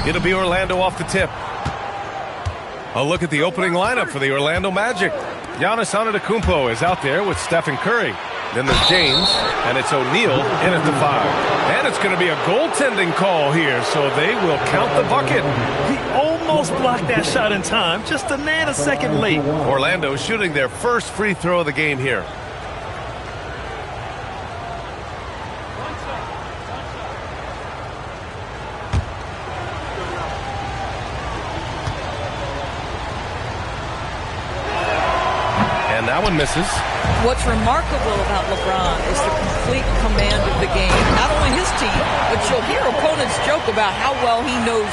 It'll be Orlando off the tip. A look at the opening lineup for the Orlando Magic. Giannis Antetokounmpo is out there with Stephen Curry. Then there's James, and it's O'Neal in at the 5. And it's going to be a goaltending call here, so they will count the bucket. He almost blocked that shot in time, just a nanosecond late. Orlando shooting their first free throw of the game here. And that one misses. What's remarkable about LeBron is the complete command of the game. Not only his team, but you'll hear opponents joke about how well he knows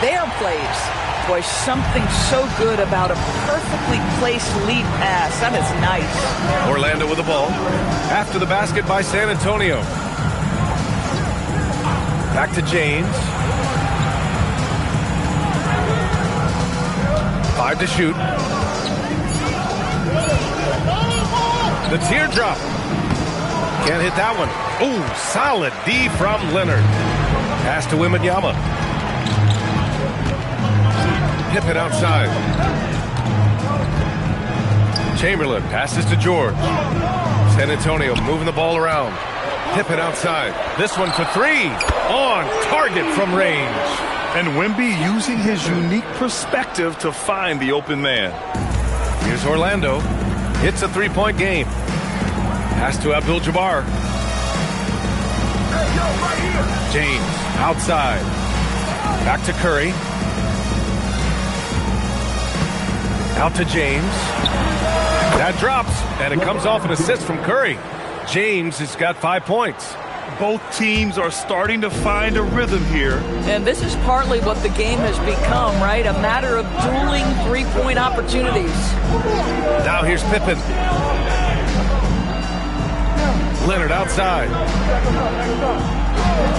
their plays. Boy, something so good about a perfectly placed lead pass. That is nice. Orlando with the ball. After the basket by San Antonio. Back to James. 5 to shoot. The teardrop. Can't hit that one. Ooh, solid D from Leonard. Pass to Wembanyama. Pippen outside. Chamberlain passes to George. San Antonio moving the ball around. Pippen outside. This one for 3. On target from range. And Wemby using his unique perspective to find the open man. Here's Orlando. It's a 3-point game. Pass to Abdul-Jabbar. James outside. Back to Curry. Out to James. That drops, and it comes off an assist from Curry. James has got 5 points. Both teams are starting to find a rhythm here. And this is partly what the game has become, right? A matter of dueling three-point opportunities. Now here's Pippen. Leonard outside.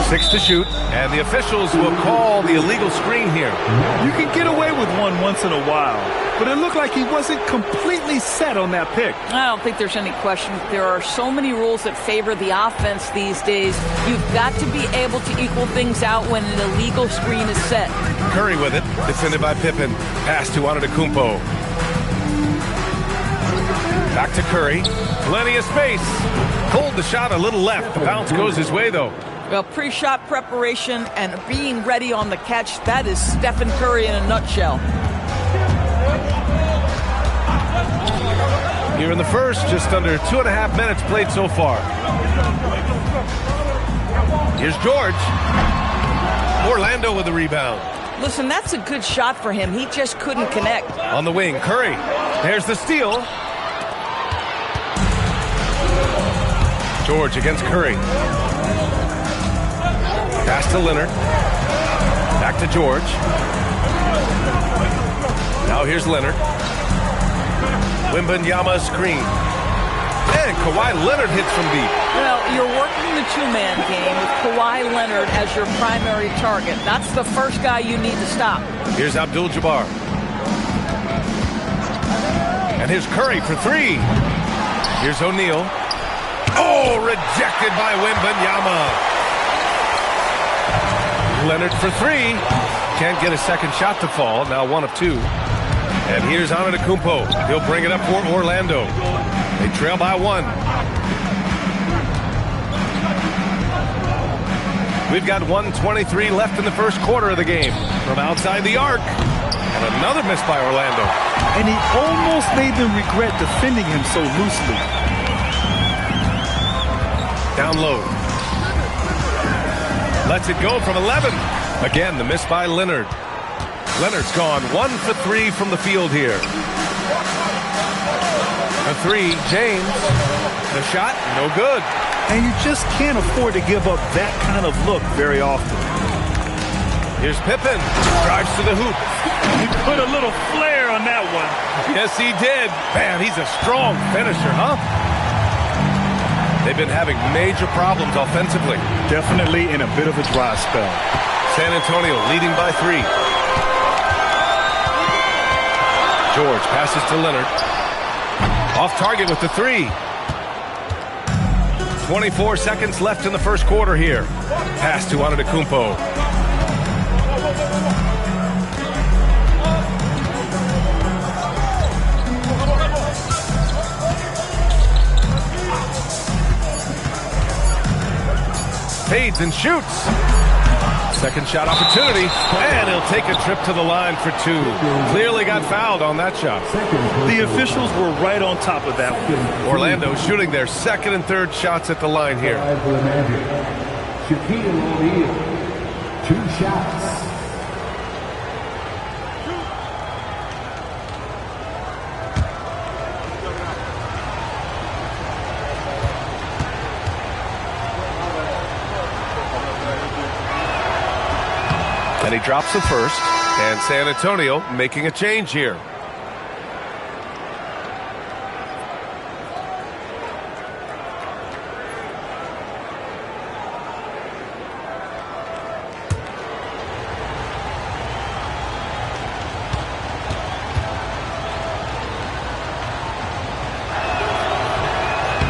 6 to shoot, and the officials will call the illegal screen here. You can get away with one once in a while, but it looked like he wasn't completely set on that pick. I don't think there's any question. There are so many rules that favor the offense these days. You've got to be able to equal things out when an illegal screen is set. Curry with it, defended by Pippen. Pass to Antetokounmpo. Back to Curry. Plenty of space. Pulled the shot a little left. The bounce goes his way, though. Well, pre-shot preparation and being ready on the catch, that is Stephen Curry in a nutshell. Here in the first, just under 2.5 minutes played so far. Here's George. Orlando with the rebound. Listen, that's a good shot for him. He just couldn't connect. On the wing, Curry. There's the steal. George against Curry. Pass to Leonard. Back to George. Now here's Leonard. Wembanyama screen. And Kawhi Leonard hits from deep. Well, you're working the two-man game with Kawhi Leonard as your primary target. That's the first guy you need to stop. Here's Abdul-Jabbar. And here's Curry for 3. Here's O'Neal. Oh, rejected by Wembanyama. Leonard for 3. Can't get a second shot to fall. Now 1 of 2. And here's Antetokounmpo. He'll bring it up for Orlando. They trail by 1. We've got 1:23 left in the first quarter of the game. From outside the arc. And another miss by Orlando. And he almost made them regret defending him so loosely. Down low. Lets it go from 11. Again, the miss by Leonard. Leonard's gone 1 for 3 from the field here. A 3, James. The shot, no good. And you just can't afford to give up that kind of look very often. Here's Pippen. Drives to the hoop. He put a little flair on that one. Yes, he did. Man, he's a strong finisher, huh? They've been having major problems offensively. Definitely in a bit of a dry spell. San Antonio leading by 3. George passes to Leonard. Off target with the 3. 24 seconds left in the first quarter here. Pass to Antetokounmpo. fades and shoots. Second shot opportunity, and he'll take a trip to the line for two. Clearly got fouled on that shot. The officials were right on top of that one. Orlando shooting their second and third shots at the line here. Shaquille O'Neal, 2 shots. And he drops the first, and San Antonio making a change here.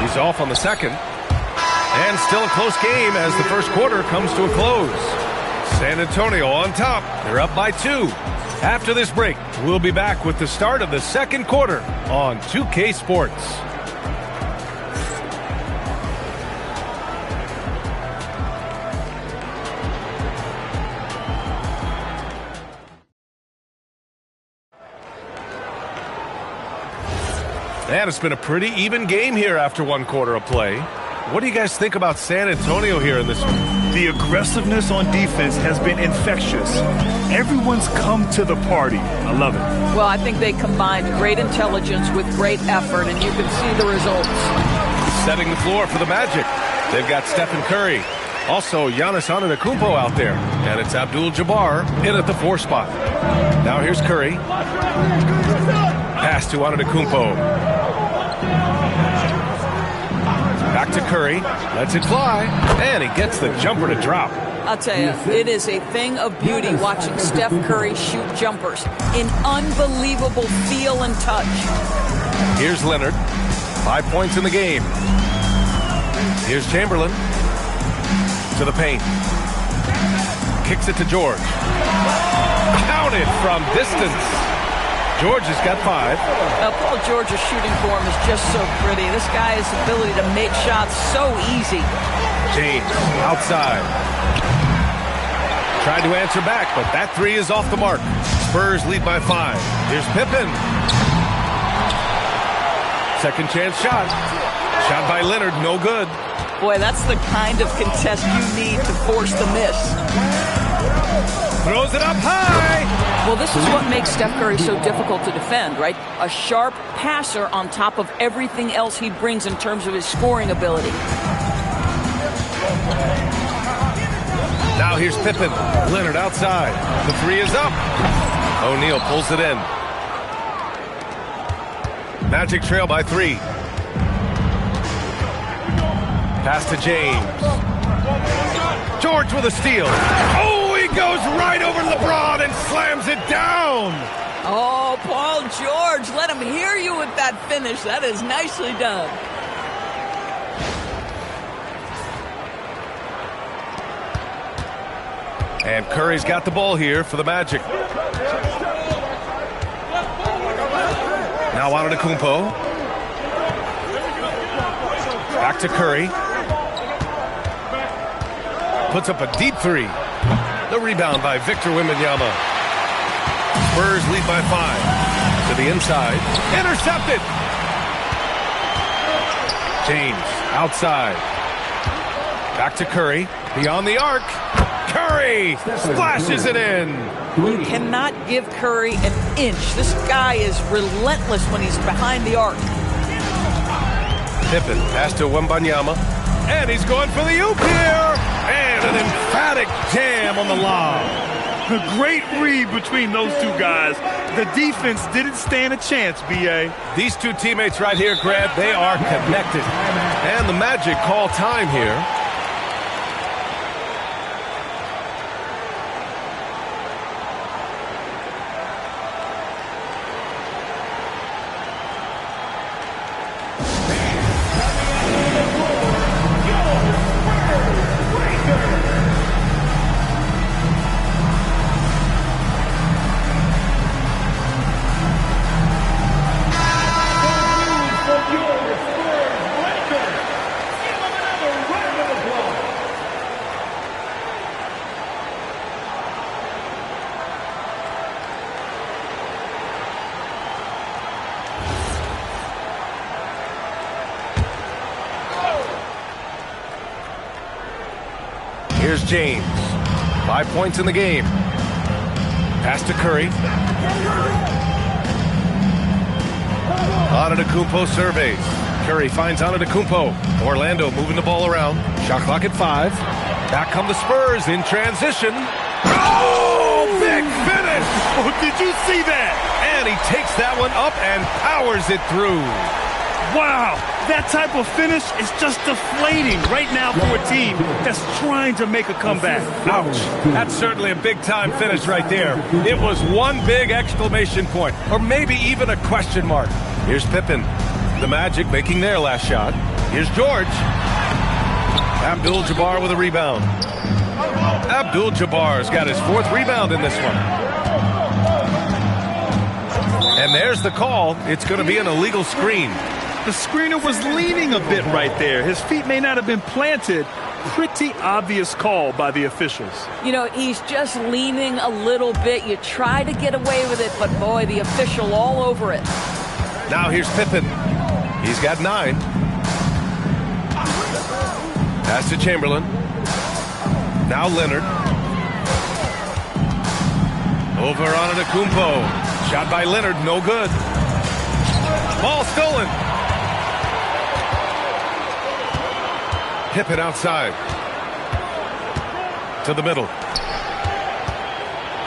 He's off on the second, and still a close game as the first quarter comes to a close. San Antonio on top. They're up by 2. After this break, we'll be back with the start of the second quarter on 2K Sports. And it's been a pretty even game here after 1 quarter of play. What do you guys think about San Antonio here in this one? The aggressiveness on defense has been infectious. Everyone's come to the party. I love it. Well, I think they combined great intelligence with great effort, and you can see the results. Setting the floor for the Magic. They've got Stephen Curry. Also, Giannis Antetokounmpo out there. And it's Abdul-Jabbar in at the 4 spot. Now here's Curry. Pass to Antetokounmpo. Back to Curry, lets it fly, and he gets the jumper to drop. I'll tell you, it is a thing of beauty watching Steph Curry shoot jumpers. An unbelievable feel and touch. Here's Leonard, 5 points in the game. Here's Chamberlain to the paint. Kicks it to George. Counted from distance. George has got 5. Paul George's shooting form is just so pretty. This guy's ability to make shots so easy. James outside. Tried to answer back, but that 3 is off the mark. Spurs lead by 5. Here's Pippen. Second chance shot. Shot by Leonard, no good. Boy, that's the kind of contest you need to force the miss. Throws it up high. Well, this is what makes Steph Curry so difficult to defend, right? A sharp passer on top of everything else he brings in terms of his scoring ability. Now here's Pippen. Leonard outside. The 3 is up. O'Neal pulls it in. Magic trail by 3. Pass to James. George with a steal. Oh, he goes right over LeBron and slams it down. Oh, Paul George, let him hear you with that finish. That is nicely done. And Curry's got the ball here for the Magic. Now Antetokounmpo. Back to Curry. Puts up a deep 3. The rebound by Victor Wembanyama. Spurs lead by 5. To the inside. Intercepted. James outside. Back to Curry. Beyond the arc. Curry splashes it in. You cannot give Curry an inch. This guy is relentless when he's behind the arc. Pippen pass to Wembanyama. And he's going for the oop here. And an emphatic jam on the lob. A great read between those two guys. The defense didn't stand a chance, B.A. These two teammates right here, Grant, they are connected. And the Magic call time here. Here's James. 5 points in the game. Pass to Curry. Antetokounmpo surveys. Curry finds Antetokounmpo. Orlando moving the ball around. Shot clock at 5. Back come the Spurs in transition. Oh, big finish! Oh, did you see that? And he takes that one up and powers it through. Wow, that type of finish is just deflating right now for a team that's trying to make a comeback. Ouch. That's certainly a big-time finish right there. It was one big exclamation point, or maybe even a question mark. Here's Pippen. The Magic making their last shot. Here's George. Abdul-Jabbar with a rebound. Abdul-Jabbar's got his 4th rebound in this one. And there's the call. It's going to be an illegal screen. The screener was leaning a bit right there. His feet may not have been planted. Pretty obvious call by the officials. You know, he's just leaning a little bit. You try to get away with it, but boy, the official all over it. Now here's Pippen. He's got 9. Pass to Chamberlain. Now Leonard. Over on Antetokounmpo. Shot by Leonard, no good. Ball stolen. Pippen outside. To the middle.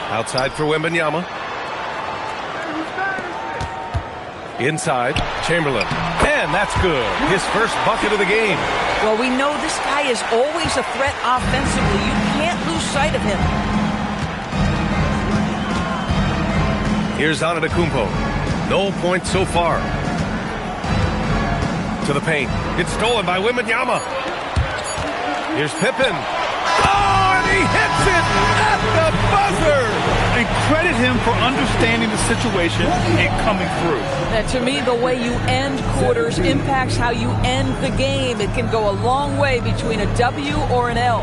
Outside for Wembanyama. Inside, Chamberlain. And that's good. His first bucket of the game. Well, we know this guy is always a threat offensively. You can't lose sight of him. Here's Antetokounmpo. No points so far. To the paint. It's stolen by Wembanyama. Here's Pippen. Oh, and he hits it at the buzzer. And credit him for understanding the situation and coming through. And to me, the way you end quarters impacts how you end the game. It can go a long way between a W or an L.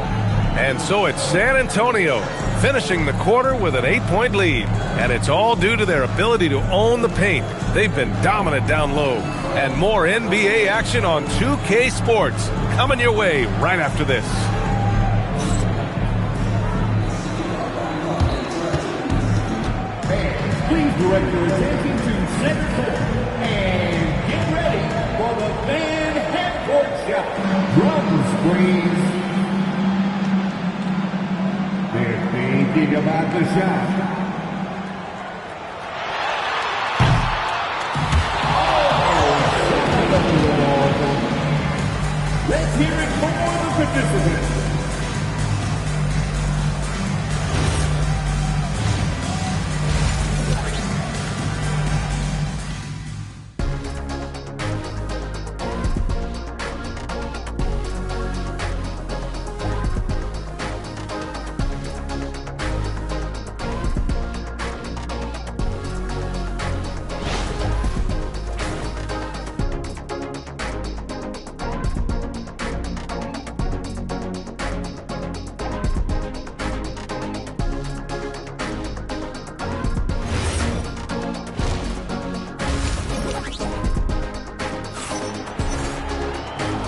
And so it's San Antonio finishing the quarter with an 8-point lead. And it's all due to their ability to own the paint. They've been dominant down low. And more NBA action on 2K Sports coming your way right after this. Please direct your attention to center court and get ready for the fan half-court shot. Drum screens. They're thinking about the shot. Let's hear it for the participants.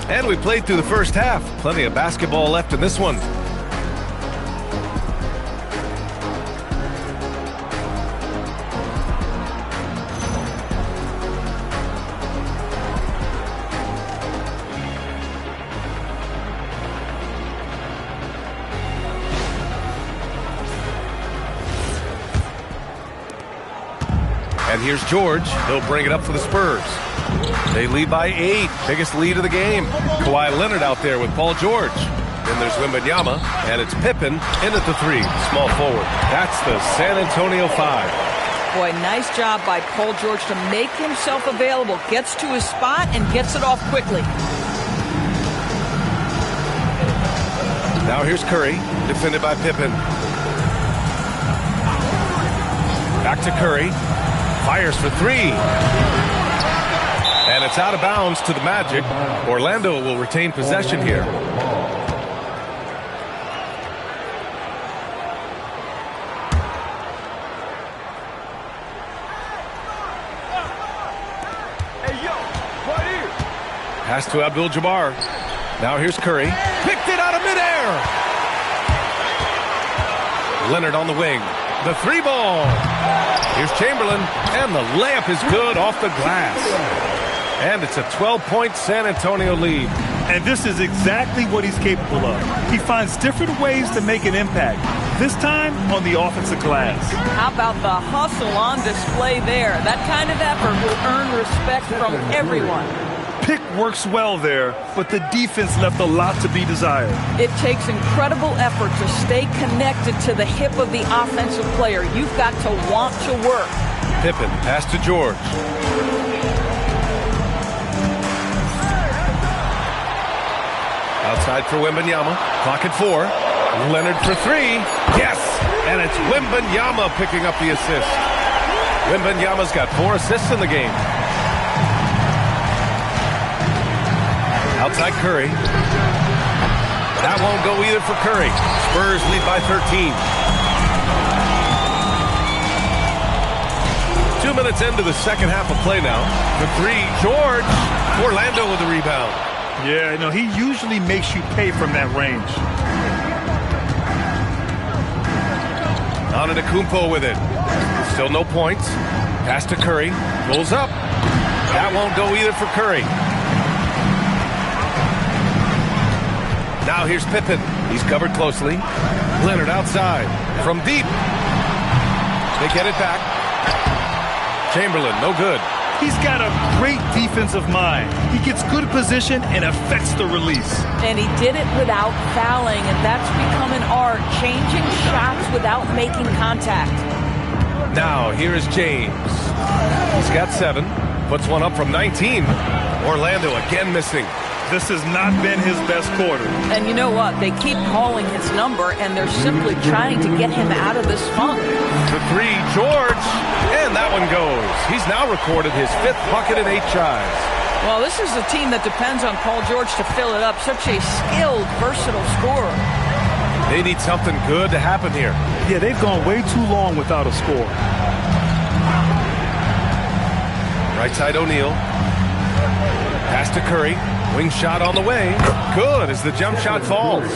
And we played through the first half. Plenty of basketball left in this one. And here's George. He'll bring it up for the Spurs. They lead by 8. Biggest lead of the game. Kawhi Leonard out there with Paul George. Then there's Wembanyama, and it's Pippen in at the 3. Small forward. That's the San Antonio 5. Boy, nice job by Paul George to make himself available. Gets to his spot and gets it off quickly. Now here's Curry, defended by Pippen. Back to Curry. Fires for 3. And it's out of bounds to the Magic. Orlando will retain possession here. Pass to Abdul-Jabbar. Now here's Curry. Picked it out of midair. Leonard on the wing. The three ball. Here's Chamberlain, and the layup is good off the glass. And it's a 12-point San Antonio lead. And this is exactly what he's capable of. He finds different ways to make an impact, this time on the offensive glass. How about the hustle on display there? That kind of effort will earn respect from everyone. Pick works well there, but the defense left a lot to be desired. It takes incredible effort to stay connected to the hip of the offensive player. You've got to want to work. Pippen, pass to George. Outside for Wembanyama. Clock at 4. Leonard for 3. Yes! And it's Wembanyama picking up the assist. Wembanyama's got 4 assists in the game. Outside Curry. That won't go either for Curry. Spurs lead by 13. 2 minutes into the second half of play now. For 3, George. Orlando with the rebound. Yeah, no, he usually makes you pay from that range. Antetokounmpo with it. Still no points. Pass to Curry. Pulls up. That won't go either for Curry. Now here's Pippen. He's covered closely. Leonard outside. From deep. They get it back. Chamberlain, no good. He's got a great defensive mind. He gets good position and affects the release. And he did it without fouling, and that's become an art, changing shots without making contact. Now, here is James. He's got 7. Puts one up from 19. Orlando again missing. This has not been his best quarter. And you know what? They keep calling his number, and they're simply trying to get him out of this funk. The 3, George. And that one goes. He's now recorded his 5th bucket in 8 tries. Well, this is a team that depends on Paul George to fill it up. Such a skilled, versatile scorer. They need something good to happen here. Yeah, they've gone way too long without a score. Right side O'Neal. Pass to Curry. Wing shot on the way. Good as the jump shot falls.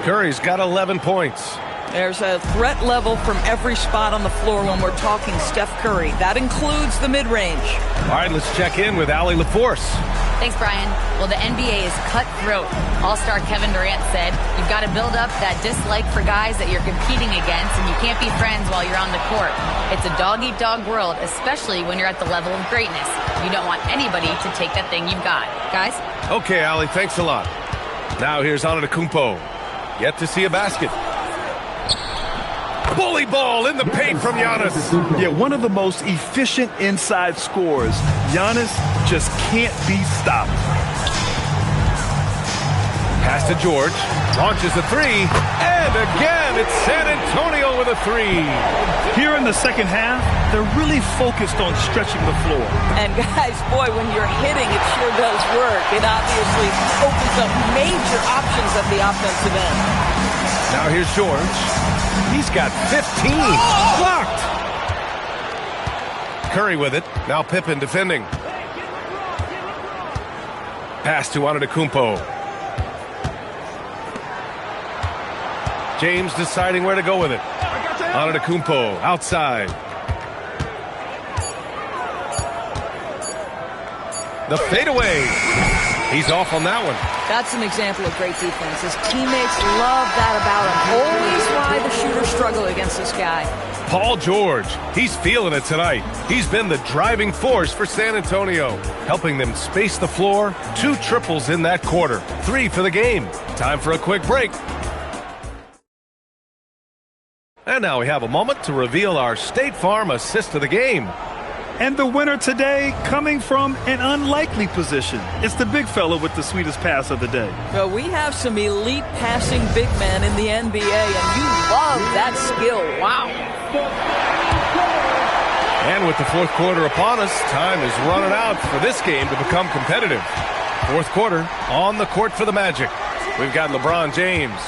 Curry's got 11 points. There's a threat level from every spot on the floor when we're talking Steph Curry. That includes the mid-range. All right, let's check in with Allie LaForce. Thanks, Brian. Well, the NBA is cutthroat. All-star Kevin Durant said, you've got to build up that dislike for guys that you're competing against, and you can't be friends while you're on the court. It's a dog-eat-dog world, especially when you're at the level of greatness. You don't want anybody to take that thing you've got. Guys? Okay, Allie, thanks a lot. Now here's Antetokounmpo. Yet to see a basket. Bully ball in the paint from Giannis. Yeah, one of the most efficient inside scorers. Giannis just can't be stopped. Pass to George. Launches a 3. And again, it's San Antonio with a 3. Here in the second half, they're really focused on stretching the floor. And guys, boy, when you're hitting, it sure does work. It obviously opens up major options at the offensive end. Now here's George. He's got 15. Blocked. Curry with it. Now Pippen defending. Pass to Antetokounmpo. James deciding where to go with it. Antetokounmpo outside. The fadeaway. He's off on that one. That's an example of great defense. His teammates love that about him. Always why the shooters struggle against this guy. Paul George, he's feeling it tonight. He's been the driving force for San Antonio, helping them space the floor. 2 triples in that quarter. 3 for the game. Time for a quick break. And now we have a moment to reveal our State Farm assist of the game. And the winner today coming from an unlikely position. It's the big fella with the sweetest pass of the day. Well, we have some elite passing big men in the NBA, and you love that skill. Wow. And with the 4th quarter upon us, time is running out for this game to become competitive. 4th quarter on the court for the Magic. We've got LeBron James.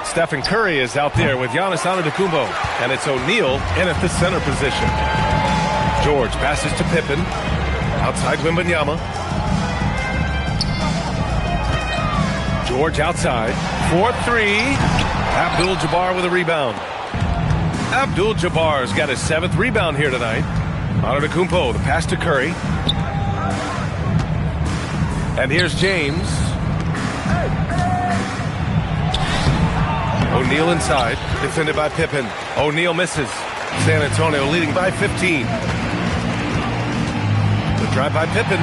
Stephen Curry is out there with Giannis Antetokounmpo, and it's O'Neal in at the center position. George passes to Pippen. Outside Wembanyama. George outside. 4-3. Abdul-Jabbar with a rebound. Abdul-Jabbar's got his 7th rebound here tonight. Antetokounmpo, the pass to Curry. And here's James. O'Neal inside, defended by Pippen. O'Neal misses. San Antonio leading by 15. The drive by Pippen.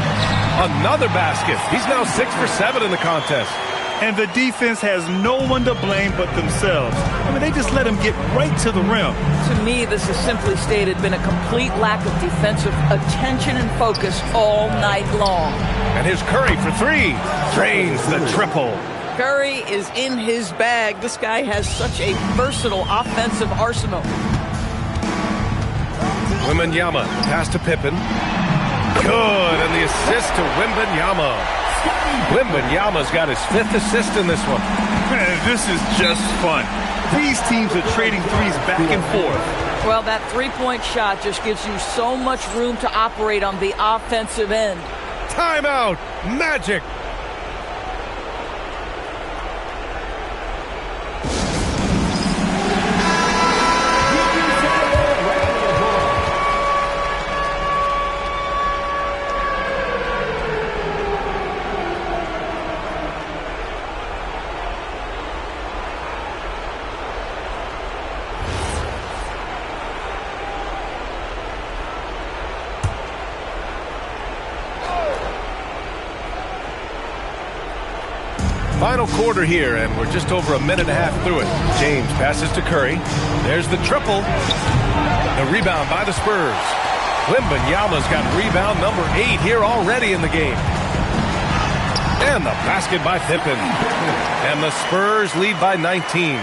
Another basket. He's now 6 for 7 in the contest. And the defense has no one to blame but themselves. I mean, they just let him get right to the rim. To me, this has simply stated been a complete lack of defensive attention and focus all night long. And here's Curry for 3. Drains the triple. Curry is in his bag. This guy has such a versatile offensive arsenal. Wembanyama, pass to Pippen. Good, and the assist to Wembanyama. Wembanyama's got his 5th assist in this one. Man, this is just fun. These teams are trading threes back and forth. Well, that three-point shot just gives you so much room to operate on the offensive end. Timeout, Magic. Final quarter here, and we're just over a minute and a half through it. James passes to Curry. There's the triple. The rebound by the Spurs. Wembanyama's got rebound number 8 here already in the game. And the basket by Pippen. And the Spurs lead by 19.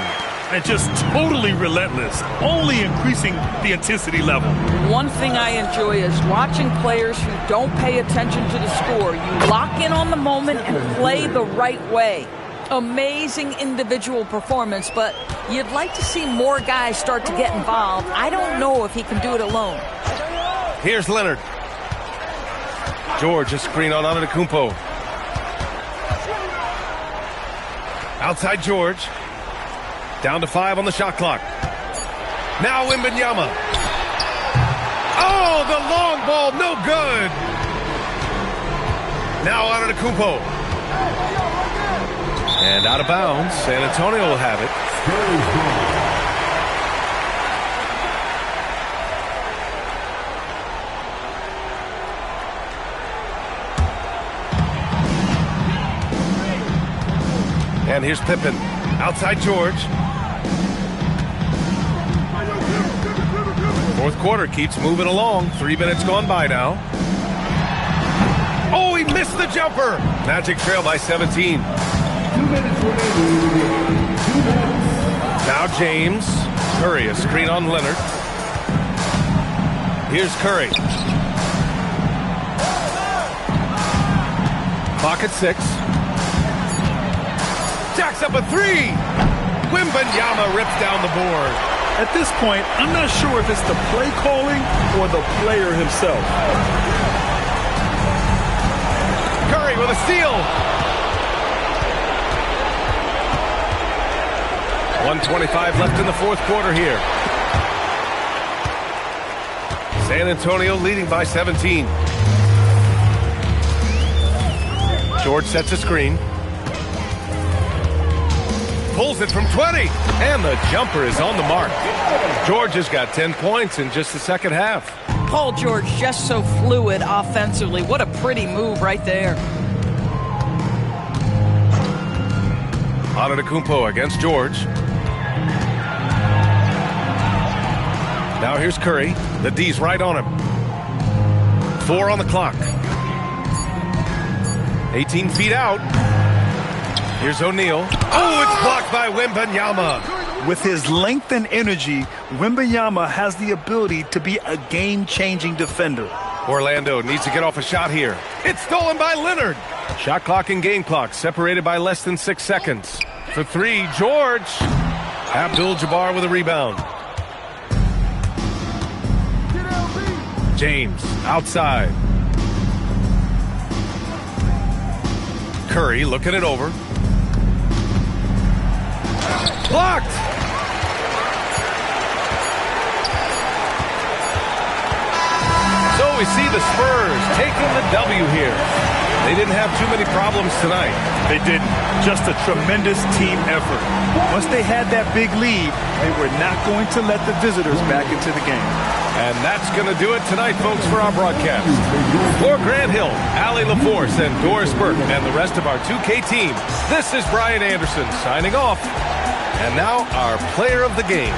And just totally relentless, only increasing the intensity level. One thing I enjoy is watching players who don't pay attention to the score. You lock in on the moment and play the right way. Amazing individual performance, but you'd like to see more guys start to get involved. I don't know if he can do it alone. Here's Leonard. George, a screen on Antetokounmpo. Outside George. Down to 5 on the shot clock. Now Wembanyama. Oh, the long ball, no good. Now Antetokounmpo. And out of bounds. San Antonio will have it. And here's Pippen. Outside George. Fourth quarter keeps moving along. 3 minutes gone by now. Oh, he missed the jumper. Magic trail by 17. 2 minutes remaining. Now James. Curry, a screen on Leonard. Here's Curry. Clock at 6. Jacks up a 3. Wembanyama rips down the board. At this point, I'm not sure if it's the play calling or the player himself. Curry with a steal. 1:25 left in the fourth quarter here. San Antonio leading by 17. George sets a screen. Pulls it from 20. And the jumper is on the mark. George has got 10 points in just the second half. Paul George just so fluid offensively. What a pretty move right there. Antetokounmpo against George. Now here's Curry. The D's right on him. 4 on the clock. 18 feet out. Here's O'Neal. Oh, it's blocked by Wembanyama. With his length and energy, Wembanyama has the ability to be a game-changing defender. Orlando needs to get off a shot here. It's stolen by Leonard. Shot clock and game clock separated by less than 6 seconds. For 3, George. Abdul-Jabbar with a rebound. James outside. Curry looking it over. Blocked. we see the Spurs taking the W here. They didn't have too many problems tonight. They didn't. Just a tremendous team effort. Once they had that big lead, they were not going to let the visitors back into the game. And that's going to do it tonight, folks, for our broadcast. For Grant Hill, Allie LaForce, and Doris Burke, and the rest of our 2K team, this is Brian Anderson signing off. And now our player of the game.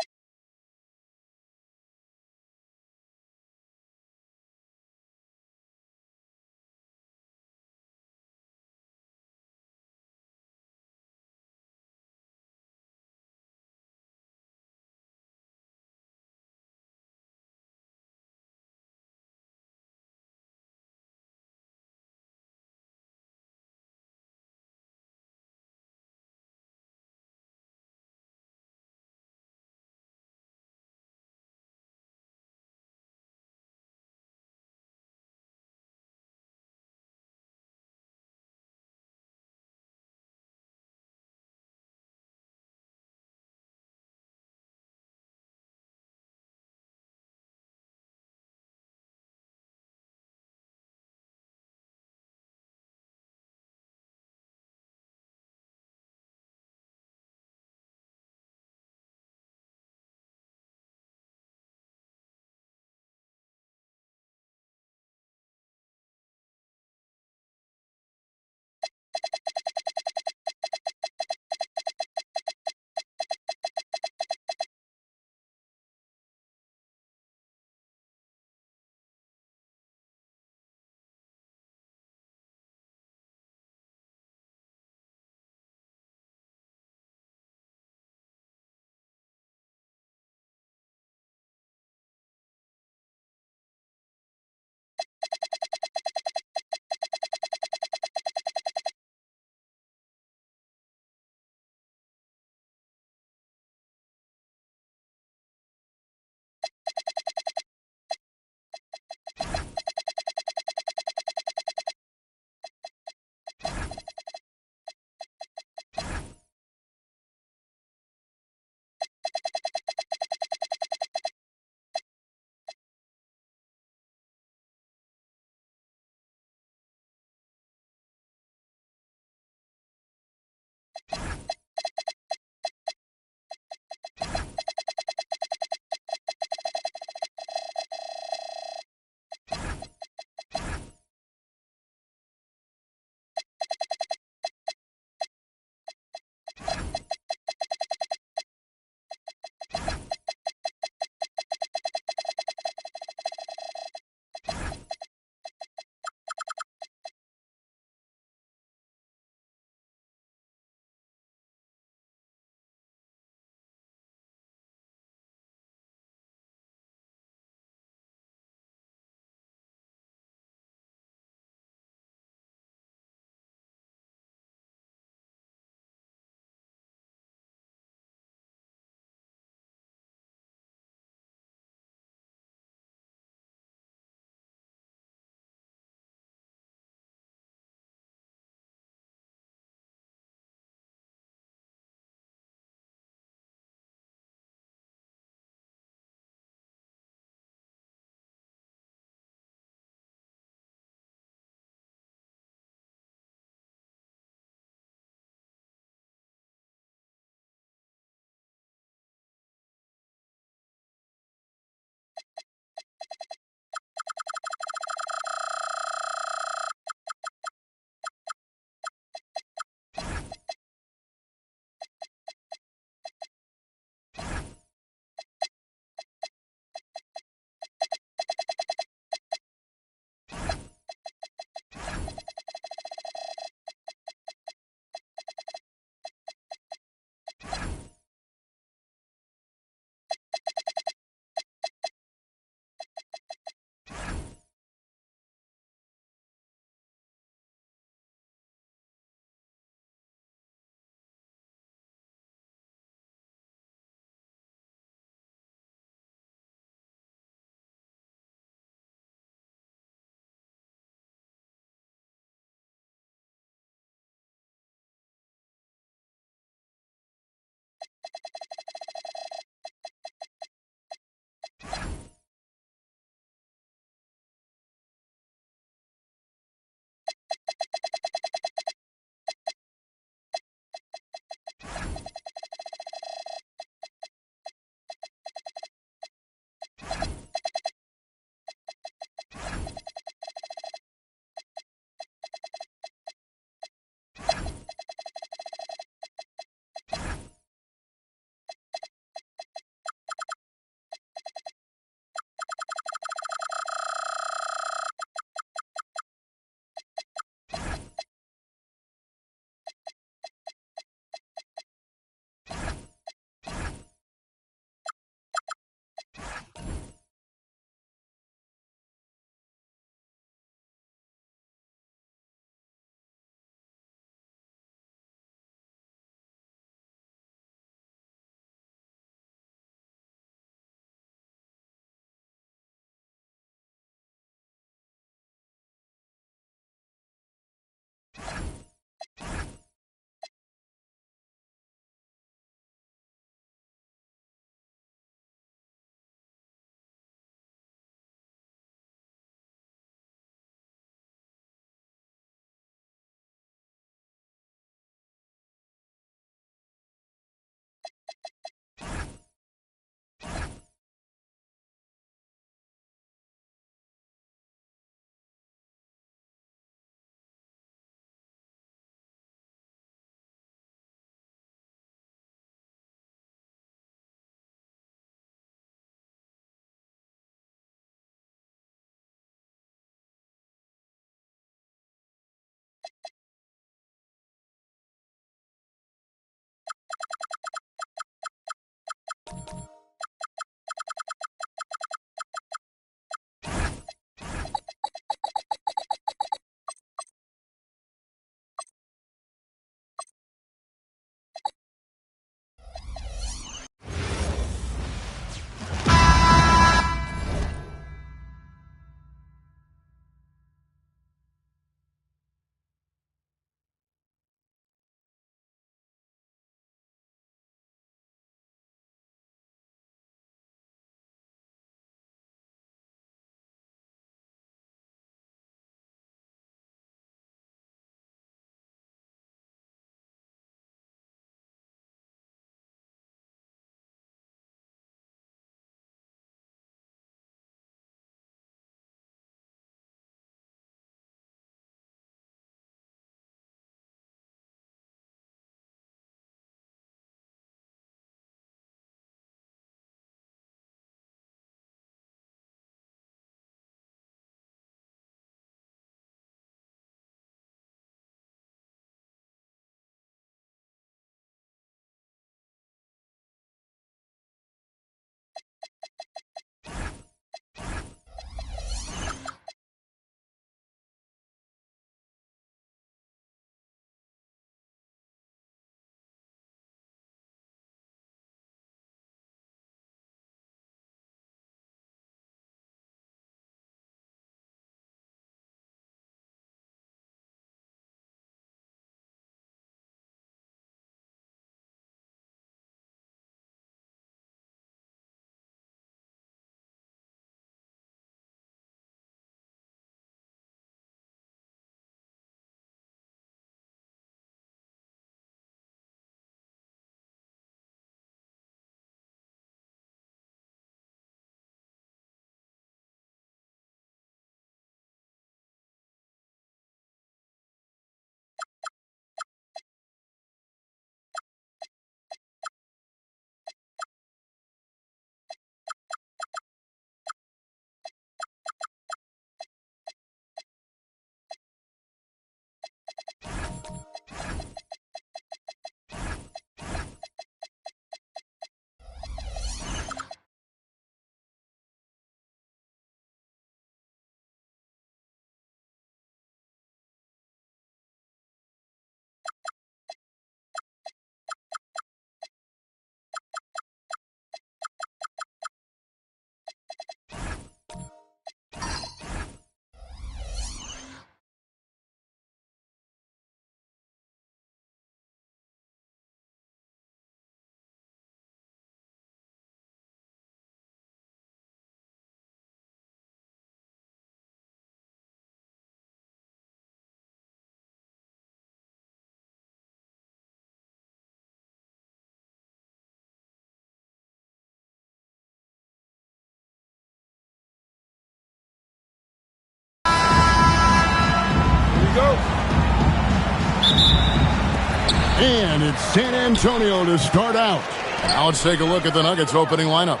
And it's San Antonio to start out. Now let's take a look at the Nuggets opening lineup.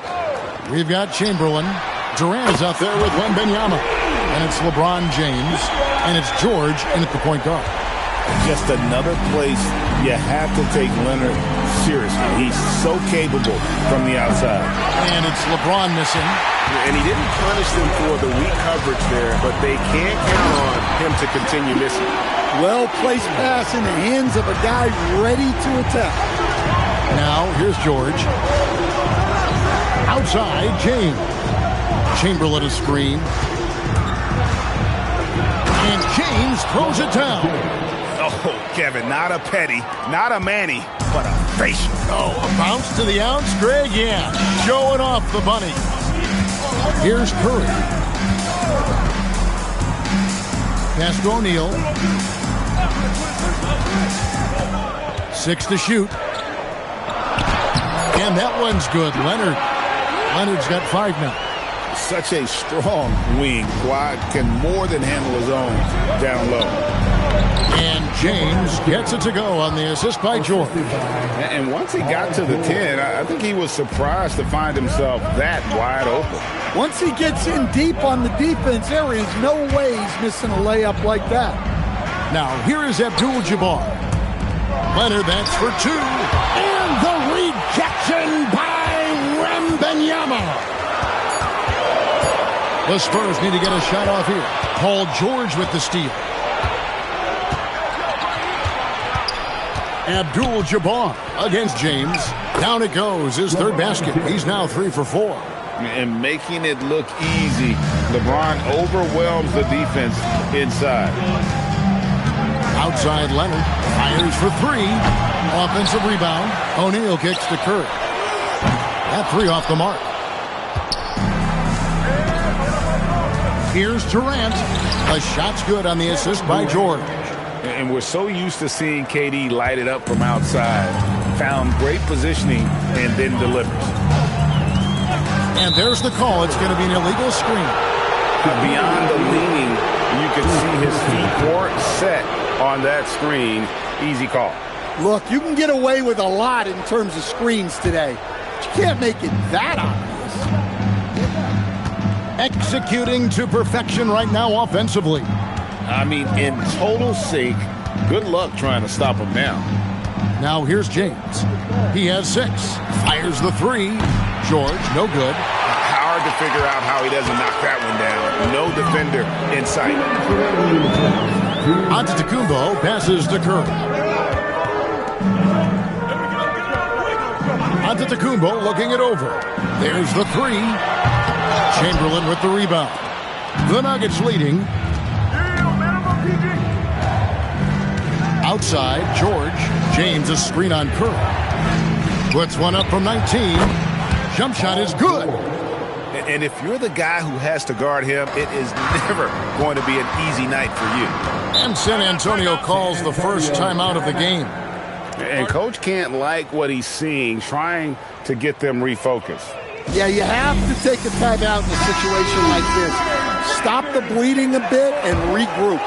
We've got Chamberlain. Durant is out there with Wembanyama. And it's LeBron James. And it's George in at the point guard. Just another place you have to take Leonard seriously. He's so capable from the outside. And it's LeBron missing. And he didn't punish them for the weak coverage there, but they can't count on him to continue missing. Well-placed pass in the hands of a guy ready to attack. Now, here's George. Outside, James. Chamberlain a screen. And James throws it down. Oh, Kevin, not a petty, not a Manny, but a facial. Oh, a bounce to the ounce, Greg? Yeah, showing off the bunny. Here's Curry. Pass to O'Neal. 6 to shoot. And that one's good. Leonard's got 5 now. Such a strong wing. Kawhi can more than handle his own down low. And James gets it to go on the assist by George. And once he got to the 10, I think he was surprised to find himself that wide open. Once he gets in deep on the defense, there is no way he's missing a layup like that. Now, here is Abdul-Jabbar. Leonard, that's for 2. And the rejection by Wembanyama. The Spurs need to get a shot off here. Paul George with the steal. Abdul-Jabbar against James. Down it goes, his third basket. He's now 3 for 4. And making it look easy, LeBron overwhelms the defense inside. Outside Leonard, fires for 3. Offensive rebound. O'Neal kicks to Curry. That 3 off the mark. Here's Durant. A shot's good on the assist by George. And we're so used to seeing KD light it up from outside. Found great positioning and then delivers. And there's the call. It's going to be an illegal screen. Beyond the leaning, you can see his feet weren't set on that screen. Easy call. Look, you can get away with a lot in terms of screens today. But you can't make it that obvious. Executing to perfection right now offensively. I mean, in total sync. Good luck trying to stop him now. Now here's James. He has 6. Fires the 3. George, no good. Hard to figure out how he doesn't knock that one down. No defender in sight. Antetokounmpo passes to Curry. Antetokounmpo looking it over. There's the 3. Chamberlain with the rebound. The Nuggets leading. Outside, George. James a screen on Curry. Puts one up from 19. Jump shot is good. And if you're the guy who has to guard him, it is never going to be an easy night for you. And San Antonio calls the first timeout of the game. And Coach can't like what he's seeing, trying to get them refocused. Yeah, you have to take a timeout in a situation like this. Stop the bleeding a bit and regroup.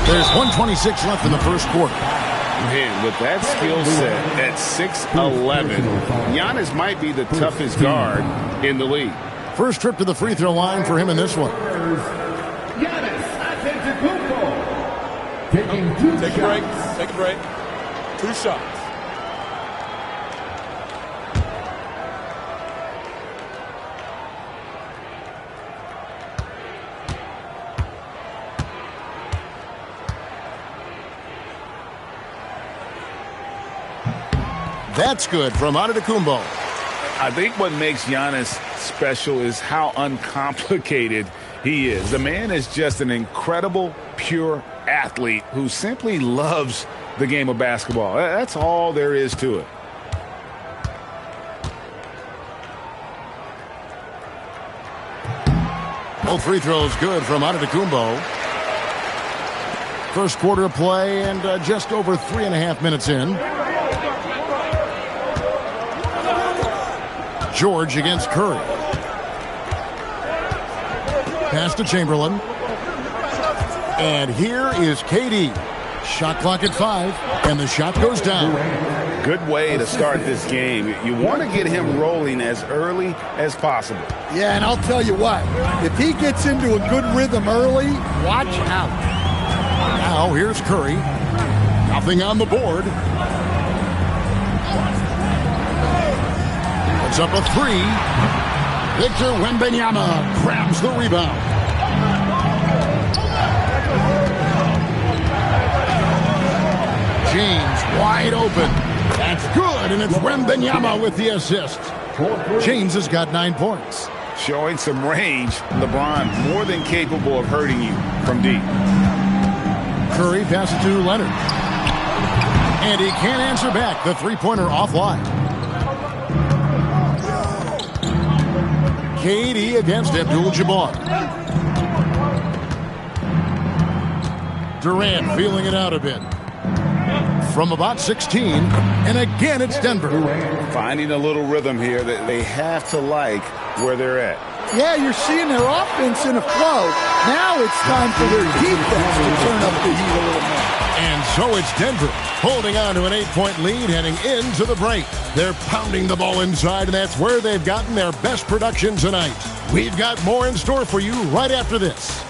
There's 1:26 left in the first quarter. Man, with that skill set at 6'11", Giannis might be the toughest guard in the league. First trip to the free throw line for him in this one. Giannis Antetokounmpo. Taking 2 shots. Take a break. Take a break. 2 shots. That's good from Antetokounmpo. I think what makes Giannis special is how uncomplicated he is. The man is just an incredible, pure athlete who simply loves the game of basketball. That's all there is to it. Both free throws good from Antetokounmpo. First quarter of play and just over 3.5 minutes in. George against Curry. Pass to Chamberlain. And here is KD. Shot clock at 5, and the shot goes down. Good way to start this game. You want to get him rolling as early as possible. Yeah, and I'll tell you what, if he gets into a good rhythm early, watch out. Now here's Curry. Nothing on the board. Puts up a 3. Victor Wembanyama grabs the rebound. James wide open. That's good, and it's Wembanyama with the assist. James has got 9 points. Showing some range, LeBron more than capable of hurting you from deep. Curry passes to Leonard. And he can't answer back. The three-pointer offline. KD against Abdul-Jabbar. Durant feeling it out a bit. From about 16, and again it's Denver. Finding a little rhythm here that they have to like where they're at. Yeah, you're seeing their offense in a flow. Now it's time for their defense to turn up the heat a little more. And so it's Denver holding on to an 8-point lead heading into the break. They're pounding the ball inside, and that's where they've gotten their best production tonight. We've got more in store for you right after this.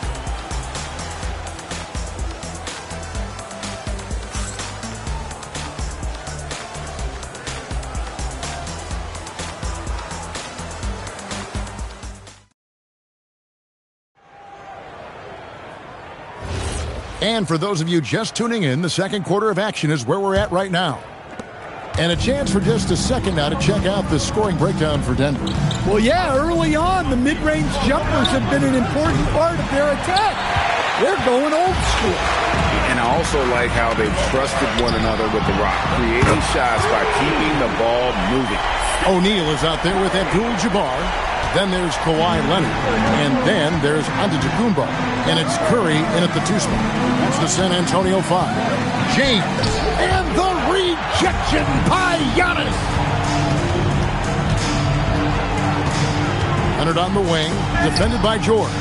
And for those of you just tuning in, the second quarter of action is where we're at right now. And a chance for just a second now to check out the scoring breakdown for Denver. Well, yeah, early on, the mid-range jumpers have been an important part of their attack. They're going old school. And I also like how they've trusted one another with the rock, creating shots by keeping the ball moving. O'Neal is out there with Abdul-Jabbar. Then there's Kawhi Leonard. And then there's Antetokounmpo. And it's Curry in at the 2 spot. That's the San Antonio 5. James. And the rejection by Giannis. Leonard on the wing. Defended by George.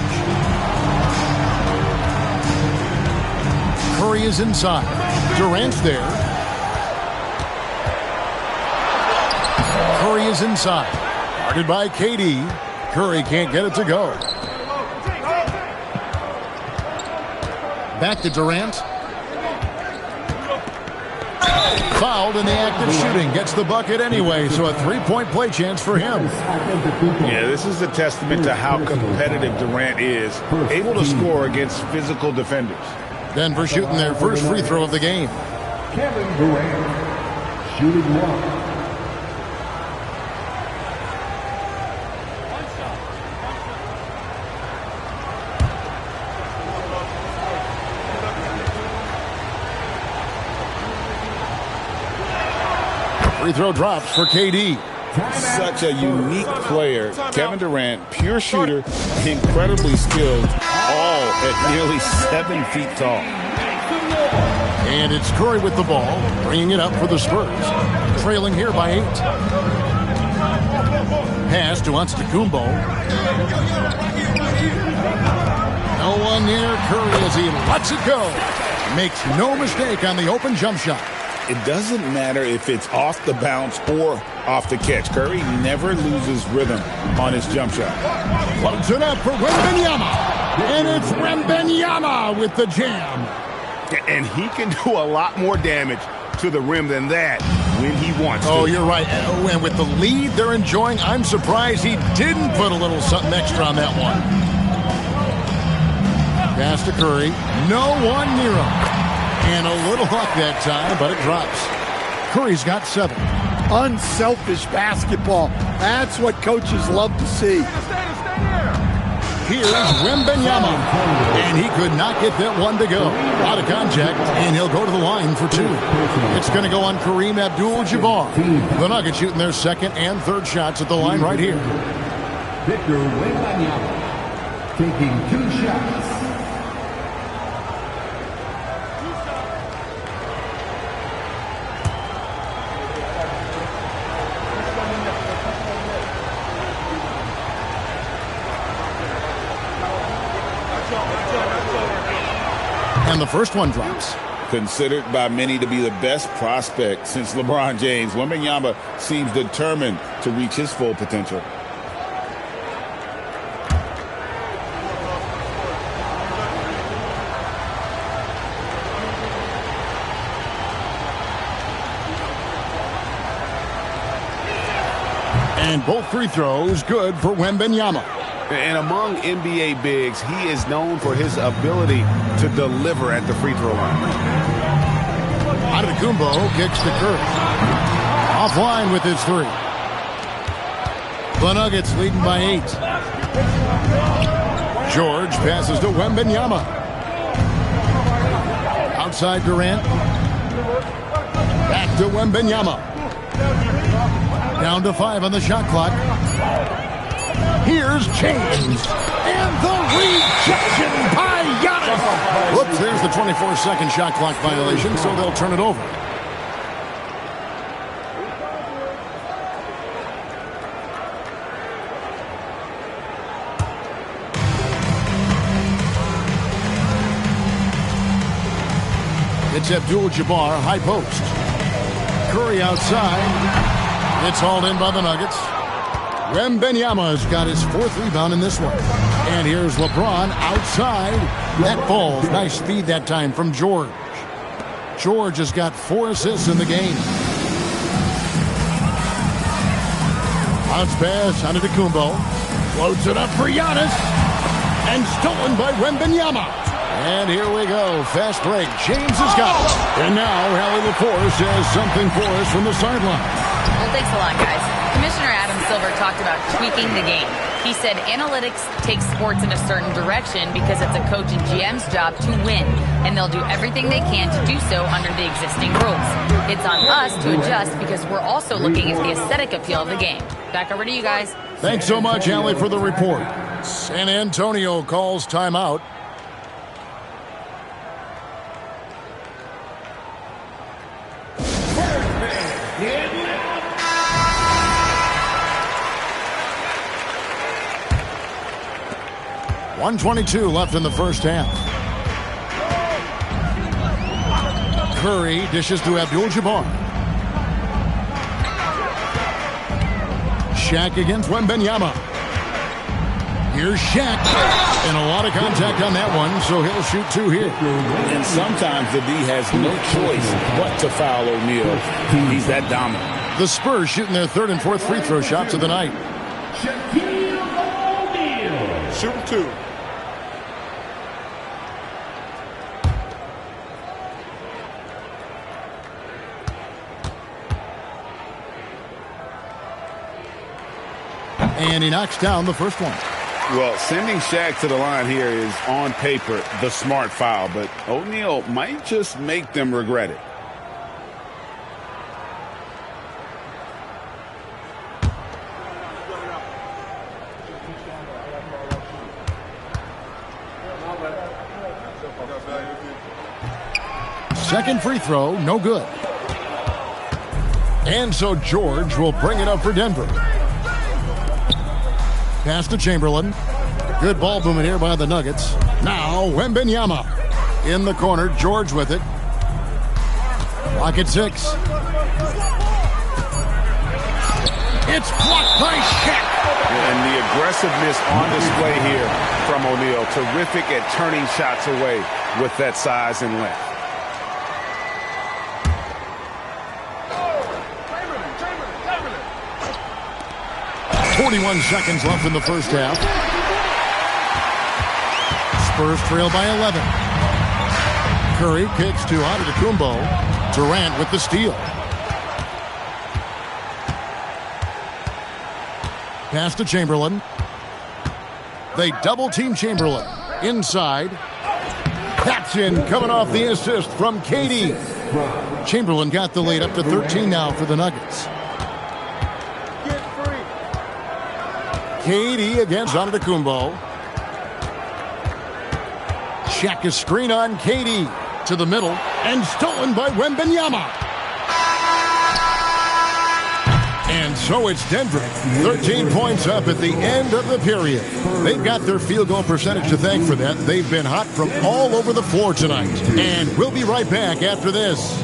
Curry is inside. Durant's there. Curry is inside. Guarded by KD. Curry can't get it to go. Back to Durant. Fouled in the act of shooting. Gets the bucket anyway, so a 3-point play chance for him. Yeah, this is a testament to how competitive Durant is. Able to score against physical defenders. Denver shooting their first free throw of the game. Kevin Durant, shooting 1. Free throw drops for KD. Such a unique player. Kevin Durant, pure shooter, incredibly skilled, all at nearly 7 feet tall. And it's Curry with the ball, bringing it up for the Spurs. Trailing here by 8. Pass to Antetokounmpo. No one near Curry as he lets it go. Makes no mistake on the open jump shot. It doesn't matter if it's off the bounce or off the catch. Curry never loses rhythm on his jump shot. Loads it up for Wembanyama. And it's Wembanyama with the jam. And he can do a lot more damage to the rim than that when he wants to. Oh, you're right. And with the lead they're enjoying, I'm surprised he didn't put a little something extra on that one. Pass to Curry. No one near him. And a little luck that time, but it drops. Curry's got 7. Unselfish basketball. That's what coaches love to see. Here's Wembanyama. And he could not get that one to go. Out of contact, and he'll go to the line for 2. It's going to go on Kareem Abdul-Jabbar. The Nuggets shooting their second and third shots at the line right here. Victor Wembanyama taking 2 shots. And the first one drops. Considered by many to be the best prospect since LeBron James, Wembanyama seems determined to reach his full potential. And both free throws good for Wembanyama. And among NBA bigs, he is known for his ability to deliver at the free throw line. Antetokounmpo kicks to Curry. Offline with his three. The Nuggets leading by 8. George passes to Wembanyama. Outside Durant. Back to Wembanyama. Down to 5 on the shot clock. Here's James. And the rejection by Giannis. Whoops, there's the 24-second shot clock violation, so they'll turn it over. It's Abdul-Jabbar, high post. Curry outside. It's hauled in by the Nuggets. Wembanyama's got his 4th rebound in this one. And here's LeBron outside. That falls. Nice feed that time from George. George has got 4 assists in the game. Bounce pass Antetokounmpo. Floats it up for Giannis. And stolen by Wembanyama. And here we go. Fast break. James has got it. And now Hallie LaForce has something for us from the sideline. Well, thanks a lot, guys. Commissioner Adam Silver talked about tweaking the game. He said analytics takes sports in a certain direction because it's a coach and GM's job to win, and they'll do everything they can to do so under the existing rules. It's on us to adjust because we're also looking at the aesthetic appeal of the game. Back over to you guys. Thanks so much, Allie, for the report. San Antonio calls timeout. .122 left in the first half. Curry dishes to Abdul-Jabbar. Shaq against Wembanyama. Here's Shaq. And a lot of contact on that one, so he'll shoot 2 here. And sometimes the D has no choice but to foul O'Neal. He's that dominant. The Spurs shooting their 3rd and 4th free throw shots of the night. Shooting 2. And he knocks down the first one. Well, sending Shaq to the line here is, on paper, the smart foul, but O'Neal might just make them regret it. Second free throw, no good. And so George will bring it up for Denver. Pass to Chamberlain. Good ball movement here by the Nuggets. Now Wembanyama in the corner. George with it. Clock at 6. It's blocked by Shaq. And the aggressiveness on display here from O'Neal. Terrific at turning shots away with that size and length. .41 seconds left in the first half. Spurs trail by 11. Curry kicks to Antetokounmpo. Durant with the steal. Pass to Chamberlain. They double-team Chamberlain. Inside. Patson coming off the assist from KD. Chamberlain got the lead up to 13 now for the Nuggets. KD against Antetokounmpo. Shaq a screen on KD to the middle and stolen by Wembanyama. And So it's Denver, 13 points up at the end of the period. They've got their field goal percentage to thank for that. They've been hot from all over the floor tonight. And we'll be right back after this.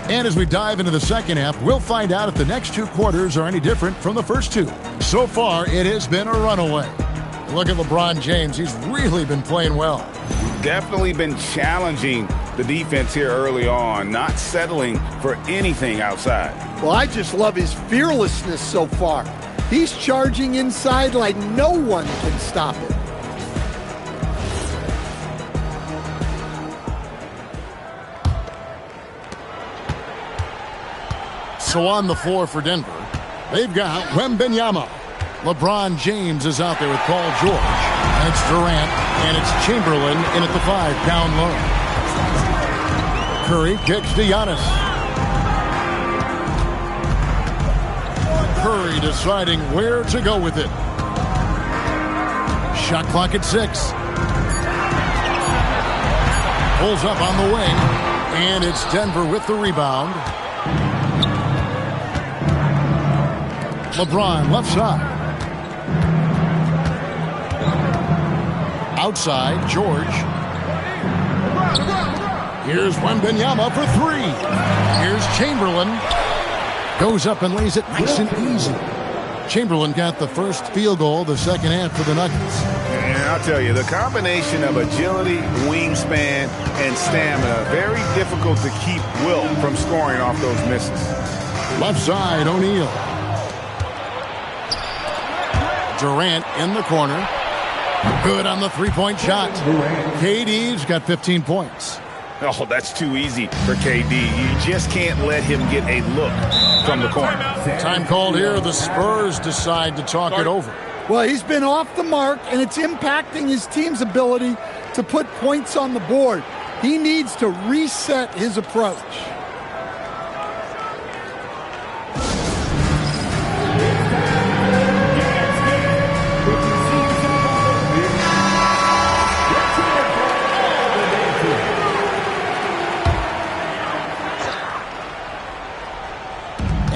And as we dive into the second half, we'll find out if the next two quarters are any different from the first two. So far, it has been a runaway. Look at LeBron James. He's really been playing well. Definitely been challenging the defense here early on, not settling for anything outside. Well, I just love his fearlessness so far. He's charging inside like no one can stop him. So on the floor for Denver, they've got Wembanyama. LeBron James is out there with Paul George. And it's Durant, and it's Chamberlain in at the 5, down low. Curry kicks to Giannis. Curry deciding where to go with it. Shot clock at 6. Pulls up on the wing, and it's Denver with the rebound. LeBron left side. Outside, George. Here's Wembanyama for 3. Here's Chamberlain. Goes up and lays it nice and easy. Chamberlain got the first field goal the second half for the Nuggets. And I'll tell you, the combination of agility, wingspan, and stamina, very difficult to keep Wilt from scoring off those misses. Left side, O'Neal. Durant in the corner. Good on the three-point shot. KD's got 15 points. Oh, that's too easy for KD. You just can't let him get a look from the corner. Time called here. The Spurs decide to talk it over. Well, he's been off the mark, and it's impacting his team's ability to put points on the board. He needs to reset his approach.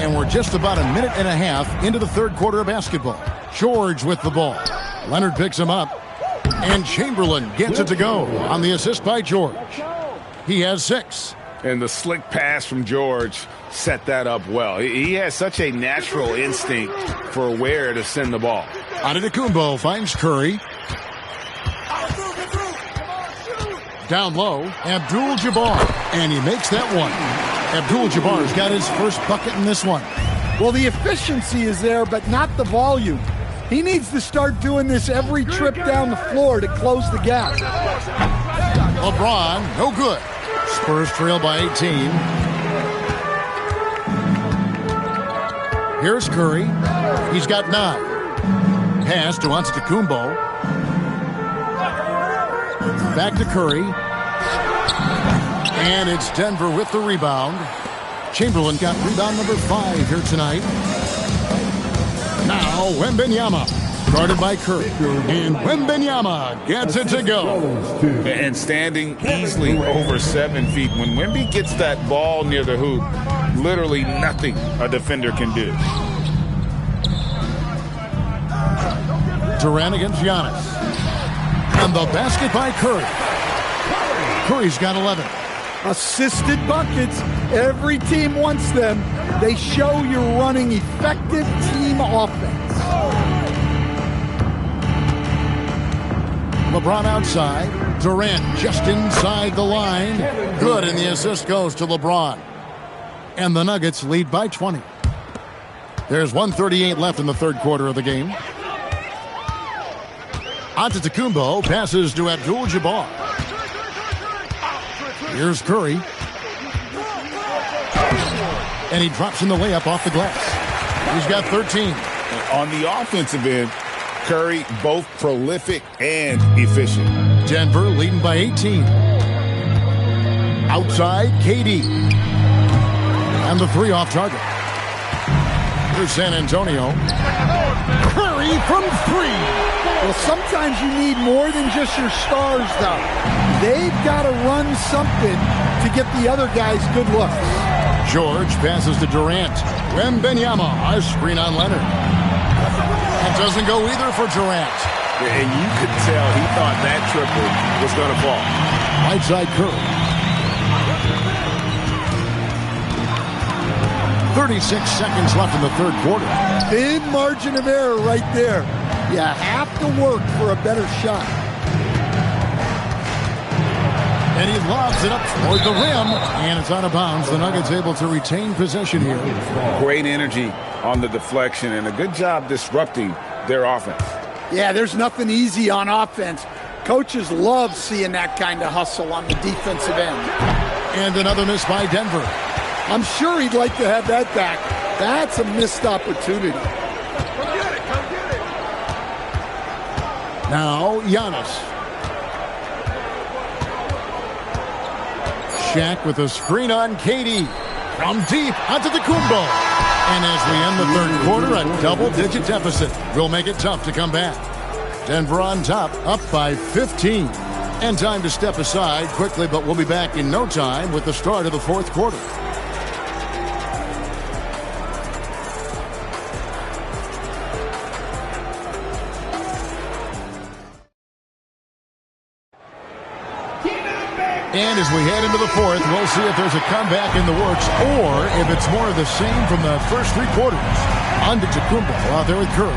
And we're just about a minute and a half into the third quarter of basketball. George with the ball. Leonard picks him up. And Chamberlain gets it to go on the assist by George. He has 6. And the slick pass from George set that up well. He has such a natural instinct for where to send the ball. Antetokounmpo finds Curry. Down low, Abdul-Jabbar. And he makes that one. Abdul-Jabbar's got his first bucket in this one. Well, the efficiency is there, but not the volume. He needs to start doing this every trip down the floor to close the gap. LeBron, no good. Spurs trail by 18. Here's Curry. He's got 9. Pass to Antetokounmpo. Back to Curry. And it's Denver with the rebound. Chamberlain got rebound number 5 here tonight. Now Wembanyama, guarded by Curry. And Wembanyama gets it to go. And standing easily over 7 feet. When Wemby gets that ball near the hoop, literally nothing a defender can do. Durant against Giannis. And the basket by Curry. Curry's got 11. Assisted buckets. Every team wants them. They show you're running effective team offense. LeBron outside. Durant just inside the line. Good, and the assist goes to LeBron. And the Nuggets lead by 20. There's 1:38 left in the third quarter of the game. Antetokounmpo passes to Abdul-Jabbar. Here's Curry. And he drops in the layup off the glass. He's got 13. On the offensive end, Curry both prolific and efficient. Denver leading by 18. Outside, KD. And the three off target. Here's San Antonio. Curry from three. Well, sometimes you need more than just your stars, though. They've got to run something to get the other guys good looks. George passes to Durant. Wembanyama, a screen on Leonard. That doesn't go either for Durant. And you could tell he thought that triple was going to fall. Right side Curry. 36 seconds left in the third quarter. Thin margin of error right there. You have to work for a better shot. And he lobs it up toward the rim. And it's out of bounds. The Nuggets able to retain possession here. Great energy on the deflection and a good job disrupting their offense. Yeah, there's nothing easy on offense. Coaches love seeing that kind of hustle on the defensive end. And another miss by Denver. I'm sure he'd like to have that back. That's a missed opportunity. Now, Giannis. Shaq with a screen on KD. From deep onto the Antetokounmpo. And as we end the third quarter, a double-digit deficit will make it tough to come back. Denver on top, up by 15. And time to step aside quickly, but we'll be back in no time with the start of the fourth quarter. And as we head into the fourth, we'll see if there's a comeback in the works or if it's more of the same from the first three quarters. Antetokounmpo out there with Curry.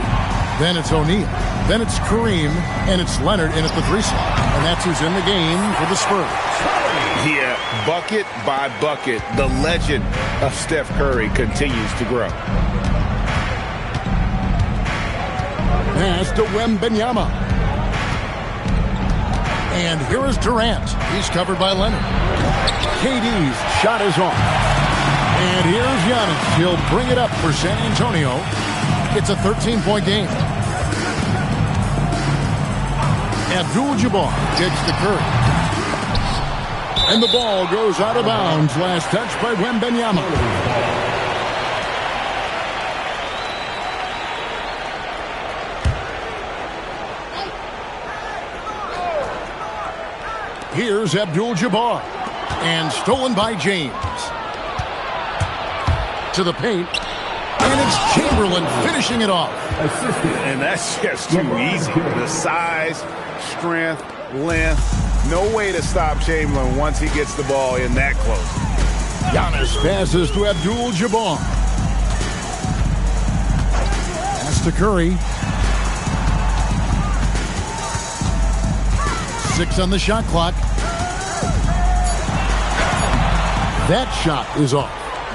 Then it's O'Neal. Then it's Kareem. And it's Leonard in at the three slot. And that's who's in the game for the Spurs. Yeah, bucket by bucket, the legend of Steph Curry continues to grow. Pass to Wembanyama. And here is Durant. He's covered by Leonard. KD's shot is off. And here's Giannis. He'll bring it up for San Antonio. It's a 13-point game. Abdul-Jabbar kicks to Curry. And the ball goes out of bounds. Last touch by Wembanyama. Here's Abdul-Jabbar. And stolen by James. To the paint. And it's Chamberlain finishing it off. And that's just too easy. The size, strength, length. No way to stop Chamberlain once he gets the ball in that close. Giannis passes to Abdul-Jabbar. Pass to Curry. 6 on the shot clock. That shot is off.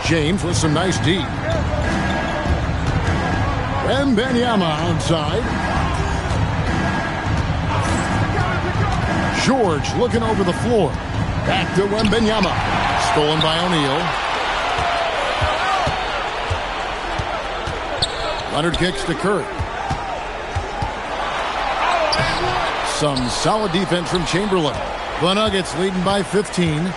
James with some nice D. Wembanyama outside. George looking over the floor. Back to Wembanyama. Stolen by O'Neal. Leonard kicks to Curry. Some solid defense from Chamberlain. The Nuggets leading by 15.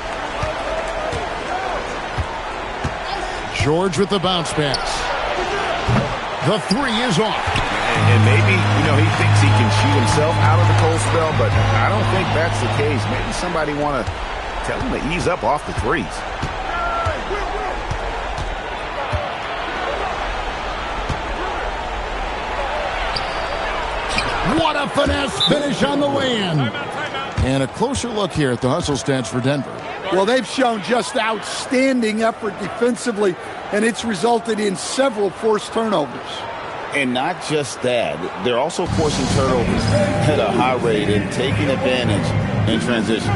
George with the bounce pass. The three is off. And maybe, he thinks he can shoot himself out of the cold spell, but I don't think that's the case. Maybe somebody want to tell him to ease up off the threes. What a finesse finish on the way-in. And a closer look here at the hustle stats for Denver. Well, they've shown just outstanding effort defensively, and it's resulted in several forced turnovers. And not just that, they're also forcing turnovers at a high rate and taking advantage in transition.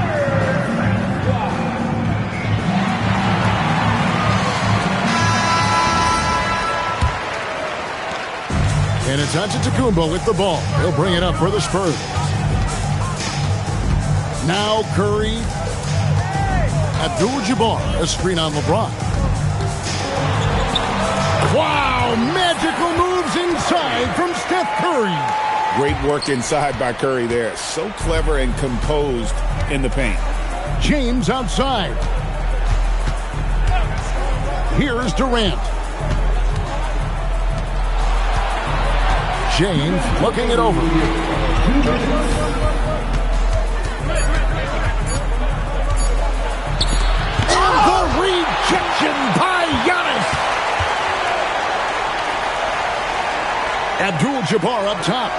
And it's Antetokounmpo with the ball. He'll bring it up for the Spurs. Now Curry. Abdul-Jabbar, a screen on LeBron. Wow, magical moves inside from Steph Curry. Great work inside by Curry there. So clever and composed in the paint. James outside. Here's Durant. James looking it over. And the rejection by Giannis. Abdul-Jabbar up top.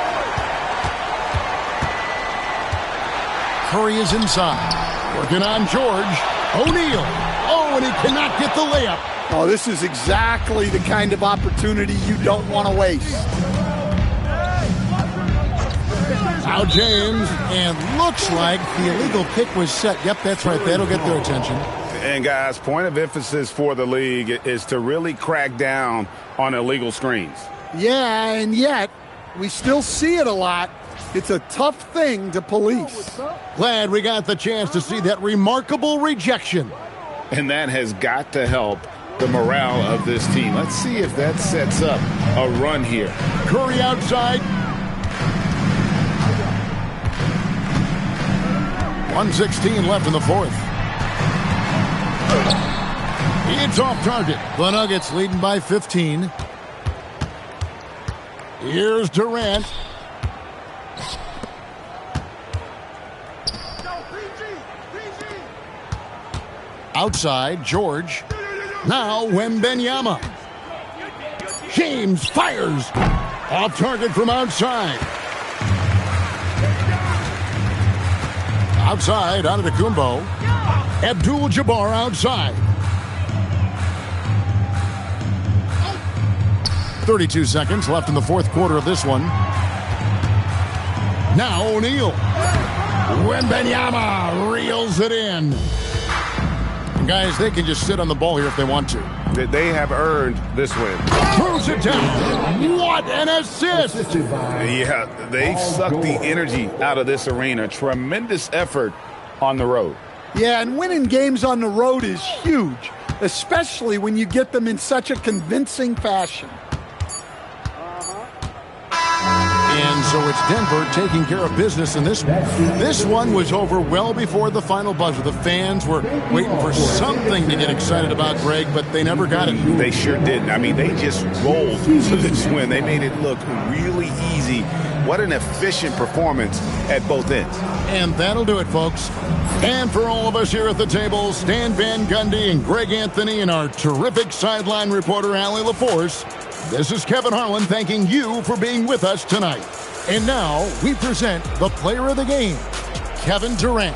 Curry is inside. Working on George. O'Neal. Oh, and he cannot get the layup. Oh, this is exactly the kind of opportunity you don't want to waste. Now James, and looks like the illegal kick was set. Yep, that's right. That'll get their attention. And guys, point of emphasis for the league is to really crack down on illegal screens. Yeah, and yet we still see it a lot. It's a tough thing to police. Glad we got the chance to see that remarkable rejection. And that has got to help the morale of this team. Let's see if that sets up a run here. Curry outside. 1:16 left in the fourth. It's off target. The Nuggets leading by 15. Here's Durant. Outside, George. Now Wembanyama. James fires. Off target from outside. Outside, Antetokounmpo. Abdul-Jabbar outside. 32 seconds left in the fourth quarter of this one. Now O'Neal. Wembanyama reels it in. And guys, they can just sit on the ball here if they want to. They have earned this win. Throws it down. What an assist! Yeah, they've sucked the energy out of this arena. Tremendous effort on the road. Yeah, and winning games on the road is huge, especially when you get them in such a convincing fashion. And so it's Denver taking care of business in this one. This one was over well before the final buzzer. The fans were waiting for something to get excited about, Greg, but they never got it. They sure didn't. I mean, they just rolled to this win. They made it look really easy. What an efficient performance at both ends. And that'll do it, folks. And for all of us here at the table, Stan Van Gundy and Greg Anthony and our terrific sideline reporter, Allie LaForce, this is Kevin Harlan thanking you for being with us tonight. And now we present the player of the game, Kevin Durant.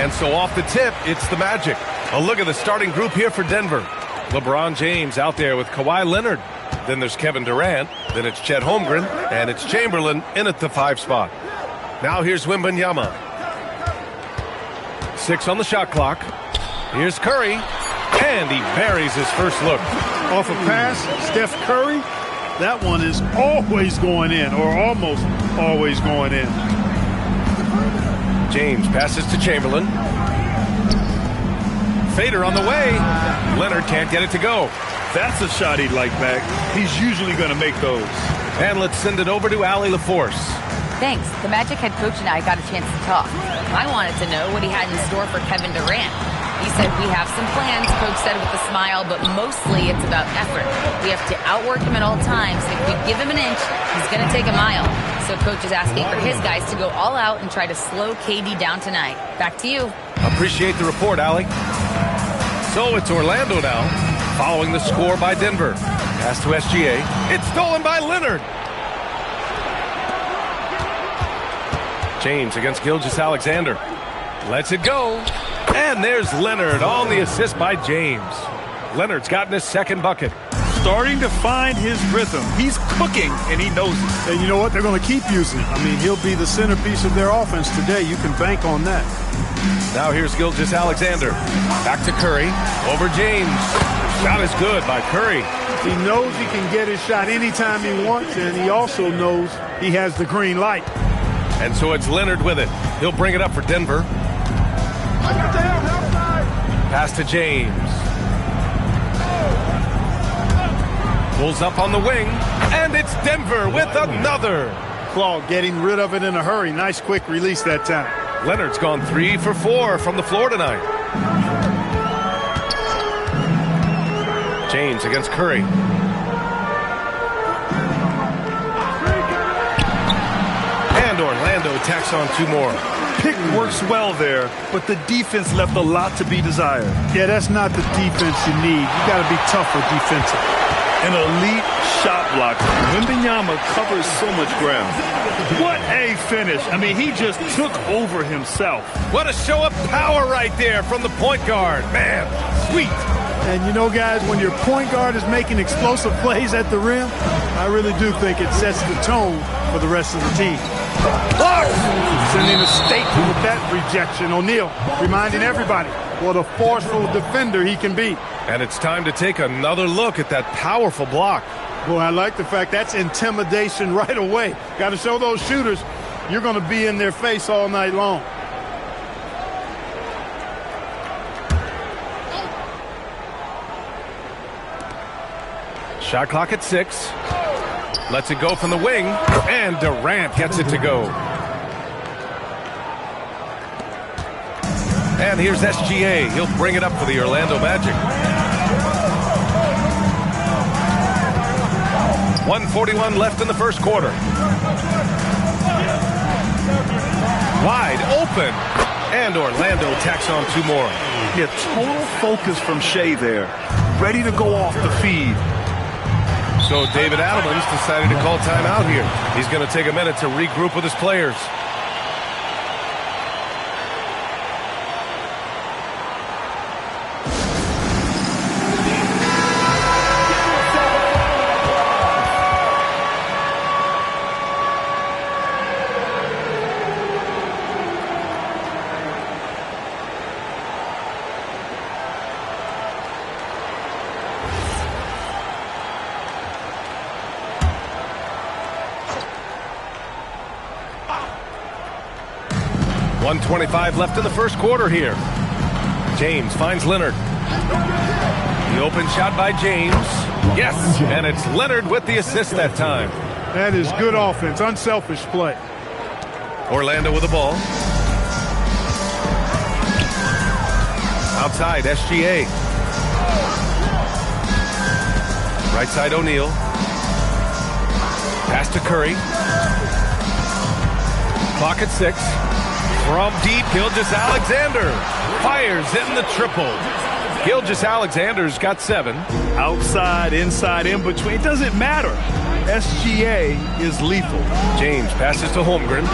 And so off the tip, it's the Magic. A look at the starting group here for Denver. LeBron James out there with Kawhi Leonard. Then there's Kevin Durant. Then it's Chet Holmgren. And it's Chamberlain in at the 5 spot. Now here's Wembanyama. 6 on the shot clock. Here's Curry. And he buries his first look. Off a pass, Steph Curry That one is always going in, or almost always going in. James passes to Chamberlain. Fader on the way. Leonard can't get it to go. That's a shot he'd like back. He's usually going to make those. And let's send it over to Allie LaForce. Thanks. The Magic head coach and I got a chance to talk. I wanted to know what he had in store for Kevin Durant. He said, we have some plans, Coach said with a smile, but mostly it's about effort. We have to outwork him at all times. If we give him an inch, he's going to take a mile. So Coach is asking for his guys to go all out and try to slow KD down tonight. Back to you. Appreciate the report, Allie. So it's Orlando now, following the score by Denver. Pass to SGA. It's stolen by Leonard. James against Gilgeous-Alexander. Lets it go. And there's Leonard on the assist by James. Leonard's gotten his second bucket. Starting to find his rhythm. He's cooking, and he knows it. And you know what? They're going to keep using it. I mean, he'll be the centerpiece of their offense today. You can bank on that. Now here's Gilgeous-Alexander. Back to Curry. Over James. Shot is good by Curry. He knows he can get his shot anytime he wants, and he also knows he has the green light. And so it's Leonard with it. He'll bring it up for Denver. Pass to James. Pulls up on the wing, and it's Denver with another. Claude getting rid of it in a hurry. Nice quick release that time. Leonard's gone 3 for 4 from the floor tonight. James against Curry. And Orlando tacks on 2 more. Pick works well there, but the defense left a lot to be desired. Yeah, that's not the defense you need. You got to be tougher defensive. An elite shot blocker. Wembanyama covers so much ground. What a finish. I mean, he just took over himself. What a show of power right there from the point guard. Man, sweet. And you know, guys, when your point guard is making explosive plays at the rim, I really do think it sets the tone for the rest of the team. Sending a statement with that rejection. O'Neal reminding everybody what a forceful defender he can be. And it's time to take another look at that powerful block. Boy, I like the fact that's intimidation right away. Got to show those shooters you're going to be in their face all night long. Shot clock at 6. Lets it go from the wing, and Durant gets it to go. And here's SGA. He'll bring it up for the Orlando Magic. 1:41 left in the first quarter. Wide open, and Orlando tacks on 2 more. Yeah, total focus from Shea there. Ready to go off the feed. So David Adelman's decided to call timeout here. He's going to take a minute to regroup with his players. .25 left in the first quarter here. James finds Leonard. The open shot by James. Yes, and it's Leonard with the assist that time. That is good offense, unselfish play. Orlando with the ball. Outside, SGA. Right side, O'Neal. Pass to Curry. Clock at 6. From deep, Gilgeous-Alexander fires in the triple. Gilgeous-Alexander's got 7. Outside, inside, in between, it doesn't matter. SGA is lethal. James passes to Holmgren.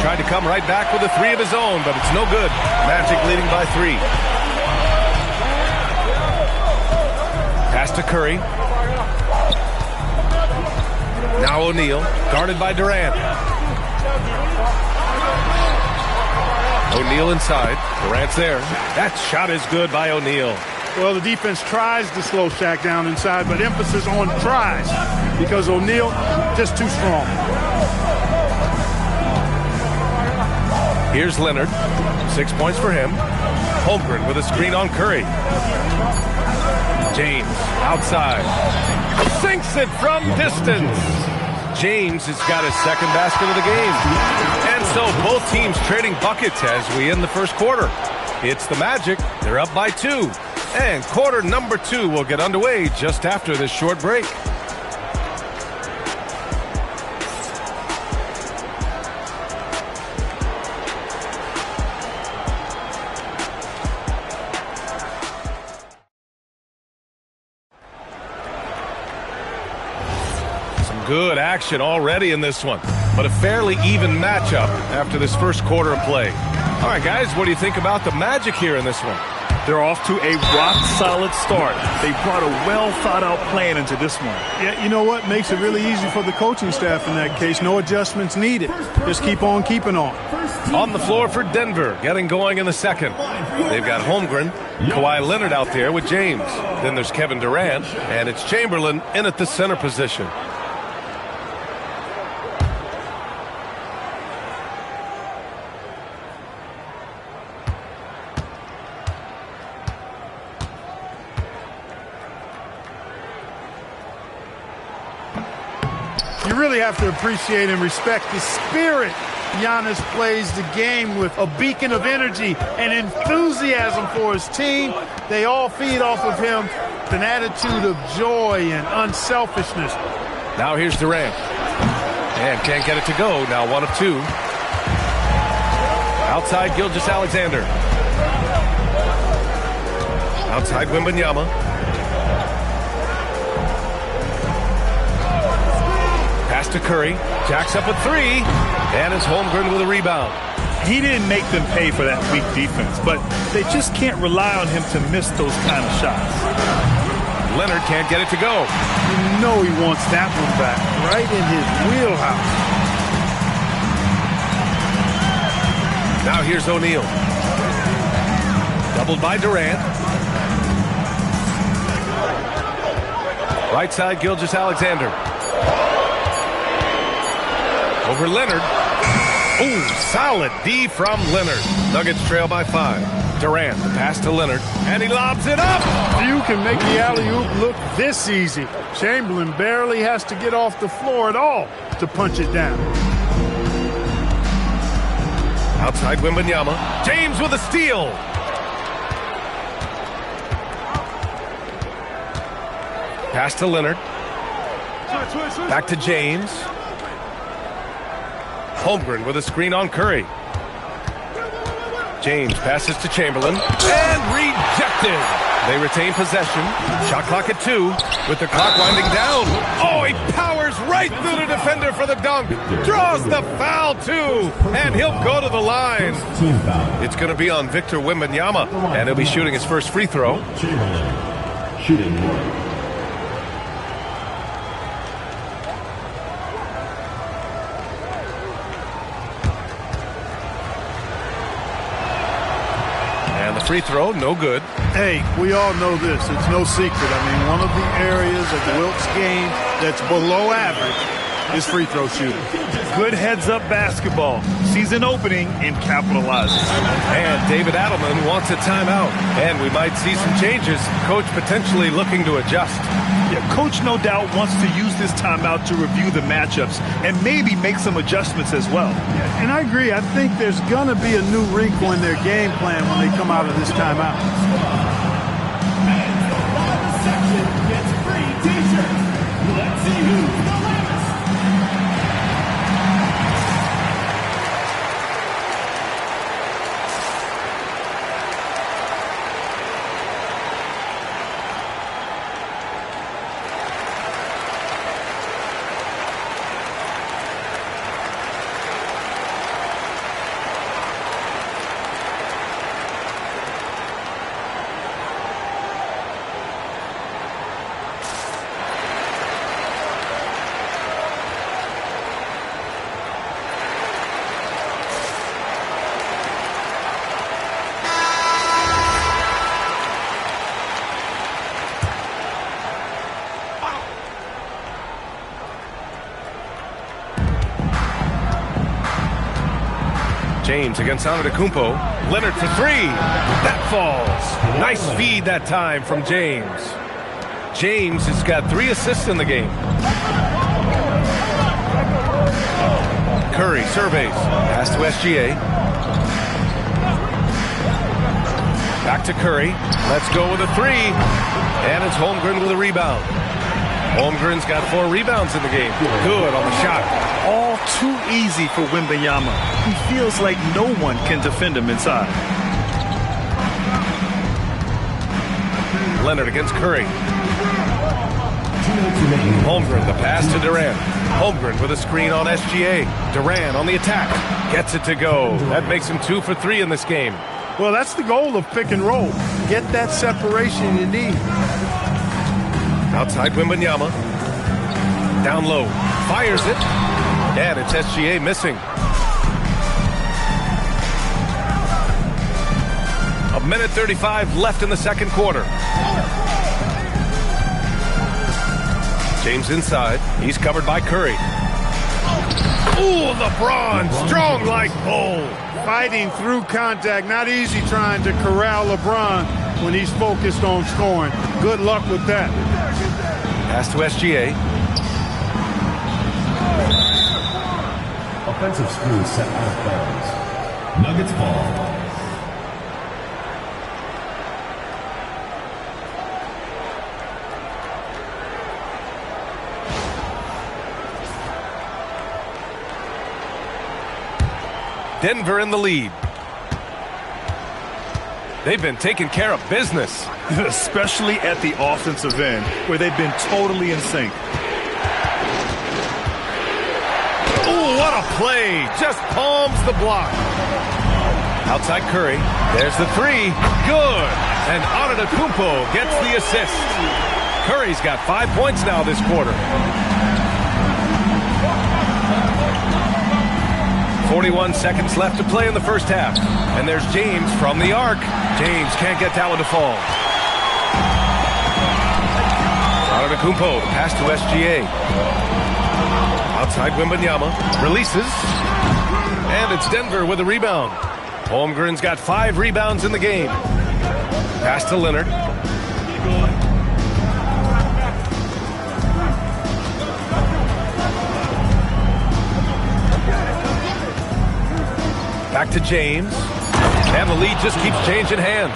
Tried to come right back with a 3 of his own, but it's no good. Magic leading by 3. Pass to Curry. Now O'Neal, guarded by Durant. O'Neal inside. Durant's there. That shot is good by O'Neal. Well, the defense tries to slow Shaq down inside, but emphasis on tries because O'Neal just too strong. Here's Leonard. 6 points for him. Holmgren with a screen on Curry. James outside. Sinks it from distance. James has got his second basket of the game. And so both teams trading buckets as we end the first quarter. It's the Magic. They're up by 2. And quarter number 2 will get underway just after this short break. Good action already in this one, but a fairly even matchup after this first quarter of play. All right, guys, what do you think about the Magic here in this one? They're off to a rock-solid start. They brought a well-thought-out plan into this one. Yeah, you know what? Makes it really easy for the coaching staff in that case. No adjustments needed. Just keep on keeping on. On the floor for Denver, getting going in the second. They've got Holmgren, Kawhi Leonard out there with James. Then there's Kevin Durant, and it's Chamberlain in at the center position. You really have to appreciate and respect the spirit Giannis plays the game with, a beacon of energy and enthusiasm for his team. They all feed off of him with an attitude of joy and unselfishness. Now here's Durant. And can't get it to go. Now 1 of 2. Outside Gilgeous-Alexander. Outside Wembanyama. Pass to Curry. Jacks up a 3. And it's Holmgren with a rebound. He didn't make them pay for that weak defense, but they just can't rely on him to miss those kind of shots. Leonard can't get it to go. You know he wants that one back, right in his wheelhouse. Now here's O'Neal. Doubled by Durant. Right side, Gilgeous-Alexander. Over Leonard. Ooh, solid D from Leonard. Nuggets trail by 5. Durant, the pass to Leonard, and he lobs it up. Few can make the alley-oop look this easy. Chamberlain barely has to get off the floor at all to punch it down. Outside Wembanyama. James with a steal. Pass to Leonard. Back to James. Holmgren with a screen on Curry. James passes to Chamberlain. And rejected. They retain possession. Shot clock at 2 with the clock winding down. Oh, he powers right through the defender for the dunk. Draws the foul, too. And he'll go to the line. It's going to be on Victor Wembanyama. And he'll be shooting his first free throw. Chamberlain shooting 1. Free throw, no good. Hey, we all know this. It's no secret. I mean, one of the areas of Wilt's game that's below average is free throw shooting. Good heads-up basketball. Sees an opening and capitalizes. And David Adelman wants a timeout. And we might see some changes. Coach potentially looking to adjust. Yeah, Coach no doubt wants to use this timeout to review the matchups and maybe make some adjustments as well. Yeah, and I agree. I think there's going to be a new wrinkle in their game plan when they come out of this timeout. Let's see who's the loudest. James against Antetokounmpo. Leonard for three. That falls. Nice feed that time from James. James has got 3 assists in the game. Curry surveys. Pass to SGA. Back to Curry. Let's go with a 3. And it's Holmgren with a rebound. Holmgren's got 4 rebounds in the game. Good on the shot. All too easy for Wembanyama. He feels like no one can defend him inside. Leonard against Curry. Holmgren, the pass to Durant. Holmgren with a screen on SGA. Durant on the attack. Gets it to go. That makes him 2 for 3 in this game. Well, that's the goal of pick and roll. Get that separation you need. Outside Wembanyama. Down low. Fires it. And it's SGA missing. A minute 35 left in the second quarter. James inside. He's covered by Curry. Ooh, LeBron. Strong like bull. Fighting through contact. Not easy trying to corral LeBron when he's focused on scoring. Good luck with that. Pass to SGA. Offensive screw set out of bounds. Nuggets ball. Denver in the lead. They've been taking care of business. Especially at the offensive end, where they've been totally in sync. Ooh, what a play. Just palms the block. Outside Curry. There's the 3. Good. And Antetokounmpo gets the assist. Curry's got 5 points now this quarter. 41 seconds left to play in the first half. And there's James from the arc. James can't get that one to fall. Antetokounmpo, pass to SGA. Outside Wembanyama, releases. And it's Denver with a rebound. Holmgren's got 5 rebounds in the game. Pass to Leonard. Back to James. And the lead just keeps changing hands.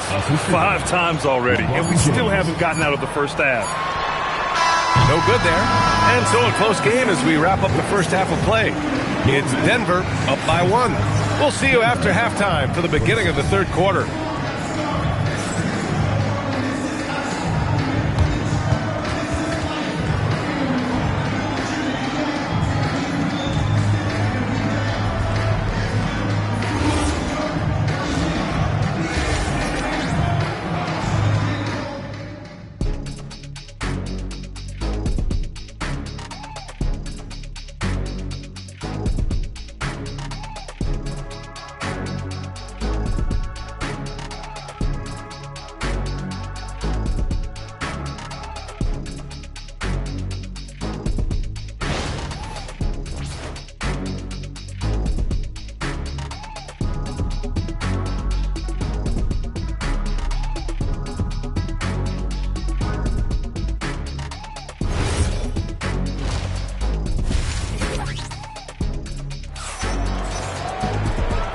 5 times already, and we still haven't gotten out of the first half. No good there. And so a close game as we wrap up the first half of play. It's Denver up by 1. We'll see you after halftime for the beginning of the third quarter.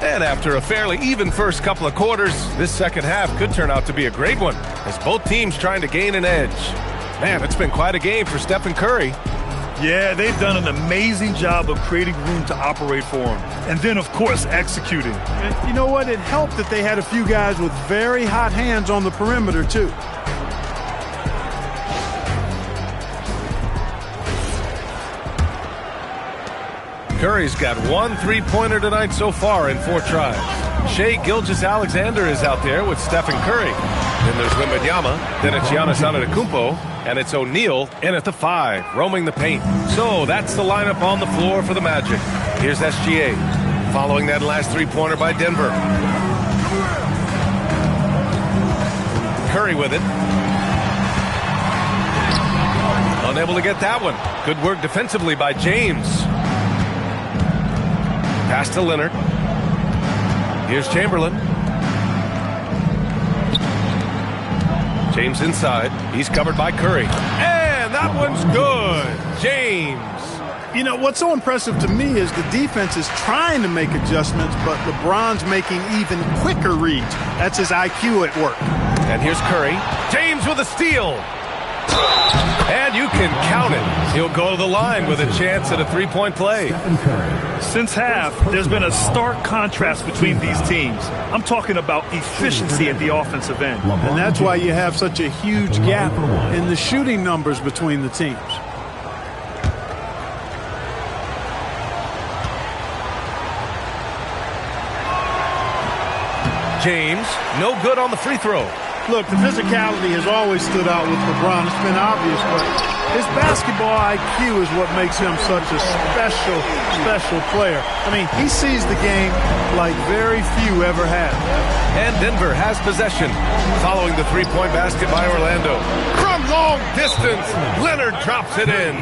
And after a fairly even first couple of quarters, this second half could turn out to be a great one, as both teams trying to gain an edge. Man, it's been quite a game for Stephen Curry. Yeah, they've done an amazing job of creating room to operate for him. And then, of course, executing. And you know what? It helped that they had a few guys with very hot hands on the perimeter, too. Curry's got 1 3-pointer tonight so far in 4 tries. Shai Gilgeous-Alexander is out there with Stephen Curry. Then there's Wembanyama. Then it's Giannis Antetokounmpo. And it's O'Neal in at the 5, roaming the paint. So that's the lineup on the floor for the Magic. Here's SGA, following that last 3-pointer by Denver. Curry with it. Unable to get that one. Good work defensively by James. Pass to Leonard. Here's Chamberlain. James inside. He's covered by Curry. And that one's good. James. You know, what's so impressive to me is the defense is trying to make adjustments, but LeBron's making even quicker reads. That's his IQ at work. And here's Curry. James with a steal. And you can count it. He'll go to the line with a chance at a three-point play. Since half, there's been a stark contrast between these teams. I'm talking about efficiency at the offensive end. And that's why you have such a huge gap in the shooting numbers between the teams. James, no good on the free throw. Look, the physicality has always stood out with LeBron. It's been obvious, but his basketball IQ is what makes him such a special player. I mean, he sees the game like very few ever have. And Denver has possession following the three-point basket by Orlando. From long distance, Leonard drops it in.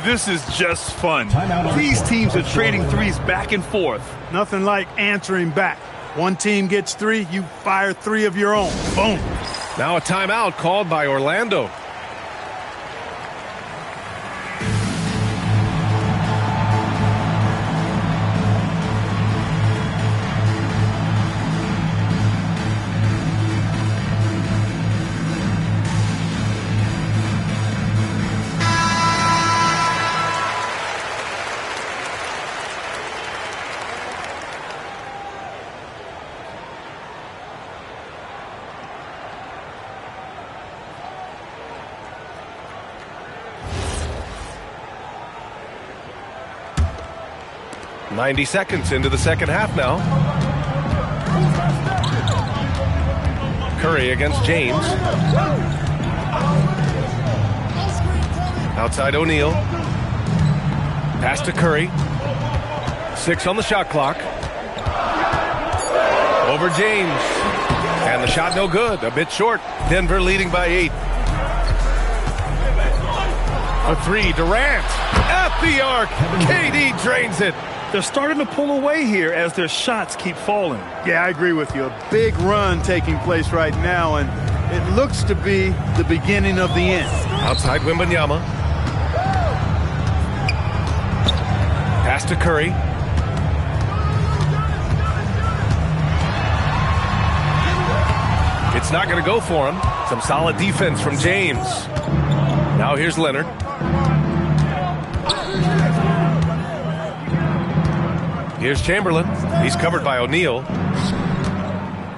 This is just fun. These teams are trading threes back and forth. Nothing like answering back. One team gets three, you fire three of your own. Boom. Now a timeout called by Orlando. "90 seconds into the second half now. Curry against James. Outside O'Neal. Pass to Curry. 6 on the shot clock. Over James. And the shot no good. A bit short. Denver leading by 8. A three. Durant at the arc. KD drains it. They're starting to pull away here as their shots keep falling. Yeah, I agree with you. A big run taking place right now, and it looks to be the beginning of the end. Outside Wembanyama. Pass to Curry. It's not going to go for him. Some solid defense from James. Now here's Leonard. Here's Chamberlain. He's covered by O'Neal.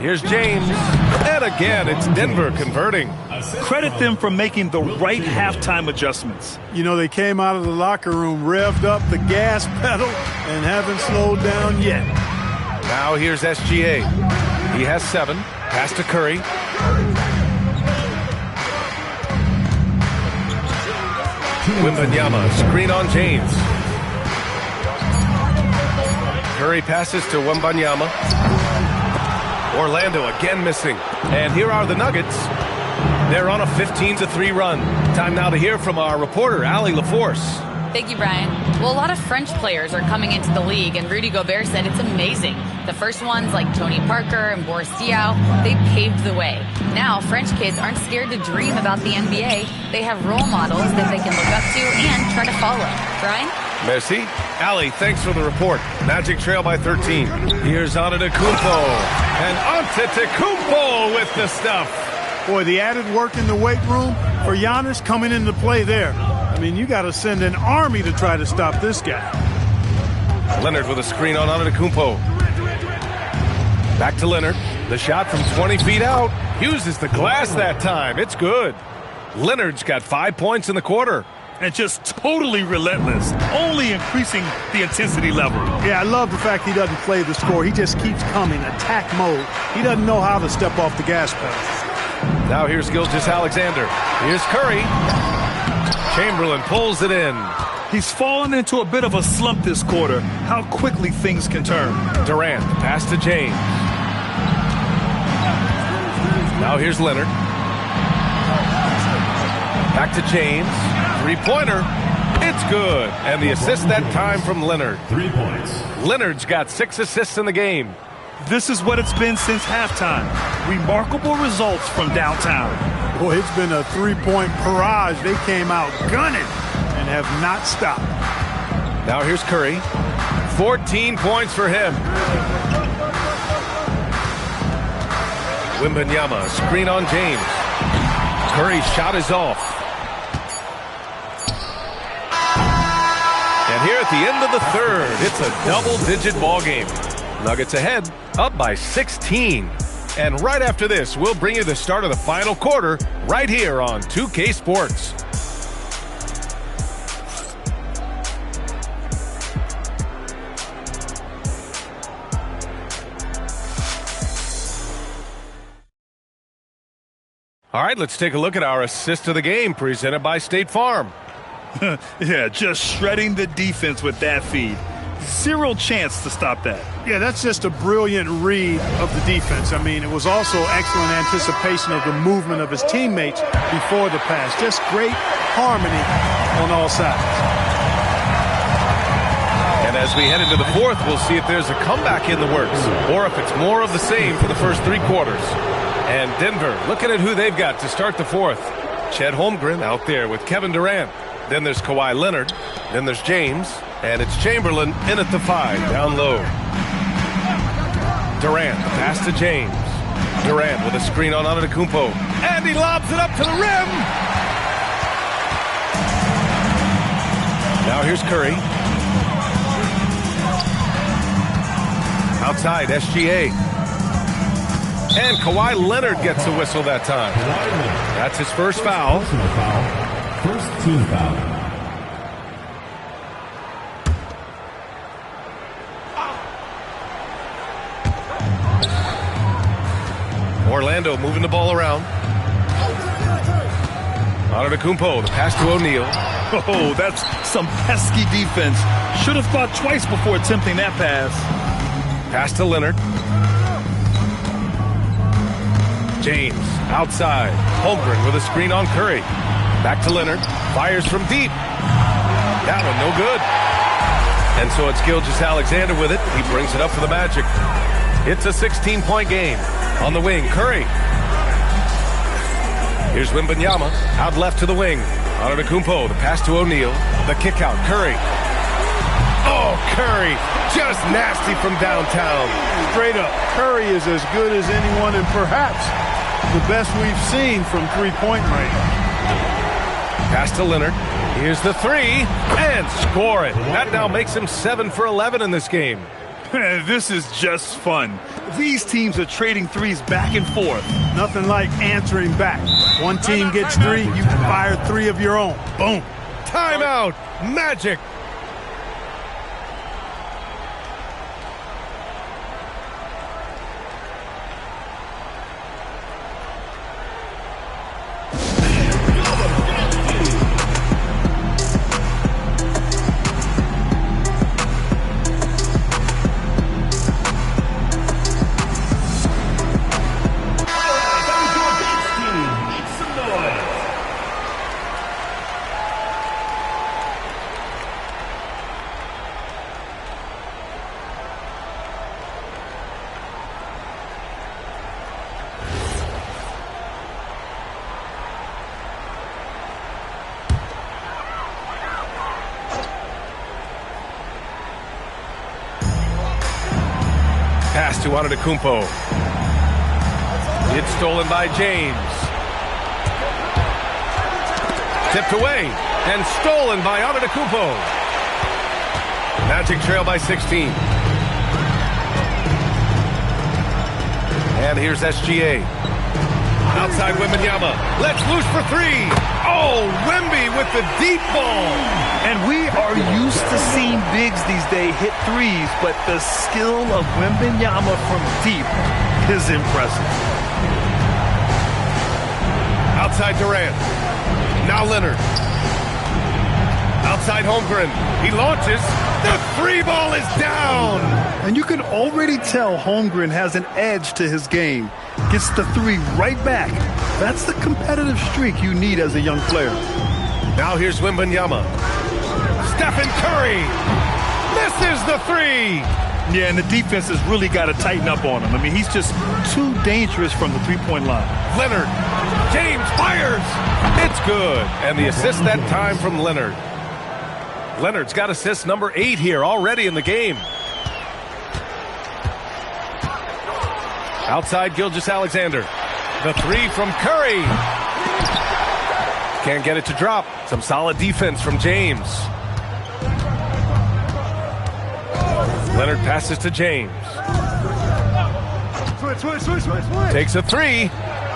Here's James. And again, it's Denver converting. Credit them for making the right halftime adjustments. You know, they came out of the locker room, revved up the gas pedal, and haven't slowed down yet. Now here's SGA. He has 7. Pass to Curry. Wembanyama, screen on James. Curry passes to Wembanyama. Orlando again missing. And here are the Nuggets. They're on a 15-3 run. Time now to hear from our reporter, Allie LaForce. Thank you, Brian. Well, a lot of French players are coming into the league, and Rudy Gobert said it's amazing. The first ones, like Tony Parker and Boris Diaw, they paved the way. Now, French kids aren't scared to dream about the NBA. They have role models that they can look up to and try to follow. Brian? Merci. Allie, thanks for the report. Magic trail by 13. Here's Antetokounmpo. And Antetokounmpo with the stuff. Boy, the added work in the weight room for Giannis coming into play there. I mean, you got to send an army to try to stop this guy. Leonard with a screen on Antetokounmpo. Back to Leonard. The shot from 20 feet out. Uses the glass that time. It's good. Leonard's got 5 points in the quarter. And just totally relentless, only increasing the intensity level. Yeah, I love the fact he doesn't play the score. He just keeps coming, attack mode. He doesn't know how to step off the gas pedal. Now here's Gilgeous-Alexander. Here's Curry. Chamberlain pulls it in. He's fallen into a bit of a slump this quarter. How quickly things can turn. Durant, pass to James. Now here's Leonard. Back to James. Three-pointer. It's good. And the assist that time from Leonard. 3 points. Leonard's got 6 assists in the game. This is what it's been since halftime. Remarkable results from downtown. Boy, it's been a three-point barrage. They came out gunning and have not stopped. Now here's Curry. 14 points for him. Wembanyama, screen on James. Curry's shot is off. And here at the end of the third, it's a double-digit ball game. Nuggets ahead, up by 16. And right after this, we'll bring you the start of the final quarter right here on 2K Sports. All right, let's take a look at our assist of the game presented by State Farm. Yeah, just shredding the defense with that feed. Zero chance to stop that. Yeah, that's just a brilliant read of the defense. I mean, it was also excellent anticipation of the movement of his teammates before the pass. Just great harmony on all sides. And as we head into the fourth, we'll see if there's a comeback in the works or if it's more of the same for the first three quarters. And Denver looking at who they've got to start the fourth. Chet Holmgren out there with Kevin Durant. Then there's Kawhi Leonard. Then there's James. And it's Chamberlain in at the 5, down low. Durant, the pass to James. Durant with a screen on Antetokounmpo. And he lobs it up to the rim. Now here's Curry. Outside, SGA. And Kawhi Leonard gets a whistle that time. That's his first foul. First team foul. Orlando moving the ball around. Antetokounmpo, the pass to O'Neal. Oh, that's some pesky defense. Should have thought twice before attempting that pass. Pass to Leonard. James outside. Holmgren with a screen on Curry. Back to Leonard. Fires from deep. That one no good. And so it's Gilgeous-Alexander with it. He brings it up for the Magic. It's a 16-point game. On the wing, Curry. Here's Wembanyama, out left to the wing. Antetokounmpo, the pass to O'Neal. The kick out, Curry. Oh, Curry, just nasty from downtown. Straight up, Curry is as good as anyone and perhaps the best we've seen from three-point range. Pass to Leonard. Here's the three, and score it. That now makes him 7 for 11 in this game. This is just fun. These teams are trading threes back and forth. Nothing like answering back. One team gets three, you fire three of your own. Boom. Timeout, Magic. Pass to Antetokounmpo. It's stolen by James. Tipped away and stolen by Antetokounmpo. Magic trail by 16. And here's SGA. Outside Wembanyama. Let's loose for three. Oh, Wemby with the deep ball. And we are used to seeing bigs these days hit threes, but the skill of Wembanyama from deep is impressive. Outside Durant. Now Leonard. Outside Holmgren. He launches. The three ball is down. And you can already tell Holmgren has an edge to his game. Gets the three right back. That's the competitive streak you need as a young player. Now here's Wembanyama. Stephen Curry misses the three. Yeah, and the defense has really got to tighten up on him. I mean, he's just too dangerous from the three-point line. Leonard. James fires. It's good. And the assist that time from Leonard. Leonard's got assist number 8 here already in the game. Outside Gilgeous-Alexander. The 3 from Curry. Can't get it to drop. Some solid defense from James. Leonard passes to James. Takes a 3.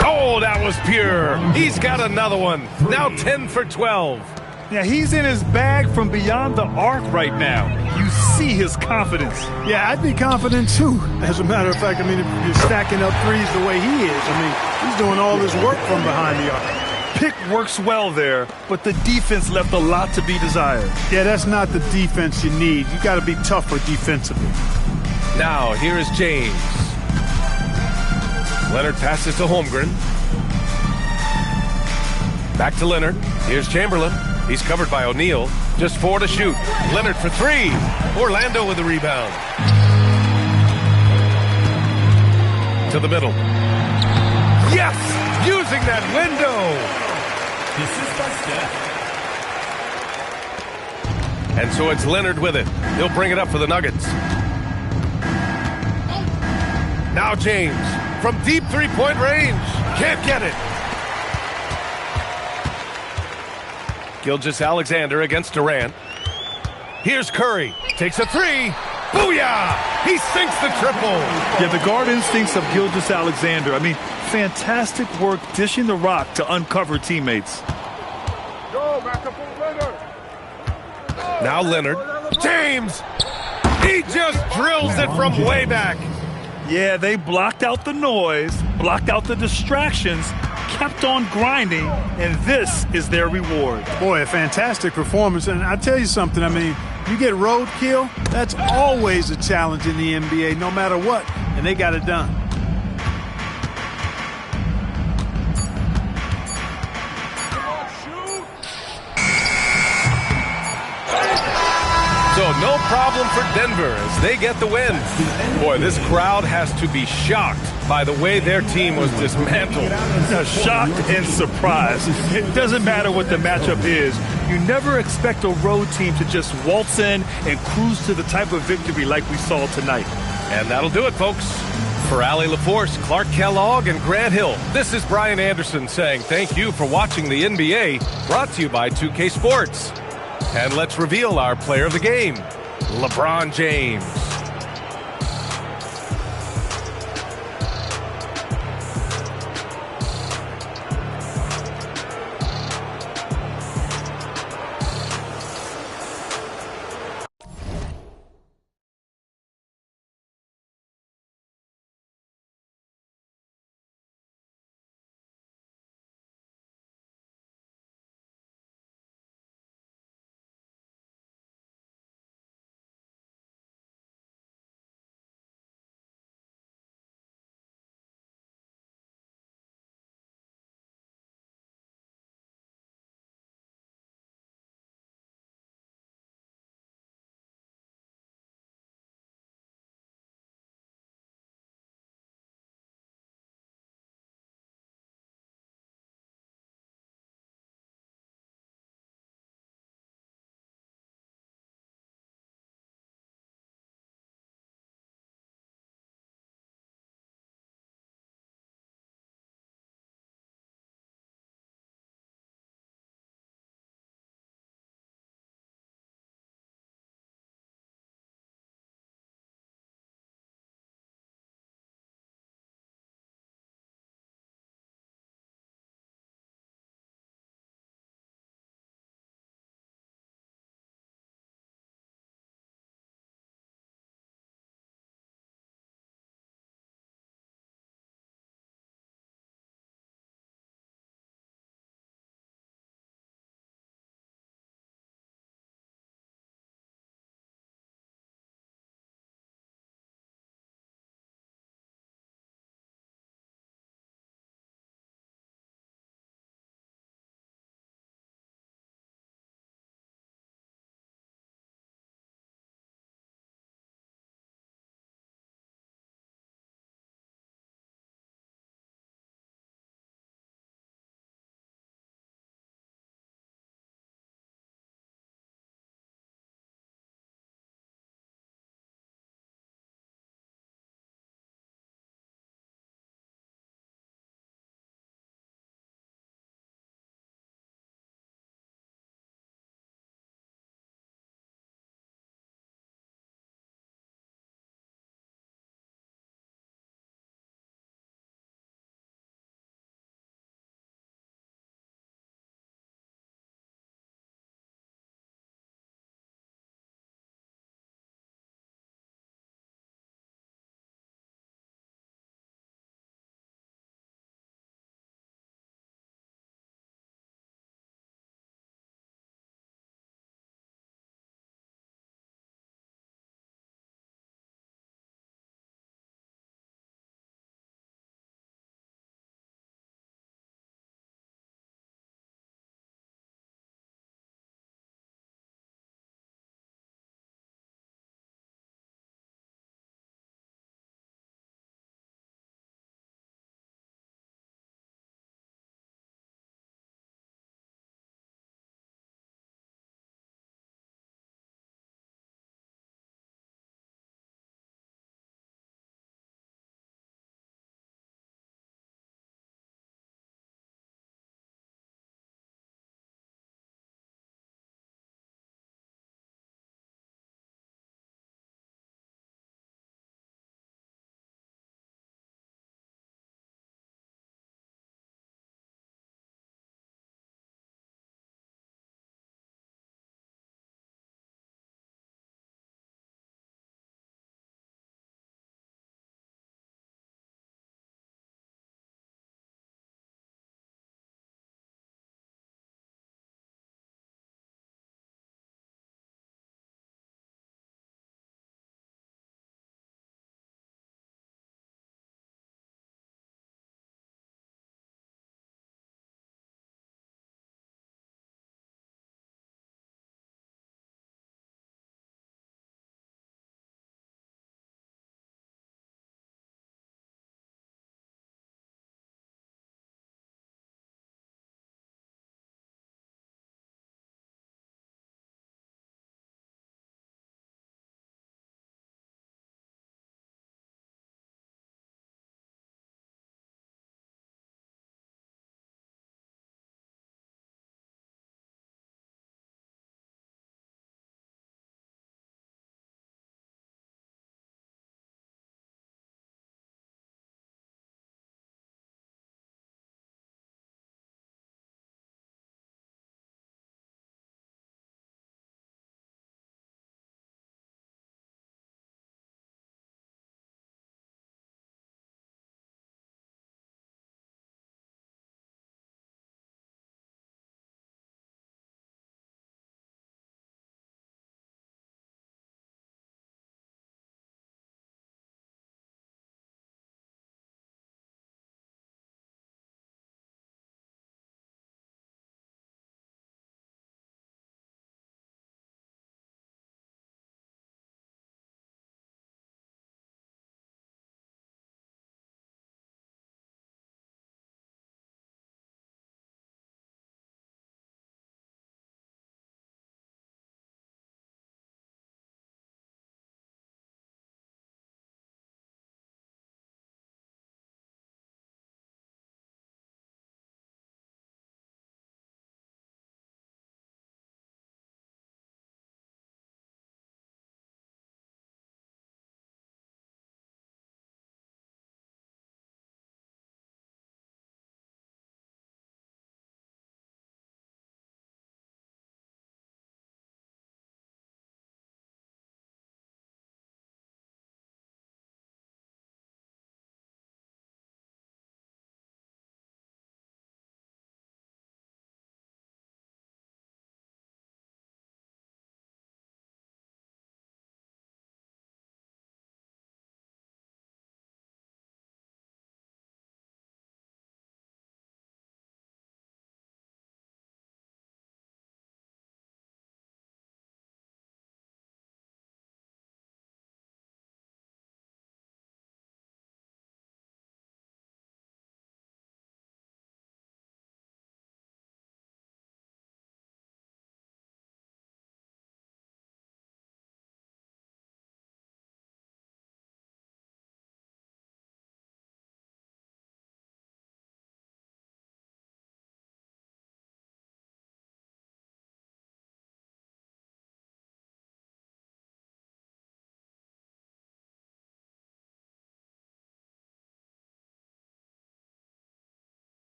Oh, that was pure. He's got another one. Now 10 for 12. Yeah, he's in his bag from beyond the arc right now. You see his confidence. Yeah, I'd be confident too. As a matter of fact, I mean, if you're stacking up threes the way he is, I mean, he's doing all this work from behind the arc. Pick works well there, but the defense left a lot to be desired. Yeah, that's not the defense you need. You got to be tougher defensively. Now, here is James. Leonard passes to Holmgren. Back to Leonard. Here's Chamberlain. He's covered by O'Neal. Just 4 to shoot. Leonard for 3. Orlando with the rebound. To the middle. Yes! Using that window! And so it's Leonard with it. He'll bring it up for the Nuggets. Now James from deep three-point range. Can't get it. Gilgeous-Alexander against Durant. Here's Curry. Takes a 3. Booyah! He sinks the triple. Yeah, the guard instincts of Gilgeous-Alexander. I mean, fantastic work dishing the rock to uncover teammates. Now Leonard. James! He just drills it from way back. Yeah, they blocked out the noise, blocked out the distractions, kept on grinding, and this is their reward. Boy, a fantastic performance. And I tell you something, I mean, you get roadkill, that's always a challenge in the NBA, no matter what, and they got it done. So no problem for Denver as they get the win. Boy, this crowd has to be shocked by the way their team was dismantled. Shocked and surprised. It doesn't matter what the matchup is. You never expect a road team to just waltz in and cruise to the type of victory like we saw tonight. And that'll do it, folks. For Allie LaForce, Clark Kellogg, and Grant Hill, this is Brian Anderson saying thank you for watching the NBA, brought to you by 2K Sports. And let's reveal our player of the game, LeBron James.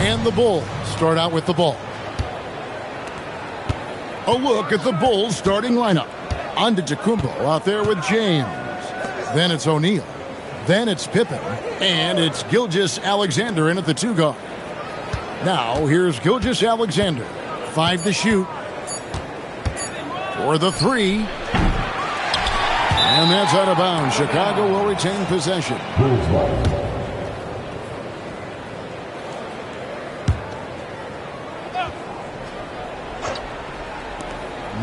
And the Bulls start out with the ball. A look at the Bulls starting lineup. Antetokounmpo out there with James. Then it's O'Neal. Then it's Pippen. And it's Gilgeous-Alexander in at the 2 guard. Now here's Gilgeous-Alexander. 5 to shoot. For the 3. And that's out of bounds. Chicago will retain possession.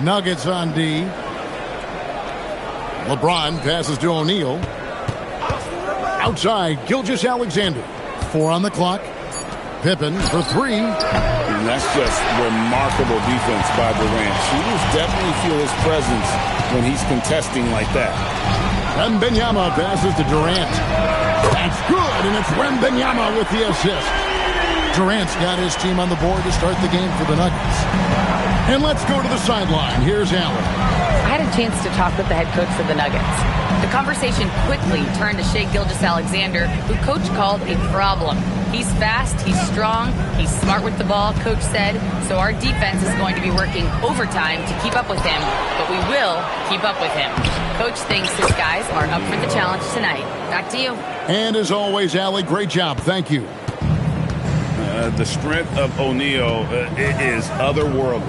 Nuggets on D. LeBron passes to O'Neal. Outside, Gilgeous-Alexander. 4 on the clock. Pippen for 3. And that's just remarkable defense by Durant. Shooters definitely feel his presence when he's contesting like that. Wembanyama passes to Durant. That's good, and it's Wembanyama with the assist. Durant's got his team on the board to start the game for the Nuggets. And let's go to the sideline. Here's Allen. I had a chance to talk with the head coach for the Nuggets. The conversation quickly turned to Shai Gilgeous-Alexander, who coach called a problem. He's fast, he's strong, he's smart with the ball, coach said, so our defense is going to be working overtime to keep up with him, but we will keep up with him. Coach thinks his guys are up for the challenge tonight. Back to you. And as always, Allie, great job. Thank you. The strength of O'Neal is otherworldly.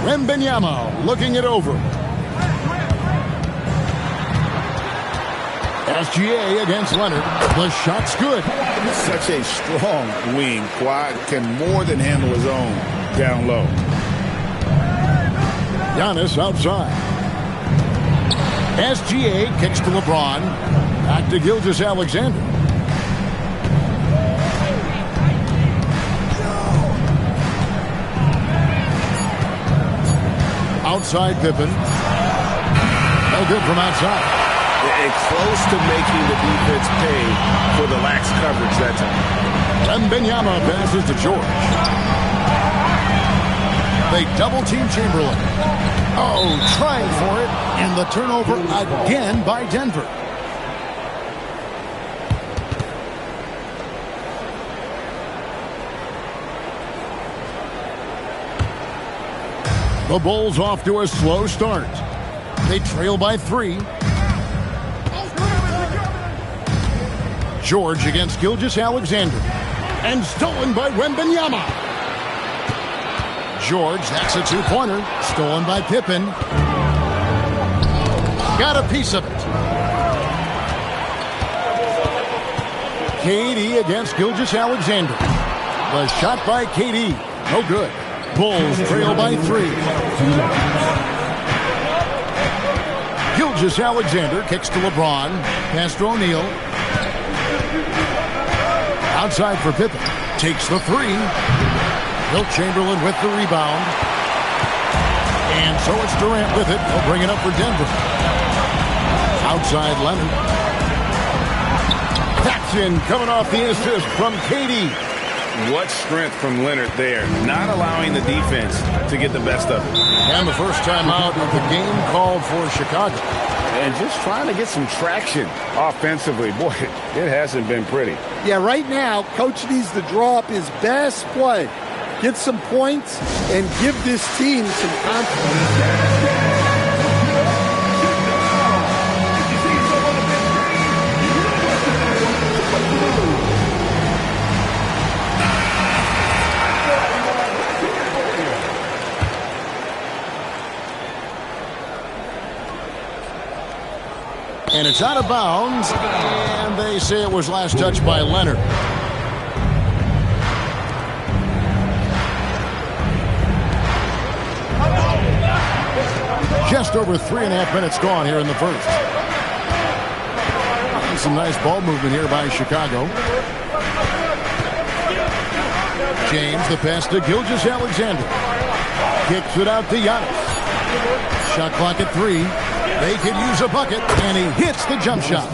Wembanyama looking it over. SGA against Leonard. The shot's good. Such a strong wing. Kawhi can more than handle his own down low. Giannis outside. SGA kicks to LeBron. Back to Gilgeous-Alexander. Outside Pippen. No good from outside. Close to making the defense pay for the lax coverage that time. Wembanyama passes to George. They double-team Chamberlain. Oh, trying for it. And the turnover again by Denver. The Bulls off to a slow start. They trail by 3. George against Gilgeous-Alexander. And stolen by Wembanyama. George, that's a 2-pointer. Stolen by Pippen. Got a piece of it. KD against Gilgeous-Alexander. The shot by KD. No good. Bulls trail by 3. Gilgeous-Alexander kicks to LeBron. Pass to O'Neal. Outside for Pippen. Takes the 3. Wilt Chamberlain with the rebound. And so it's Durant with it. He'll bring it up for Denver. Outside Leonard. Paxson coming off the assist from KD. What strength from Leonard there, not allowing the defense to get the best of it. And the first time out of the game called for Chicago. And just trying to get some traction offensively. Boy, it hasn't been pretty. Yeah, right now, Coach needs to draw up his best play, get some points, and give this team some confidence. And it's out of bounds, and they say it was last touched by Leonard. Just over 3.5 minutes gone here in the first. Some nice ball movement here by Chicago. James, the pass to Gilgeous-Alexander. Kicks it out to Giannis. Shot clock at 3. They could use a bucket, and he hits the jump shot.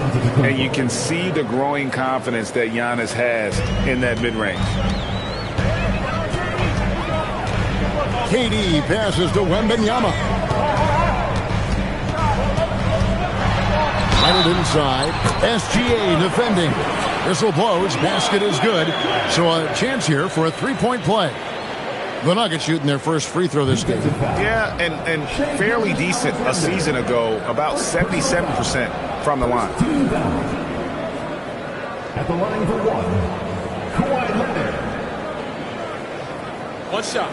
And you can see the growing confidence that Giannis has in that mid-range. KD passes to Wembanyama. Leonard inside. SGA defending. Whistle blows. Basket is good. So a chance here for a three-point play. The Nuggets shooting their first free throw this game. Yeah, and fairly decent a season ago, about 77% from the line. At the line for one, Kawhi Leonard. One shot.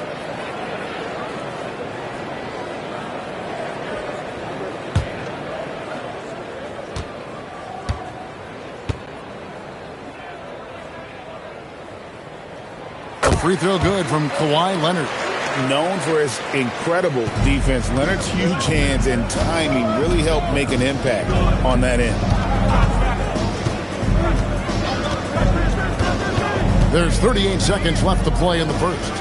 Free throw good from Kawhi Leonard. Known for his incredible defense, Leonard's huge hands and timing really helped make an impact on that end. There's 38 seconds left to play in the first.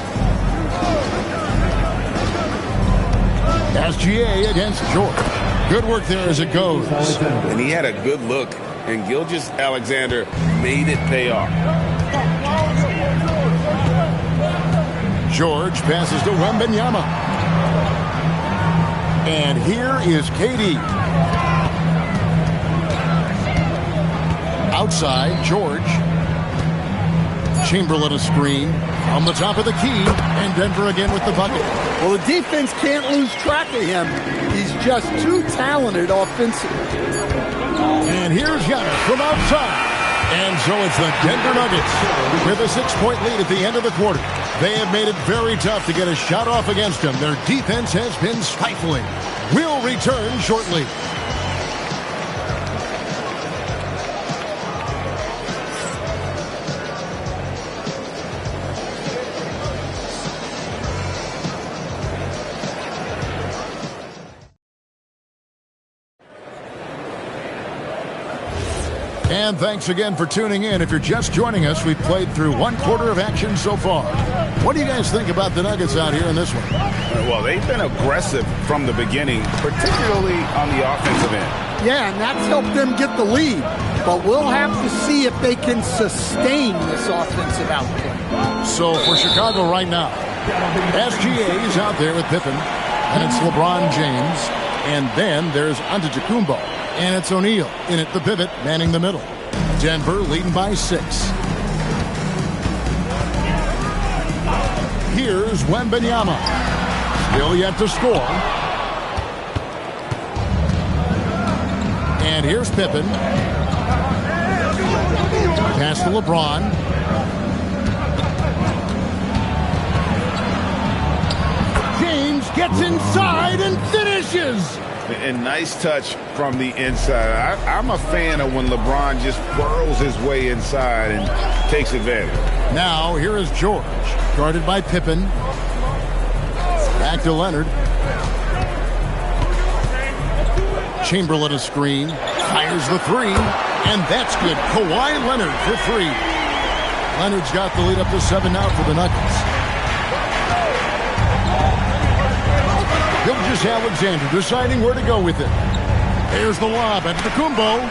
SGA against George. Good work there as it goes. And he had a good look, and Gilgeous-Alexander made it pay off. George passes to Wembanyama. And here is KD. Outside, George. Chamberlain a screen on the top of the key, and Denver again with the bucket. Well, the defense can't lose track of him. He's just too talented offensively. And here's Giannis from outside. And so it's the Denver Nuggets with a 6-point lead at the end of the quarter. They have made it very tough to get a shot off against them. Their defense has been stifling. We'll return shortly. And thanks again for tuning in. If you're just joining us, we've played through one quarter of action so far. What do you guys think about the Nuggets out here in this one? Well, they've been aggressive from the beginning, particularly on the offensive end. Yeah, and that's helped them get the lead. But we'll have to see if they can sustain this offensive output. So for Chicago right now, SGA is out there with Pippen, and it's LeBron James, and then there's Antetokounmpo, and it's O'Neal in at the pivot, manning the middle. Denver leading by 6. Here's Wembanyama. Still yet to score. And here's Pippen. Pass to LeBron. James gets inside and finishes. And nice touch from the inside. I'm a fan of when LeBron just burrows his way inside and takes advantage. Now, here is George, guarded by Pippen. Back to Leonard. Chamberlain a screen. Fires the three. And that's good. Kawhi Leonard for 3. Leonard's got the lead up to 7 now for the Nuggets. Gilgeous-Alexander deciding where to go with it. There's the lob at Antetokounmpo.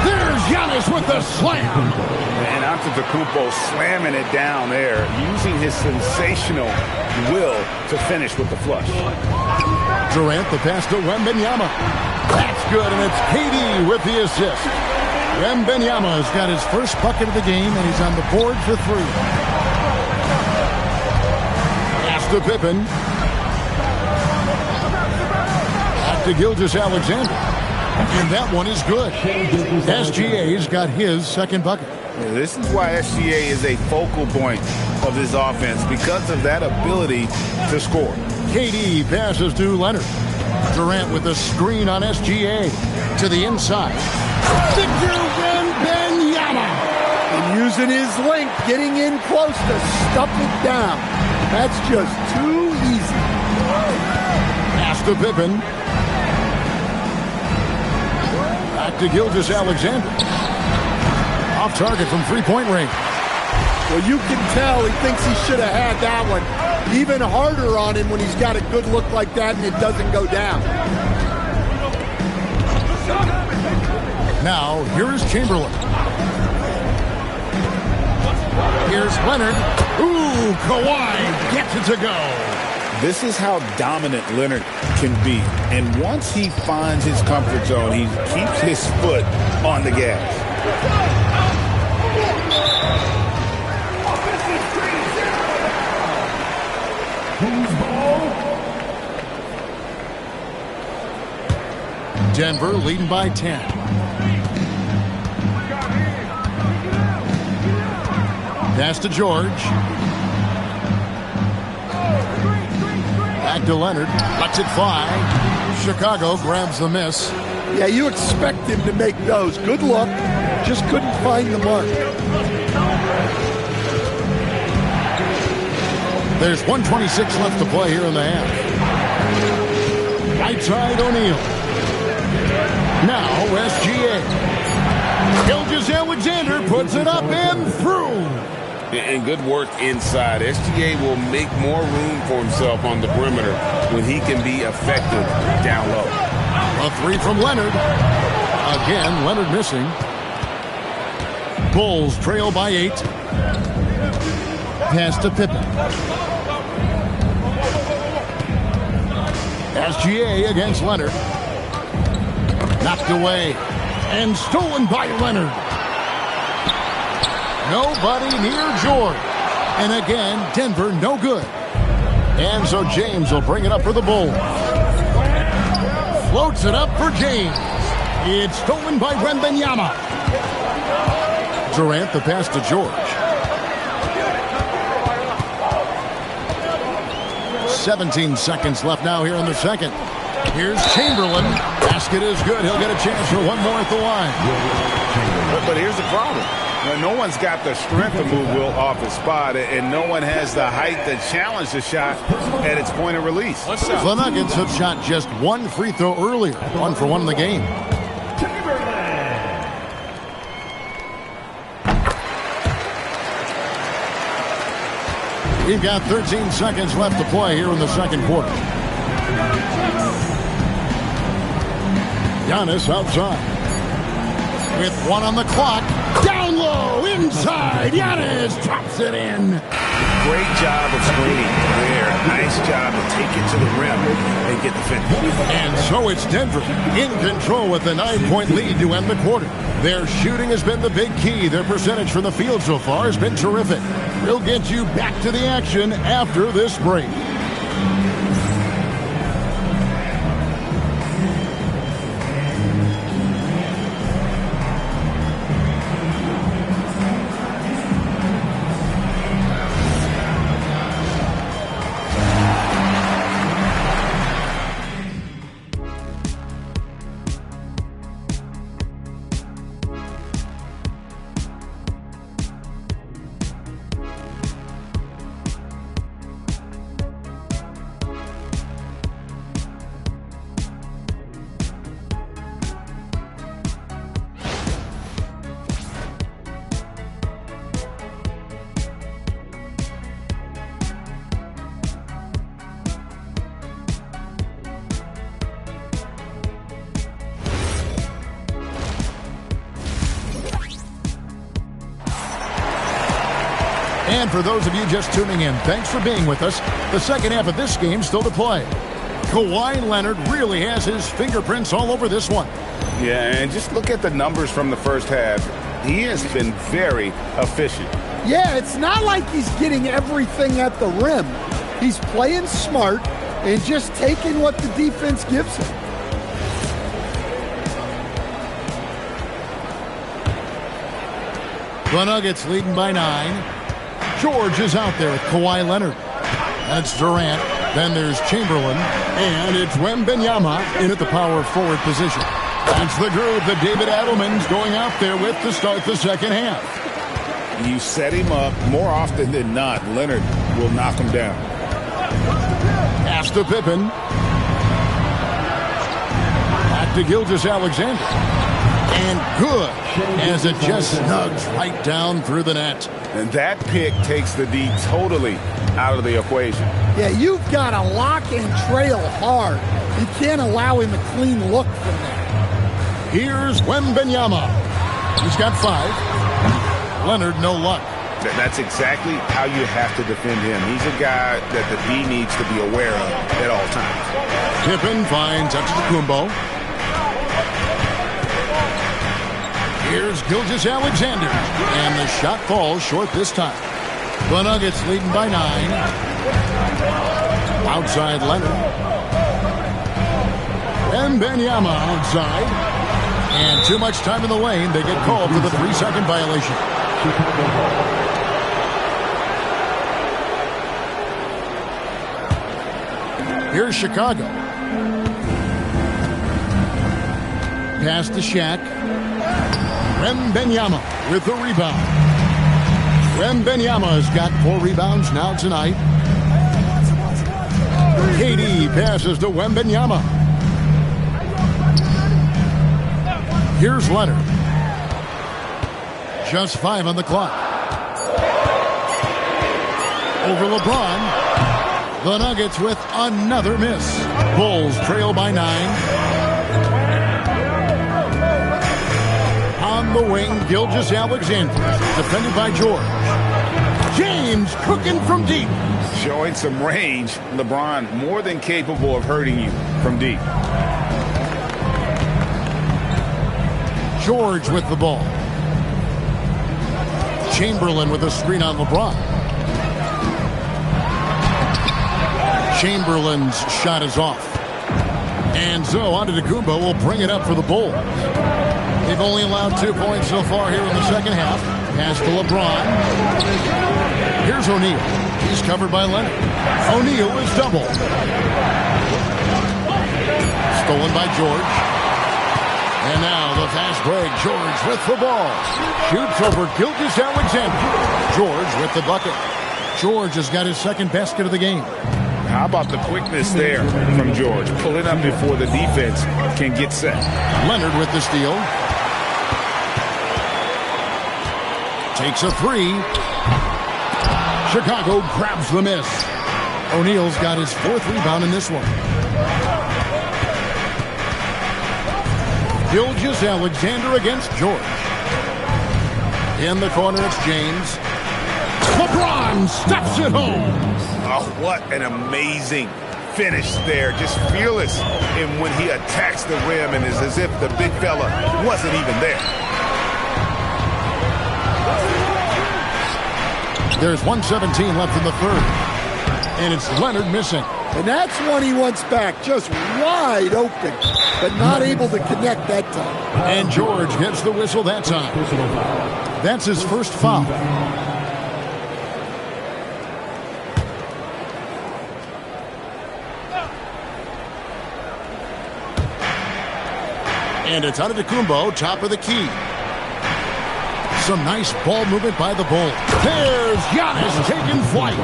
There's Giannis with the slam. And Antetokounmpo slamming it down there, using his sensational will to finish with the flush. Durant the pass to Wembanyama. That's good, and it's KD with the assist. Wembanyama has got his first bucket of the game, and he's on the board for 3. Pass to Pippen. To Gilgeous-Alexander. And that one is good. SGA's got his second bucket. Yeah, this is why SGA is a focal point of this offense, because of that ability to score. KD passes to Leonard. Durant with a screen on SGA. To the inside. Victor Wembanyama. And using his length, getting in close to stuff it down. That's just too easy. Pass to Pippen. Back to Gilgeous-Alexander. Off target from 3-point range. Well, you can tell he thinks he should have had that one. Even harder on him when he's got a good look like that and it doesn't go down. Now, here's Chamberlain. Here's Leonard. Ooh, Kawhi gets it to go. This is how dominant Leonard can be. And once he finds his comfort zone, he keeps his foot on the gas. Denver leading by 10. Pass to George. Back to Leonard. Lets it fly. Chicago grabs the miss. Yeah, you expect him to make those. Good luck. Just couldn't find the mark. There's 1:26 left to play here in the half. Right side O'Neal. Now SGA. Gilgeous-Alexander puts it up and through. And good work inside. SGA will make more room for himself on the perimeter when he can be effective down low. A three from Leonard. Again, Leonard missing. Bulls trail by 8. Pass to Pippen. SGA against Leonard. Knocked away and stolen by Leonard. Nobody near George. And again, Denver no good. And so James will bring it up for the Bulls. Floats it up for James. It's stolen by Wembanyama. Durant the pass to George. 17 seconds left now here in the second. Here's Chamberlain. Basket is good. He'll get a chance for one more at the line. But here's the problem. No one's got the strength to move Will off his spot, and no one has the height to challenge the shot at its point of release. The Nuggets have shot just one free throw earlier. 1 for 1 in the game. We've got 13 seconds left to play here in the second quarter. Giannis outside. With 1 on the clock. Down low, inside. Giannis drops it in. Great job of screening there. Nice job to take it to the rim and get the finish. And so it's Denver in control with a 9-point lead to end the quarter. Their shooting has been the big key. Their percentage from the field so far has been terrific. We'll get you back to the action after this break. And for those of you just tuning in, thanks for being with us. The second half of this game still to play. Kawhi Leonard really has his fingerprints all over this one. Yeah, and just look at the numbers from the first half. He has been very efficient. Yeah, it's not like he's getting everything at the rim. He's playing smart and just taking what the defense gives him. The Nuggets leading by 9. George is out there with Kawhi Leonard. That's Durant. Then there's Chamberlain. And it's Wembanyama in at the power forward position. That's the group that David Adelman's going out there with to start the second half. You set him up, more often than not, Leonard will knock him down. Pass to Pippen. Back to Gilgeous-Alexander. And good, as it just snugs right down through the net. And that pick takes the D totally out of the equation. Yeah, you've got to lock and trail hard. You can't allow him a clean look from that. Here's Wembanyama. He's got 5. Leonard, no luck. That's exactly how you have to defend him. He's a guy that the D needs to be aware of at all times. Pippen finds Antetokounmpo. Here's Gilgeous-Alexander. And the shot falls short this time. The Nuggets leading by 9. Outside Leonard. Wembanyama outside. And too much time in the lane. They get called for the 3-second violation. Here's Chicago. Pass to Shaq. Wembanyama with the rebound. Wembanyama has got 4 rebounds now tonight. KD passes to Wembanyama. Here's Leonard. Just 5 on the clock. Over LeBron. The Nuggets with another miss. Bulls trail by 9. On the wing, Gilgeous-Alexander. Defended by George. James cooking from deep. Showing some range. LeBron more than capable of hurting you from deep. George with the ball. Chamberlain with a screen on LeBron. Chamberlain's shot is off. And so Antetokounmpo will bring it up for the Bulls. They've only allowed 2 points so far here in the second half. Pass to LeBron. Here's O'Neal. He's covered by Leonard. O'Neal is doubled. Stolen by George. And now the fast break. George with the ball. Shoots over Gilgeous-Alexander. George with the bucket. George has got his second basket of the game. How about the quickness there from George? Pulling up before the defense can get set. Leonard with the steal. Takes a 3. Chicago grabs the miss. O'Neal's got his 4th rebound in this one. Gilgeous-Alexander against George. In the corner, it's James. LeBron steps it home. Oh, what an amazing finish there. Just fearless in when he attacks the rim, and it's as if the big fella wasn't even there. There's 1:17 left in the third. And it's Leonard missing. And that's one he wants back. Just wide open, but not able to connect that time. And George gets the whistle that time. That's his first foul. And it's Antetokounmpo, top of the key. Some nice ball movement by the Bulls. There's Giannis taking flight.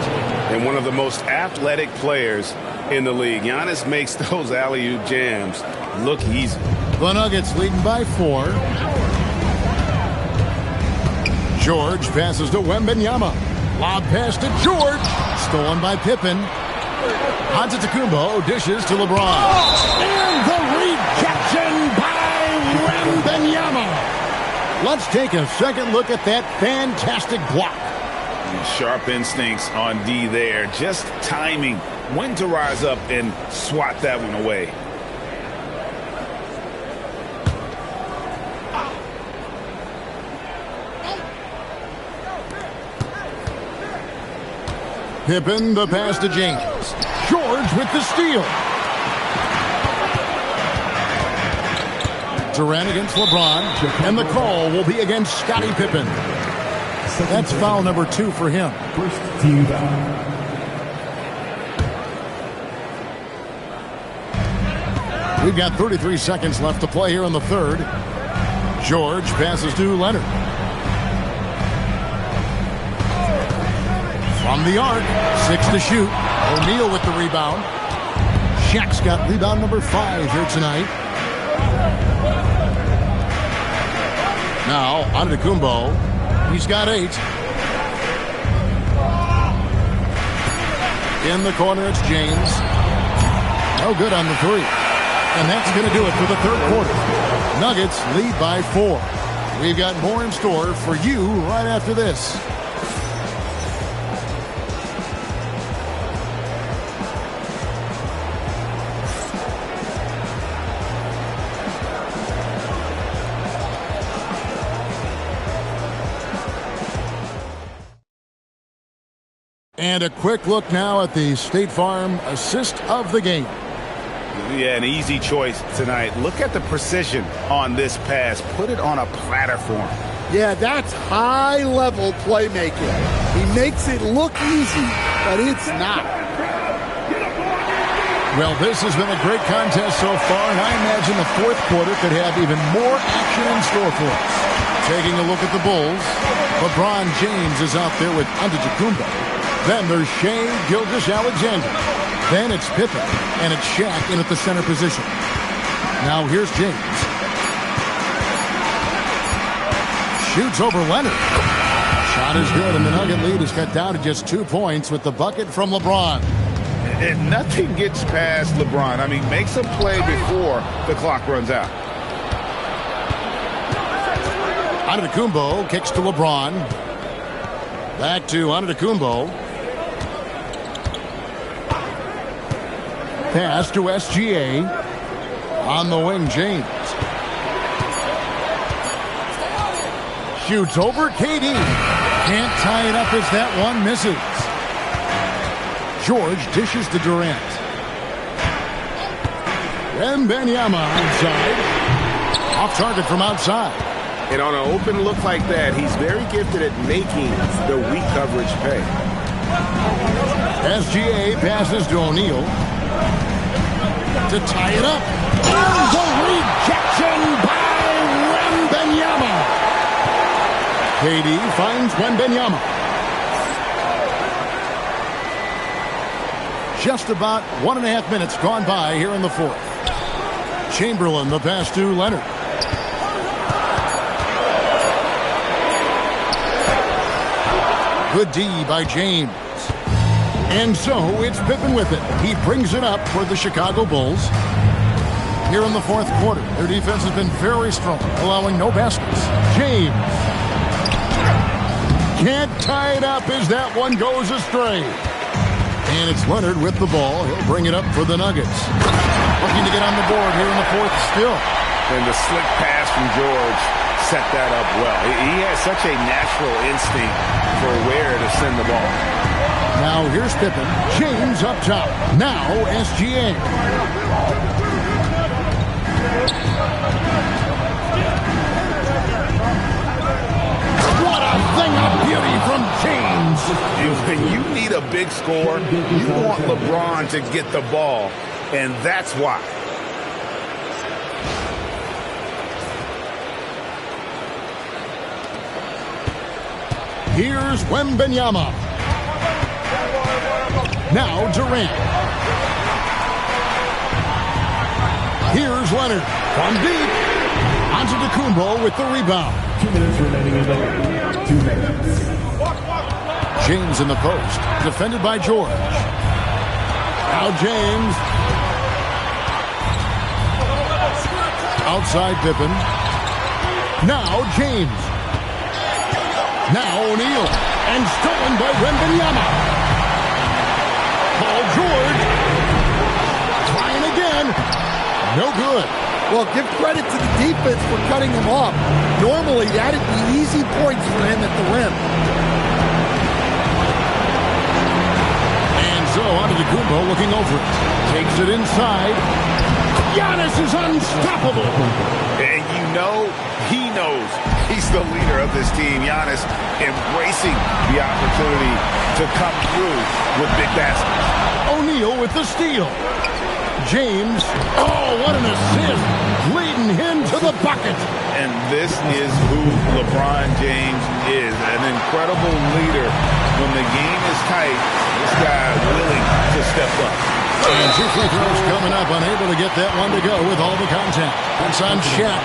And one of the most athletic players in the league. Giannis makes those alley-oop jams look easy. The Nuggets leading by 4. George passes to Wembanyama. Lob pass to George. Stolen by Pippen. Antetokounmpo dishes to LeBron. And the rejection by Wembanyama. Let's take a second look at that fantastic block. Sharp instincts on D there. Just timing when to rise up and swat that one away. Pippen, the pass to James. George with the steal. Durant against LeBron, and the call will be against Scottie Pippen. That's foul number 2 for him. First team foul. We've got 33 seconds left to play here in the third. George passes to Leonard. From the arc, 6 to shoot. O'Neal with the rebound. Shaq's got rebound number 5 here tonight. Now, Antetokounmpo. He's got 8. In the corner, it's James. No good on the 3. And that's going to do it for the third quarter. Nuggets lead by 4. We've got more in store for you right after this. And a quick look now at the State Farm assist of the game. Yeah, an easy choice tonight. Look at the precision on this pass. Put it on a platter for him. Yeah, that's high-level playmaking. He makes it look easy, but it's not. Well, this has been a great contest so far, and I imagine the fourth quarter could have even more action in store for us. Taking a look at the Bulls, LeBron James is out there with Antetokounmpo. Then there's Shai Gilgeous-Alexander. Then it's Pippen, and it's Shaq in at the center position. Now here's James. Shoots over Leonard. Shot is good, and the Nugget lead is cut down to just 2 points with the bucket from LeBron. And nothing gets past LeBron. I mean, makes a play before the clock runs out. Antetokounmpo kicks to LeBron. Back to Antetokounmpo. Pass to SGA. On the wing, James. Shoots over KD. Can't tie it up as that one misses. George dishes to Durant. Wembanyama outside. Off target from outside. And on an open look like that, he's very gifted at making the weak coverage pay. SGA passes to O'Neal. To tie it up. There's a rejection by Wembanyama. KD finds Wembanyama. Just about 1.5 minutes gone by here in the fourth. Chamberlain, the pass to Leonard. Good D by James. And so it's Pippen with it. He brings it up for the Chicago Bulls. Here in the fourth quarter, their defense has been very strong, allowing no baskets. James. Can't tie it up as that one goes astray. And it's Leonard with the ball. He'll bring it up for the Nuggets. Looking to get on the board here in the fourth still. And the slick pass from George set that up well. He has such a natural instinct for where to send the ball. Now here's Pippen. James up top. Now SGA. What a thing of beauty from James. When you need a big score, you want LeBron to get the ball, and that's why. Here's Wembanyama. Now Durant. Here's Leonard from deep. Antetokounmpo with the rebound. 2 minutes remaining in the game. 2 minutes. James in the post. Defended by George. Now James. Outside Pippen. Now James. Now O'Neal. And stolen by Wembanyama. Paul George. Trying again. No good. Well, give credit to the defense for cutting him off. Normally, that'd be easy points for him at the rim. And so, Antetokounmpo looking over it. Takes it inside. Giannis is unstoppable. And you know, he knows he's the leader of this team. Giannis embracing the opportunity to come through with big baskets. O'Neal with the steal. James, oh, what an assist, leading him to the bucket. And this is who LeBron James is, an incredible leader. When the game is tight, this guy willing to step up. And 2 free throws coming up, unable to get that one to go with all the contact. It's on Shaq.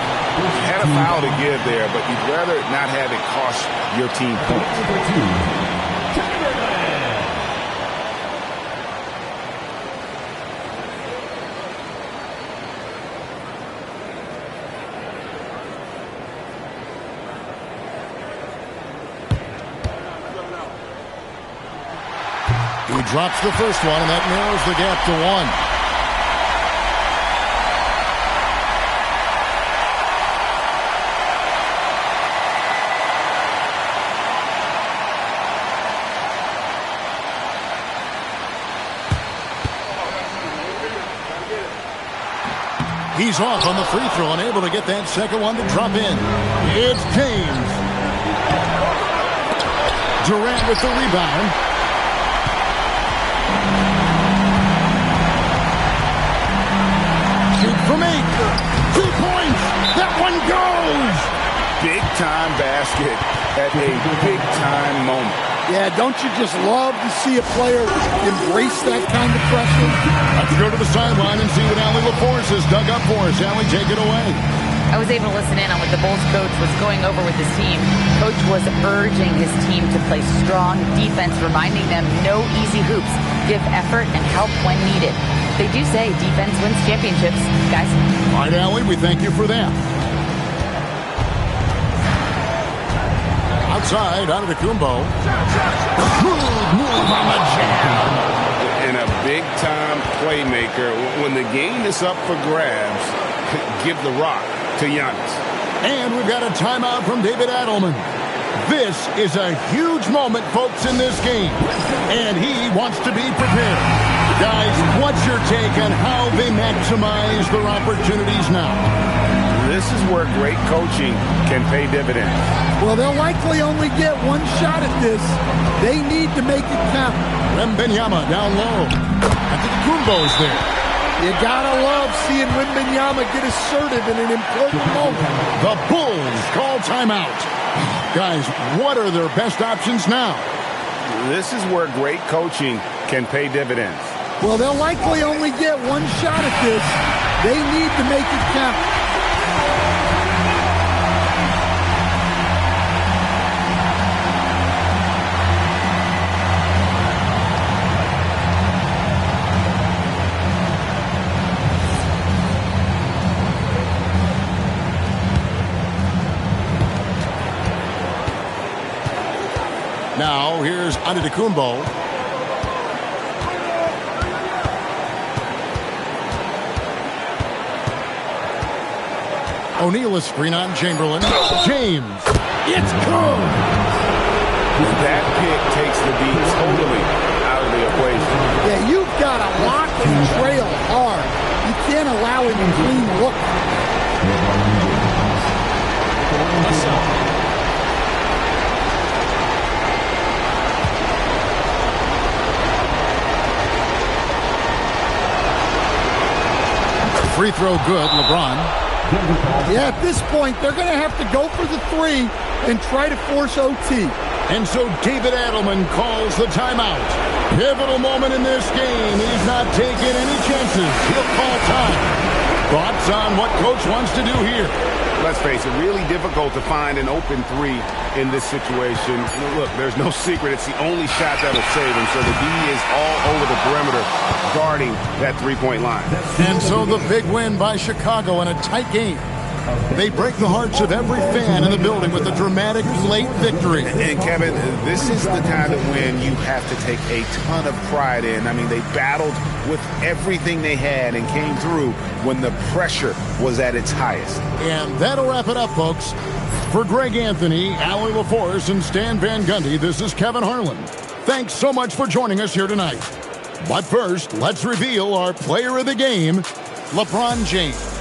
Had a foul to give there, but you'd rather not have it cost your team points. He drops the first one, and that narrows the gap to 1. He's off on the free throw, unable to get that second one to drop in. It's James. Durant with the rebound. Shoot from 8. 2 points. That one goes. Big-time basket at a big-time moment. Yeah, don't you just love to see a player embrace that kind of pressure? Let's go to the sideline and see what Allie LaForce has dug up for us. Allie, take it away. I was able to listen in on what the Bulls coach was going over with his team. Coach was urging his team to play strong defense, reminding them no easy hoops, give effort and help when needed. They do say defense wins championships, guys. All right, Allie, we thank you for that. Outside, Antetokounmpo. Good move on the jam. And a big-time playmaker. When the game is up for grabs, give the rock to Giannis. And we've got a timeout from David Adelman. This is a huge moment, folks, in this game. And he wants to be prepared. Guys, what's your take on how they maximize their opportunities now? This is where great coaching can pay dividends. Well, they'll likely only get one shot at this. They need to make it count. Wembanyama down low. Antetokounmpo's there. You gotta love seeing Wembanyama get assertive in an important moment. The Bulls call timeout. Guys, what are their best options now? This is where great coaching can pay dividends. Well, they'll likely only get one shot at this. They need to make it count. Now, here's Antetokounmpo. O'Neal is screen on Chamberlain. James. It's good. That pick takes the D totally out of the equation. Yeah, you've got to lock and trail hard. You can't allow him to clean look. Free throw good, LeBron. Yeah, at this point, they're going to have to go for the 3 and try to force OT. And so David Adelman calls the timeout. Pivotal moment in this game. He's not taking any chances. He'll call time. Thoughts on what Coach wants to do here? Let's face it, really difficult to find an open 3 in this situation. Look, there's no secret. It's the only shot that'll save him. So the D is all over the perimeter guarding that 3-point line. And so the big win by Chicago in a tight game. They break the hearts of every fan in the building with a dramatic late victory. And Kevin, this is the kind of win you have to take a ton of pride in. I mean, they battled with everything they had and came through when the pressure was at its highest. And that'll wrap it up, folks. For Greg Anthony, Allie LaForce, and Stan Van Gundy, this is Kevin Harlan. Thanks so much for joining us here tonight. But first, let's reveal our player of the game, LeBron James.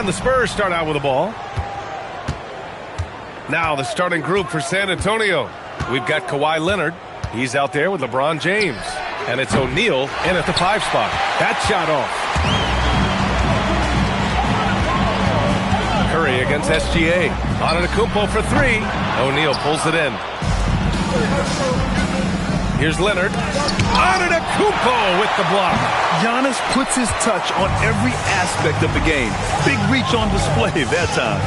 And the Spurs start out with the ball. Now the starting group for San Antonio. We've got Kawhi Leonard. He's out there with LeBron James. And it's O'Neal in at the 5 spot. That shot off. Curry against SGA. Antetokounmpo for 3. O'Neal pulls it in. Here's Leonard. Antetokounmpo with the block. Giannis puts his touch on every aspect of the game. Big reach on display that time.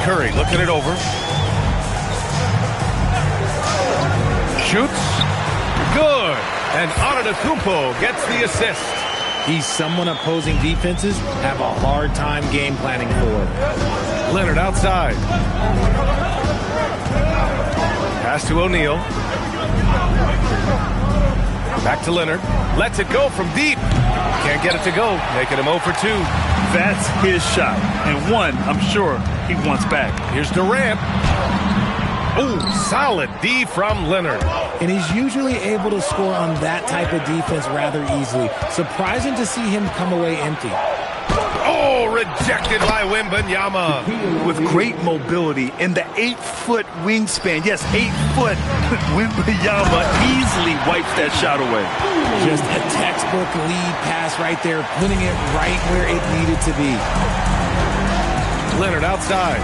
Curry looking it over. Shoots. Good. And Antetokounmpo gets the assist. He's someone opposing defenses have a hard time game planning for. Leonard outside. Pass to O'Neal. Back to Leonard. Lets it go from deep. Can't get it to go. Making him 0 for 2. That's his shot. And one, I'm sure, he wants back. Here's Durant. Oh, solid D from Leonard. And he's usually able to score on that type of defense rather easily. Surprising to see him come away empty. Oh, rejected by Wembanyama. With great mobility and the 8-foot wingspan. Yes, 8 foot. Wembanyama easily wipes that shot away. Just a textbook lead pass right there, putting it right where it needed to be. Leonard outside.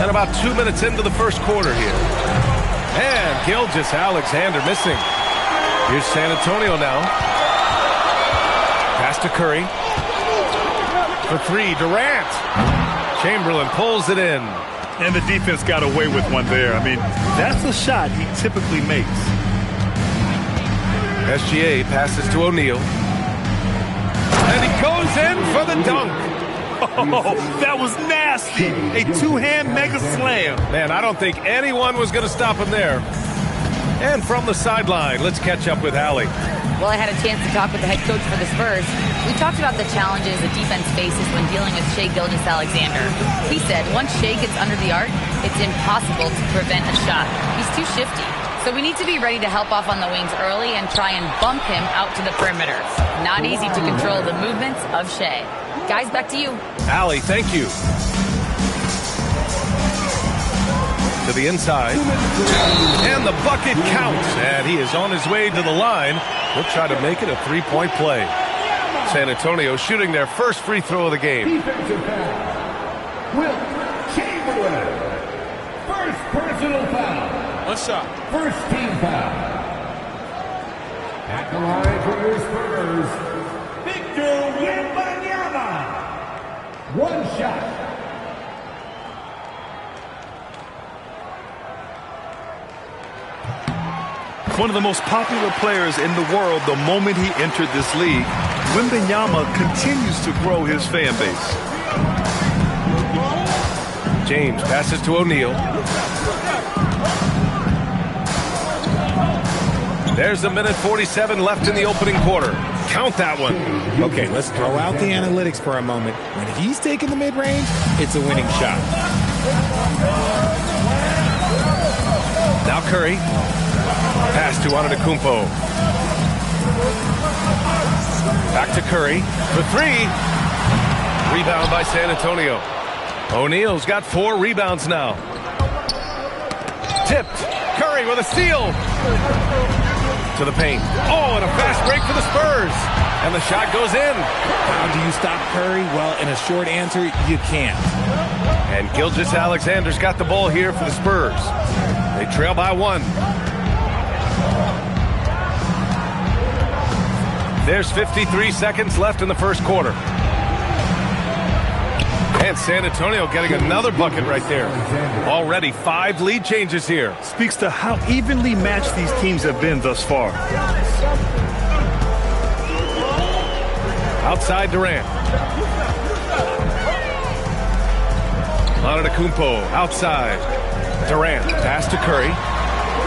And about 2 minutes into the first quarter here. And Gilgeous-Alexander missing. Here's San Antonio now. Pass to Curry. For three, Durant. Chamberlain pulls it in. And the defense got away with one there. I mean, that's a shot he typically makes. SGA passes to O'Neal. And he goes in for the dunk. Oh, that was nasty. A two-hand mega slam. Man, I don't think anyone was going to stop him there. And from the sideline, let's catch up with Allie. Well, I had a chance to talk with the head coach for the Spurs. We talked about the challenges the defense faces when dealing with Shai Gilgeous-Alexander. He said once Shai gets under the arc, it's impossible to prevent a shot. He's too shifty. So we need to be ready to help off on the wings early and try and bump him out to the perimeter. Not easy to control the movements of Shai. Guys, back to you. Allie, thank you. To the inside. And the bucket counts. And he is on his way to the line. He'll try to make it a three-point play. San Antonio shooting their first free throw of the game. Defensive foul. Wilt Chamberlain. First personal foul. What's up? First team foul. At the line for your Spurs, Victor Wembanyama. One shot. One of the most popular players in the world the moment he entered this league. Wembanyama continues to grow his fan base. James passes to O'Neal. There's a minute 47 left in the opening quarter. Count that one. Okay, let's throw out the analytics for a moment. When he's taking the mid-range, it's a winning shot. Now Curry. Pass to Antetokounmpo. Back to Curry for three. Rebound by San Antonio. O'Neal's got 4 rebounds now. Tipped. Curry with a steal. To the paint. Oh, and a fast break for the Spurs. And the shot goes in. How do you stop Curry? Well, in a short answer, you can't. And Gilgeous-Alexander's got the ball here for the Spurs. They trail by 1. There's 53 seconds left in the first quarter. And San Antonio getting another bucket right there. Already 5 lead changes here. Speaks to how evenly matched these teams have been thus far. Outside Durant. Antetokounmpo outside. Durant pass to Curry.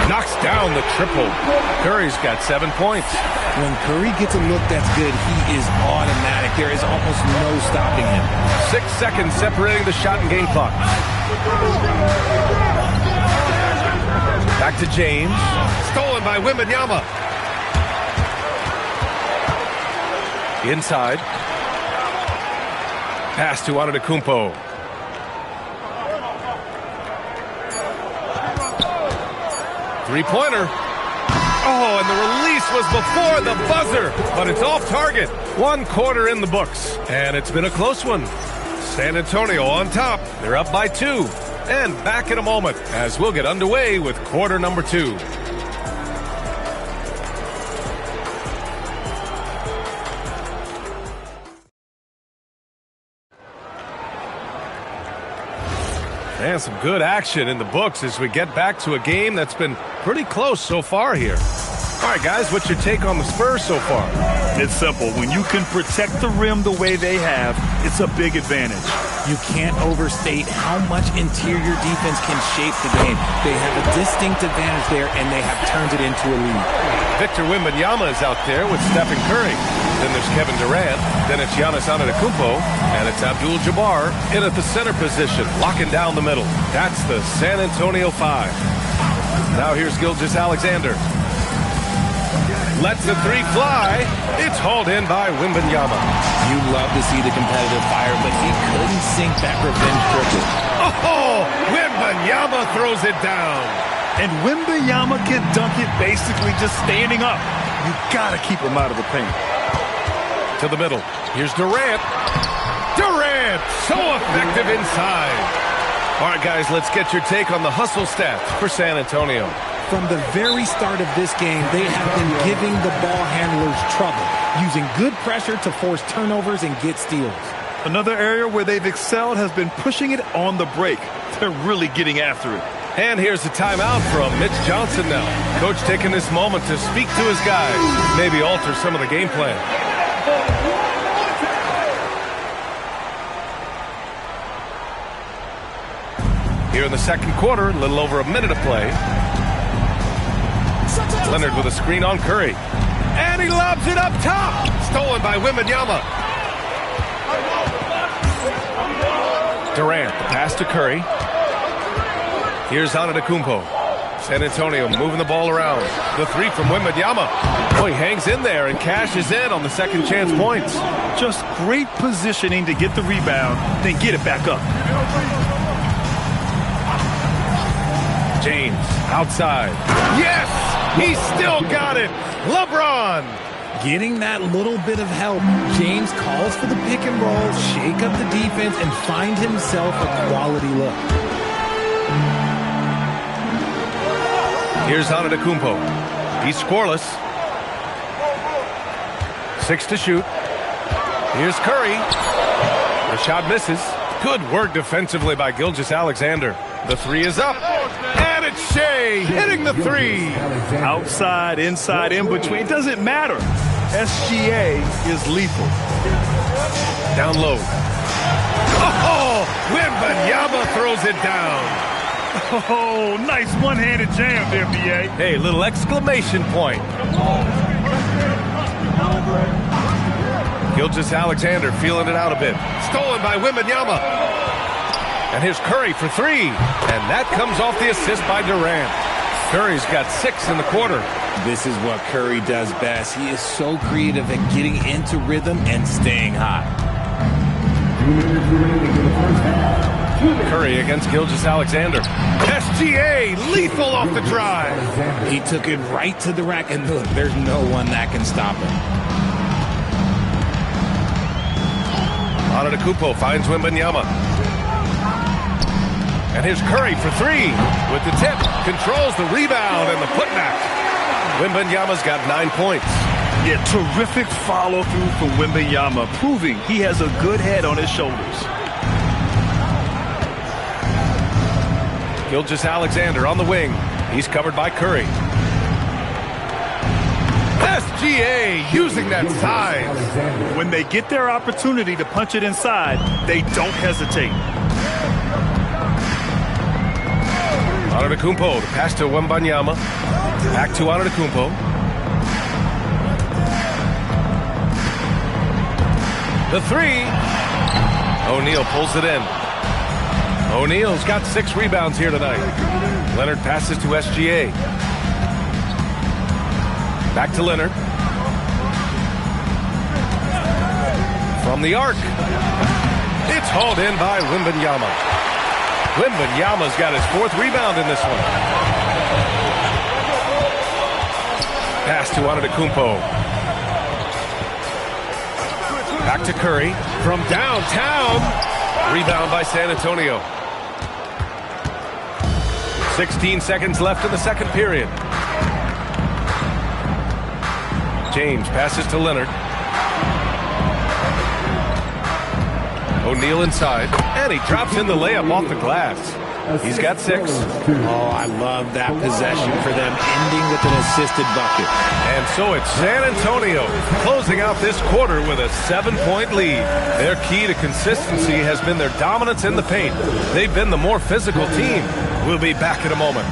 Knocks down the triple. Curry's got 7 points. When Curry gets a look that's good, he is automatic. There is almost no stopping him. 6 seconds separating the shot and game clock. Back to James. Stolen by Wembanyama. Inside. Pass to Antetokounmpo. Three-pointer. Oh, and the release was before the buzzer, but it's off target. 1 quarter in the books, and it's been a close one. San Antonio on top. They're up by 2. And back in a moment as we'll get underway with quarter number 2. And some good action in the books as we get back to a game that's been pretty close so far here. All right, guys, what's your take on the Spurs so far? It's simple. When you can protect the rim the way they have, it's a big advantage. You can't overstate how much interior defense can shape the game. They have a distinct advantage there, and they have turned it into a lead. Victor Wembanyama is out there with Stephen Curry. Then there's Kevin Durant. Then it's Giannis Antetokounmpo. And it's Abdul-Jabbar in at the center position, locking down the middle. That's the San Antonio 5. Now here's Gilgeous-Alexander. Lets the 3 fly. It's hauled in by Wembanyama. You love to see the competitive fire, but he couldn't sink that revenge triple. Oh, Wembanyama throws it down. And Wembanyama can dunk it basically just standing up. You got to keep him out of the paint. To the middle. Here's Durant. Durant! So effective inside. All right, guys, let's get your take on the hustle stats for San Antonio. From the very start of this game, they have been giving the ball handlers trouble, using good pressure to force turnovers and get steals. Another area where they've excelled has been pushing it on the break. They're really getting after it. And here's the timeout from Mitch Johnson now. Coach taking this moment to speak to his guys, maybe alter some of the game plan. Here in the second quarter, a little over a minute of play. Leonard with a screen on Curry. And he lobs it up top. Stolen by Wembanyama. Durant, the pass to Curry. Here's Antetokounmpo. San Antonio moving the ball around. The three from Wembanyama. Oh, he hangs in there and cashes in on the second chance points. Just great positioning to get the rebound, then get it back up. James, outside. Yes! He still got it! LeBron! Getting that little bit of help. James calls for the pick and roll, shake up the defense, and find himself a quality look. Here's Antetokounmpo. He's scoreless. 6 to shoot. Here's Curry. The shot misses. Good work defensively by Gilgeous-Alexander. The three is up. And it's Shea hitting the three. Outside, inside, in between. It doesn't matter. SGA is lethal. Down low. Oh, Wembanyama throws it down. Oh, nice one-handed jam there, B.A. Hey, little exclamation point. Gilgeous-Alexander feeling it out a bit. Stolen by Wembanyama. And here's Curry for three. And that comes off the assist by Durant. Curry's got 6 in the quarter. This is what Curry does best. He is so creative at getting into rhythm and staying hot. Curry against Gilgeous-Alexander. SGA lethal off the drive. He took it right to the rack, and look, there's no one that can stop him. Antetokounmpo finds Wembanyama. And here's Curry for three with the tip. Controls the rebound and the putback. Wembanyama's got 9 points. Yeah, terrific follow-through from Wembanyama, proving he has a good head on his shoulders. Gilgeous-Alexander on the wing. He's covered by Curry. SGA using that size. When they get their opportunity to punch it inside, they don't hesitate. Antetokounmpo, the pass to Wembanyama. Back to Antetokounmpo. The three. O'Neal pulls it in. O'Neal's got 6 rebounds here tonight. Leonard passes to SGA. Back to Leonard. From the arc. It's hauled in by Wembanyama. Wembanyama's got his 4th rebound in this one. Pass to Antetokounmpo. Back to Curry. From downtown. Rebound by San Antonio. 16 seconds left in the second period. James passes to Leonard. O'Neal inside, and he drops in the layup off the glass. He's got 6. Oh, I love that possession for them, ending with an assisted bucket. And so it's San Antonio closing out this quarter with a 7-point lead. Their key to consistency has been their dominance in the paint. They've been the more physical team. We'll be back in a moment.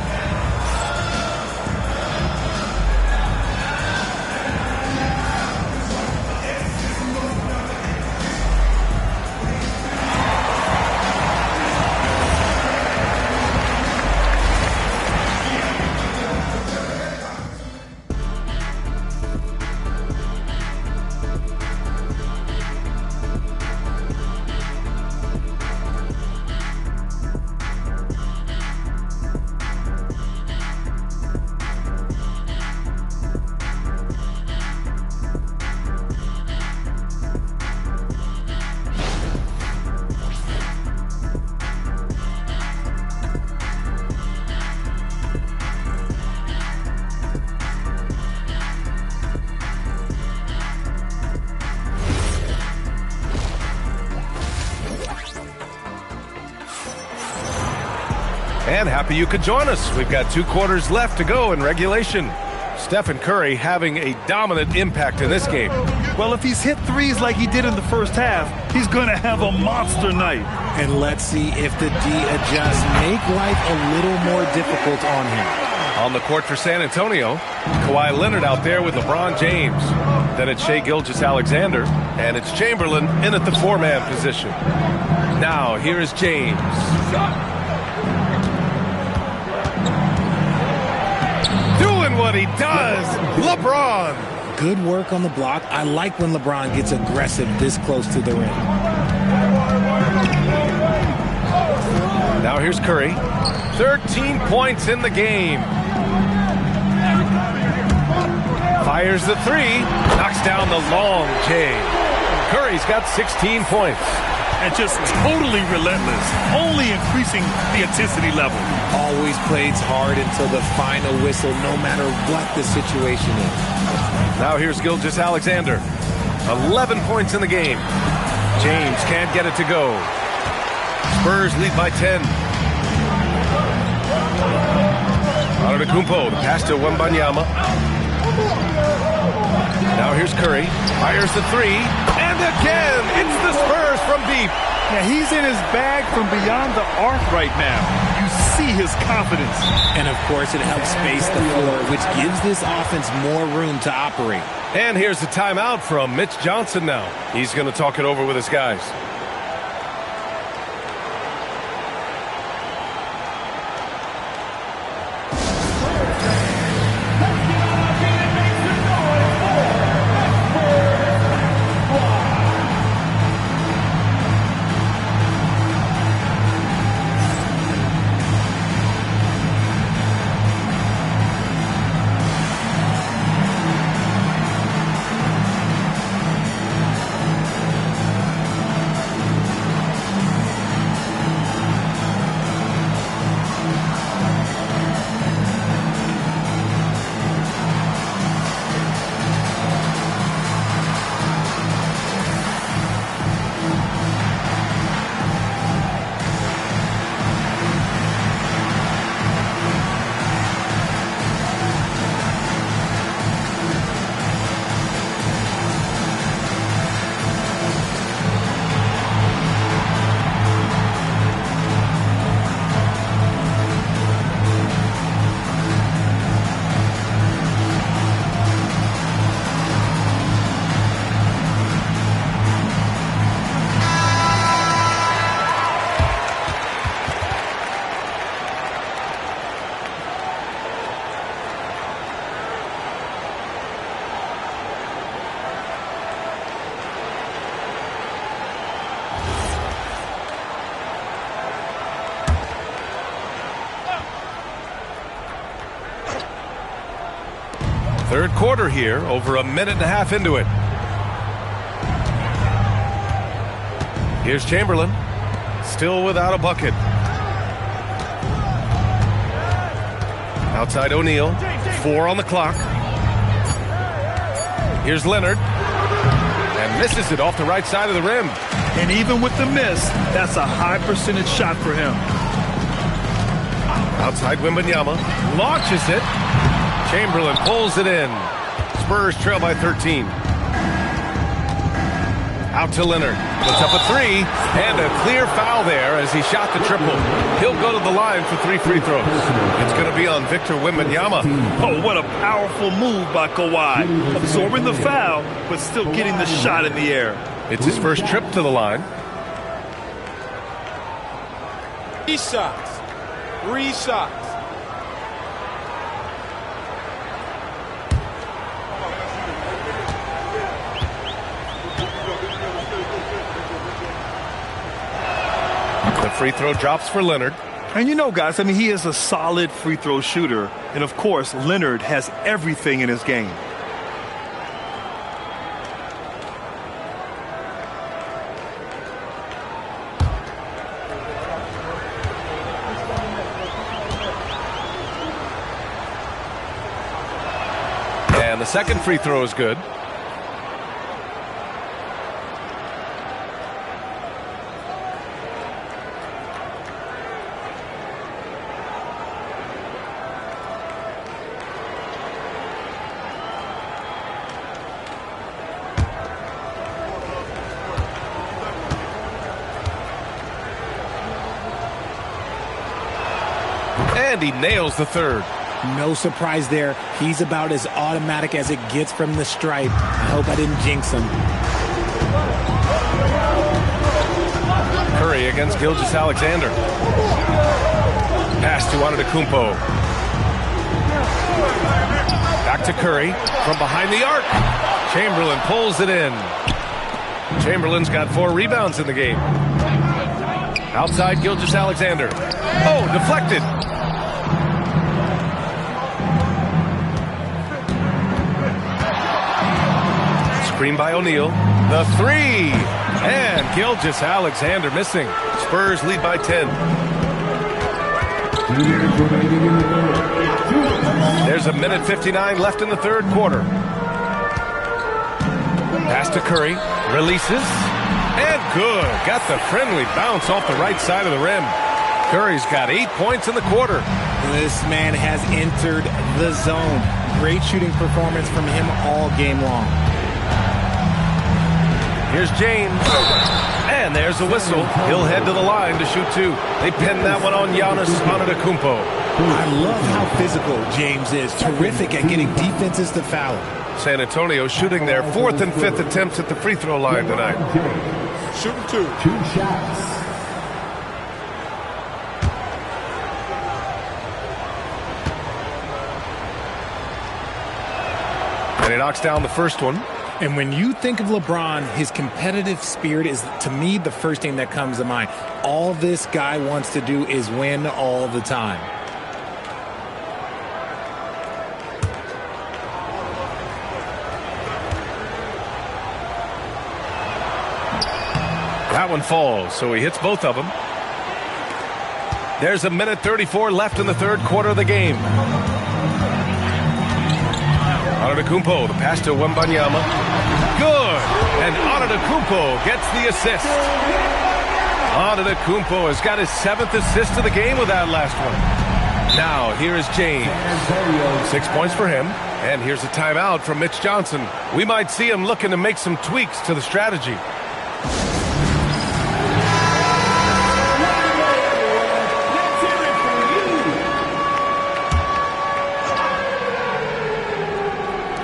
And happy you could join us. We've got 2 quarters left to go in regulation. Stephen Curry having a dominant impact in this game. Well, if he's hit threes like he did in the first half, he's going to have a monster night. And let's see if the D adjusts, make life a little more difficult on him. On the court for San Antonio, Kawhi Leonard out there with LeBron James. Then it's Shai Gilgeous-Alexander, and it's Chamberlain in at the 4-man position. Now, here is James. Doing what he does, LeBron. Good work on the block. I like when LeBron gets aggressive this close to the rim. Now here's Curry. 13 points in the game. Fires the 3, knocks down the long J. Curry's got 16 points. And just totally relentless, only increasing the intensity level. Always plays hard until the final whistle, no matter what the situation is. Now here's Gilgeous-Alexander. 11 points in the game. James can't get it to go. Spurs lead by 10. Antetokounmpo, the pass to Wembanyama. Now here's Curry, fires the 3, and again, it's the Spurs from deep. Yeah, he's in his bag from beyond the arc right now. You see his confidence. And of course, it helps space the floor, which gives this offense more room to operate. And here's the timeout from Mitch Johnson now. He's going to talk it over with his guys. Third quarter here, over a minute and a half into it. Here's Chamberlain, still without a bucket. Outside O'Neal, 4 on the clock. Here's Leonard, and misses it off the right side of the rim. And even with the miss, that's a high percentage shot for him. Outside Wembanyama, launches it. Chamberlain pulls it in. Spurs trail by 13. Out to Leonard. Puts up a 3. And a clear foul there as he shot the triple. He'll go to the line for 3 free throws. It's going to be on Victor Wembanyama. Oh, what a powerful move by Kawhi. Absorbing the foul, but still getting the shot in the air. It's his first trip to the line. 3 shots. 3 shots. The free throw drops for Leonard. And you know, guys, I mean, he is a solid free throw shooter. And, of course, Leonard has everything in his game. And the second free throw is good. And he nails the third. No surprise there. He's about as automatic as it gets from the stripe. I hope I didn't jinx him. Curry against Gilgeous-Alexander. Pass to Antetokounmpo. Back to Curry from behind the arc. Chamberlain pulls it in. Chamberlain's got 4 rebounds in the game. Outside Gilgeous-Alexander. Oh, deflected. Screen by O'Neal. The 3. And Gilgeous-Alexander missing. Spurs lead by 10. There's a minute 59 left in the third quarter. Pass to Curry. Releases. And good. Got the friendly bounce off the right side of the rim. Curry's got 8 points in the quarter. This man has entered the zone. Great shooting performance from him all game long. Here's James. And there's a whistle. He'll head to the line to shoot 2. They pin that one on Giannis Antetokounmpo. I love how physical James is. Terrific at getting defenses to foul. San Antonio shooting their 4th and 5th attempts at the free throw line tonight. Shooting 2. 2 shots. And he knocks down the first one. And when you think of LeBron, his competitive spirit is, to me, the first thing that comes to mind. All this guy wants to do is win all the time. That one falls, so he hits both of them. There's a minute 34 left in the third quarter of the game. Antetokounmpo, the pass to Wembanyama. Good! And Antetokounmpo gets the assist. Antetokounmpo has got his 7th assist of the game with that last one. Now, here is James. 6 points for him. And here's a timeout from Mitch Johnson. We might see him looking to make some tweaks to the strategy.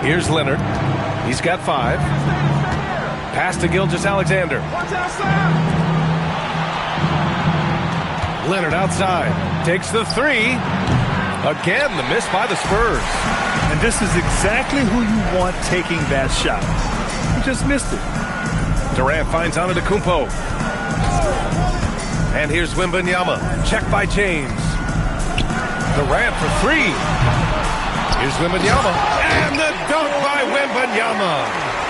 Here's Leonard. He's got 5. Pass to Gilgeous-Alexander. Leonard outside. Takes the 3. Again, the miss by the Spurs. And this is exactly who you want taking that shot. He just missed it. Durant finds Antetokounmpo. And here's Wembanyama. Check by James. Durant for 3. Here's Wembanyama. And the dunk by Wembanyama.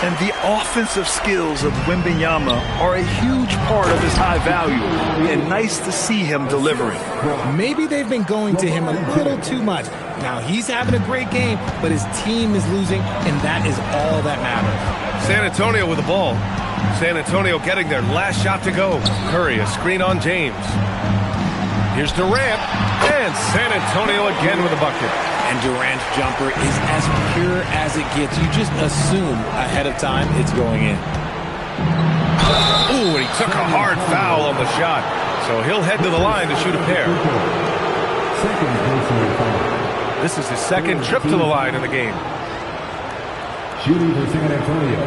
And the offensive skills of Wembanyama are a huge part of his high value. And nice to see him delivering. Maybe they've been going to him a little too much. Now he's having a great game, but his team is losing, and that is all that matters. San Antonio with the ball. San Antonio getting their last shot to go. Curry, a screen on James. Here's Durant. And San Antonio again with a bucket. And Durant's jumper is as pure as it gets. You just assume ahead of time it's going in. Ooh, and he took a hard foul on the shot. So he'll head to the line to shoot a pair. This is his second trip to the line in the game. Shooting for San Antonio,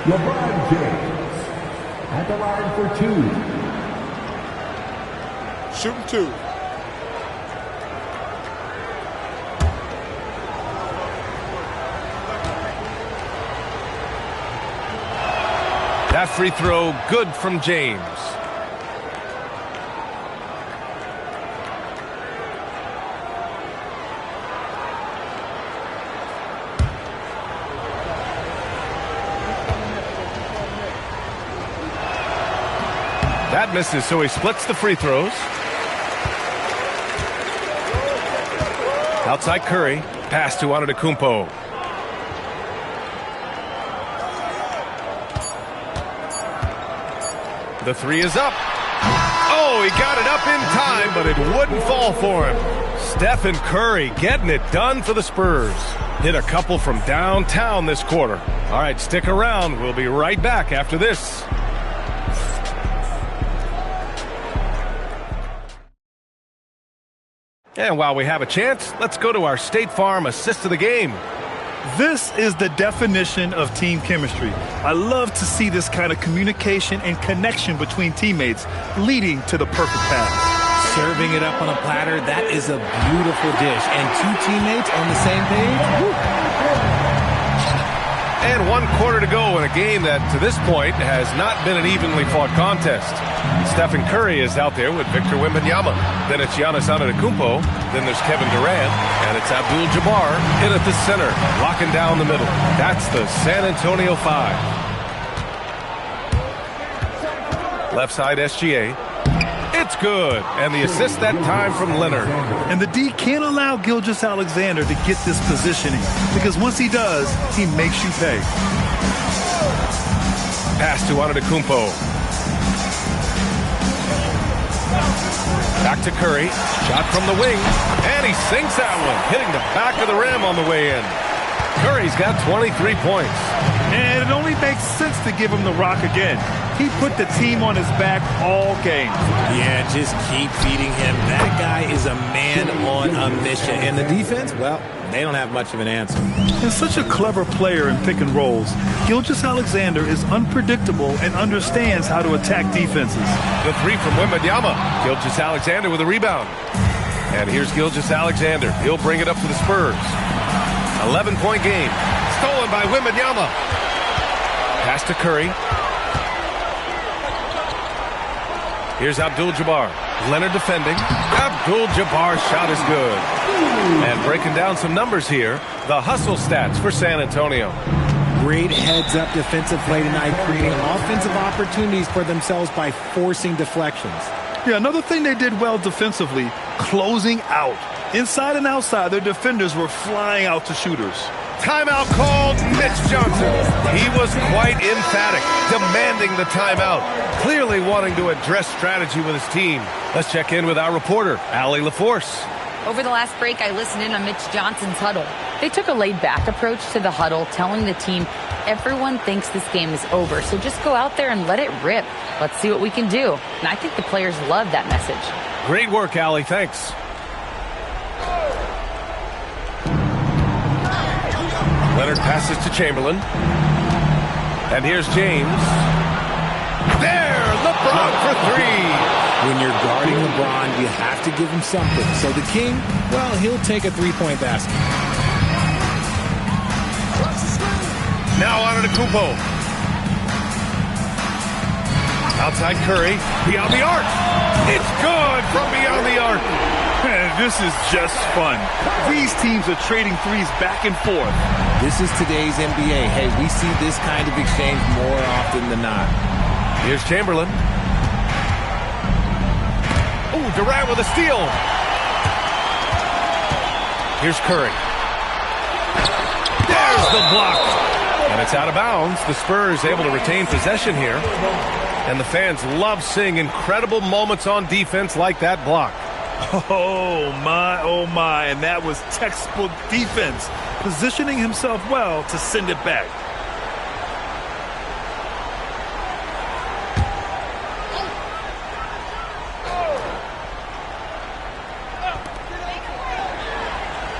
LeBron James at the line for 2. Shooting 2. That free throw good from James. That misses, so he splits the free throws. Outside Curry. Pass to Antetokounmpo. The 3 is up. Oh, he got it up in time, but it wouldn't fall for him. Stephen Curry getting it done for the Spurs. Hit a couple from downtown this quarter. All right, stick around. We'll be right back after this. And while we have a chance, let's go to our State Farm assist of the game. This is the definition of team chemistry. I love to see this kind of communication and connection between teammates leading to the perfect pass. Serving it up on a platter, that is a beautiful dish. And two teammates on the same page. Woo. And 1 quarter to go in a game that, to this point, has not been an evenly fought contest. Stephen Curry is out there with Victor Wembanyama. Then it's Giannis Antetokounmpo. Then there's Kevin Durant. And it's Abdul-Jabbar in at the center, locking down the middle. That's the San Antonio 5. Left side SGA. It's good. And the assist that time from Leonard. And the D can't allow Gilgeous-Alexander to get this positioning, because once he does, he makes you pay. Pass to Antetokounmpo. Back to Curry. Shot from the wing. And he sinks that one, hitting the back of the rim on the way in. Curry's got 23 points. And it only makes sense to give him the rock again. He put the team on his back all game. Yeah, just keep feeding him. That guy is a man on a mission. And the defense, well, they don't have much of an answer. And such a clever player in pick and rolls. Gilgeous-Alexander is unpredictable and understands how to attack defenses. The three from Wembanyama. Gilgeous-Alexander with a rebound. And here's Gilgeous-Alexander. He'll bring it up to the Spurs. 11-point game. Stolen by Wembanyama. Pass to Curry. Here's Abdul-Jabbar. Leonard defending. Abdul-Jabbar's shot is good. And breaking down some numbers here, the hustle stats for San Antonio. Great heads-up defensive play tonight, creating offensive opportunities for themselves by forcing deflections. Yeah, another thing they did well defensively, closing out. Inside and outside, their defenders were flying out to shooters. Timeout called. Mitch Johnson. He was quite emphatic, demanding the timeout, clearly wanting to address strategy with his team. Let's check in with our reporter, Allie LaForce. Over the last break, I listened in on Mitch Johnson's huddle. They took a laid-back approach to the huddle, telling the team, everyone thinks this game is over, so just go out there and let it rip. Let's see what we can do. And I think the players love that message. Great work, Allie. Thanks. Leonard passes to Chamberlain. And here's James. There, LeBron for three. When you're guarding LeBron, you have to give him something. So the King, well, he'll take a three-point basket. Now Antetokounmpo. Outside Curry, beyond the arc. It's good from beyond the arc. Man, this is just fun. These teams are trading threes back and forth. This is today's NBA. Hey, we see this kind of exchange more often than not. Here's Chamberlain. Ooh, Durant with a steal. Here's Curry. There's the block. And it's out of bounds. The Spurs able to retain possession here. And the fans love seeing incredible moments on defense like that block. Oh, my. And that was textbook defense, positioning himself well to send it back.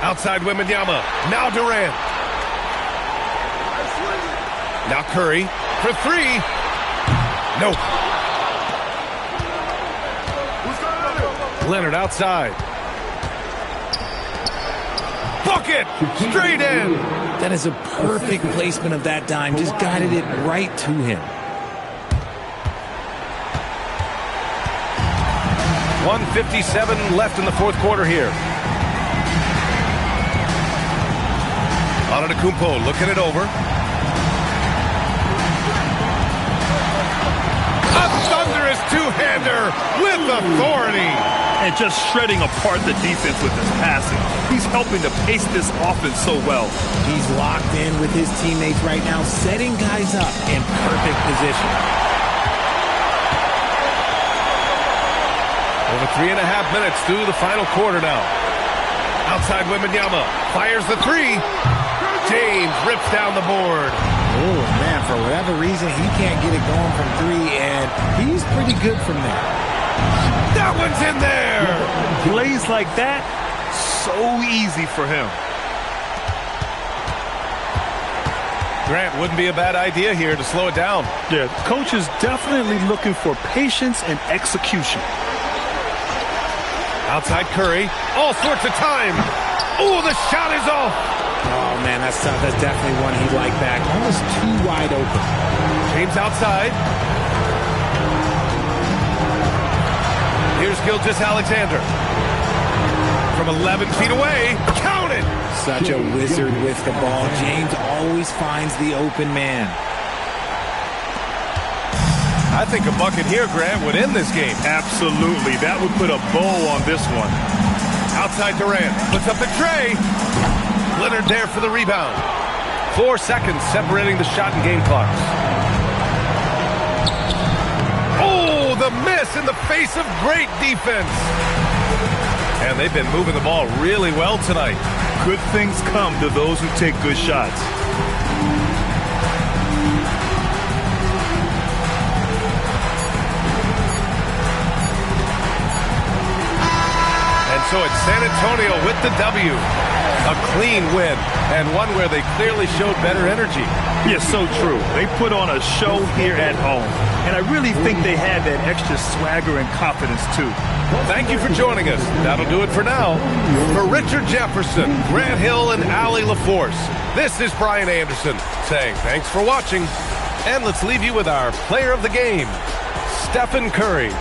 Outside Wembanyama. Now Durant. Now Curry for three. Nope. Leonard outside. Bucket! Straight in! That is a perfect placement of that dime. Just guided it right to him. 1:57 left in the fourth quarter here. Antetokounmpo looking it over. A thunderous two-hander with authority. And just shredding apart the defense with his passing. He's helping to pace this offense so well. He's locked in with his teammates right now, setting guys up in perfect position. Over 3.5 minutes through the final quarter now. Outside Wembanyama fires the three. James rips down the board. Oh, man, for whatever reason, he can't get it going from three, and he's pretty good from there. That one's in there. Plays like that so easy for him. Grant, wouldn't be a bad idea here to slow it down. Yeah, coach is definitely looking for patience and execution. Outside Curry, all sorts of time. Oh, the shot is off. Oh, man, that's tough. That's definitely one he'd like back. Almost too wide open. James outside. Here's Gilgeous-Alexander. From 11 feet away, count it! Such a wizard with the ball. James always finds the open man. I think a bucket here, Grant, would end this game. Absolutely. That would put a bow on this one. Outside Durant, puts up the tray. Leonard there for the rebound. 4 seconds separating the shot and game clocks. Oh, the miss in the face of great defense. And they've been moving the ball really well tonight. Good things come to those who take good shots. And so it's San Antonio with the W. A clean win, and one where they clearly showed better energy. Yeah, so true. They put on a show here at home. And I really think they had that extra swagger and confidence, too. Thank you for joining us. That'll do it for now. For Richard Jefferson, Grant Hill, and Allie LaForce, this is Brian Anderson saying thanks for watching. And let's leave you with our player of the game, Stephen Curry.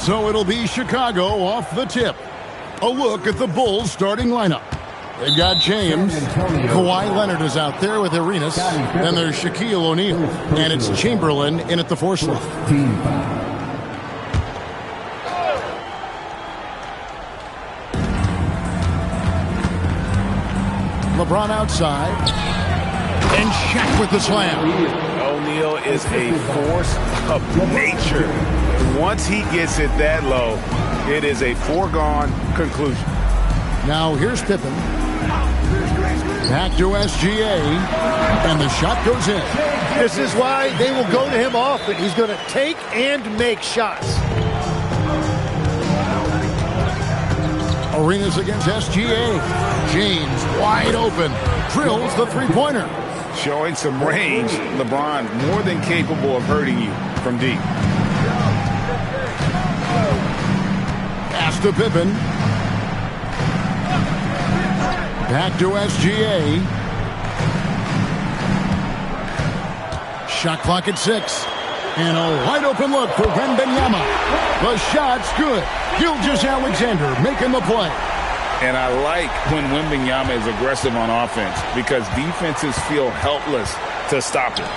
So it'll be Chicago off the tip. A look at the Bulls starting lineup. They've got James. Kawhi Leonard is out there with Arenas. Then there's Shaquille O'Neal. And it's Chamberlain in at the 4 slot. LeBron outside. And Shaq with the slam. O'Neal is a force of nature. Once he gets it that low, it is a foregone conclusion. Now here's Pippen. Back to SGA. And the shot goes in. This is why they will go to him often. He's going to take and make shots. Arenas against SGA. James wide open. Drills the three-pointer. Showing some range, LeBron more than capable of hurting you from deep. Pass to Pippen. Back to SGA. Shot clock at 6. And a wide open look for Wembanyama. The shot's good. Gilgeous-Alexander making the play. And I like when Wembanyama is aggressive on offense because defenses feel helpless to stop it.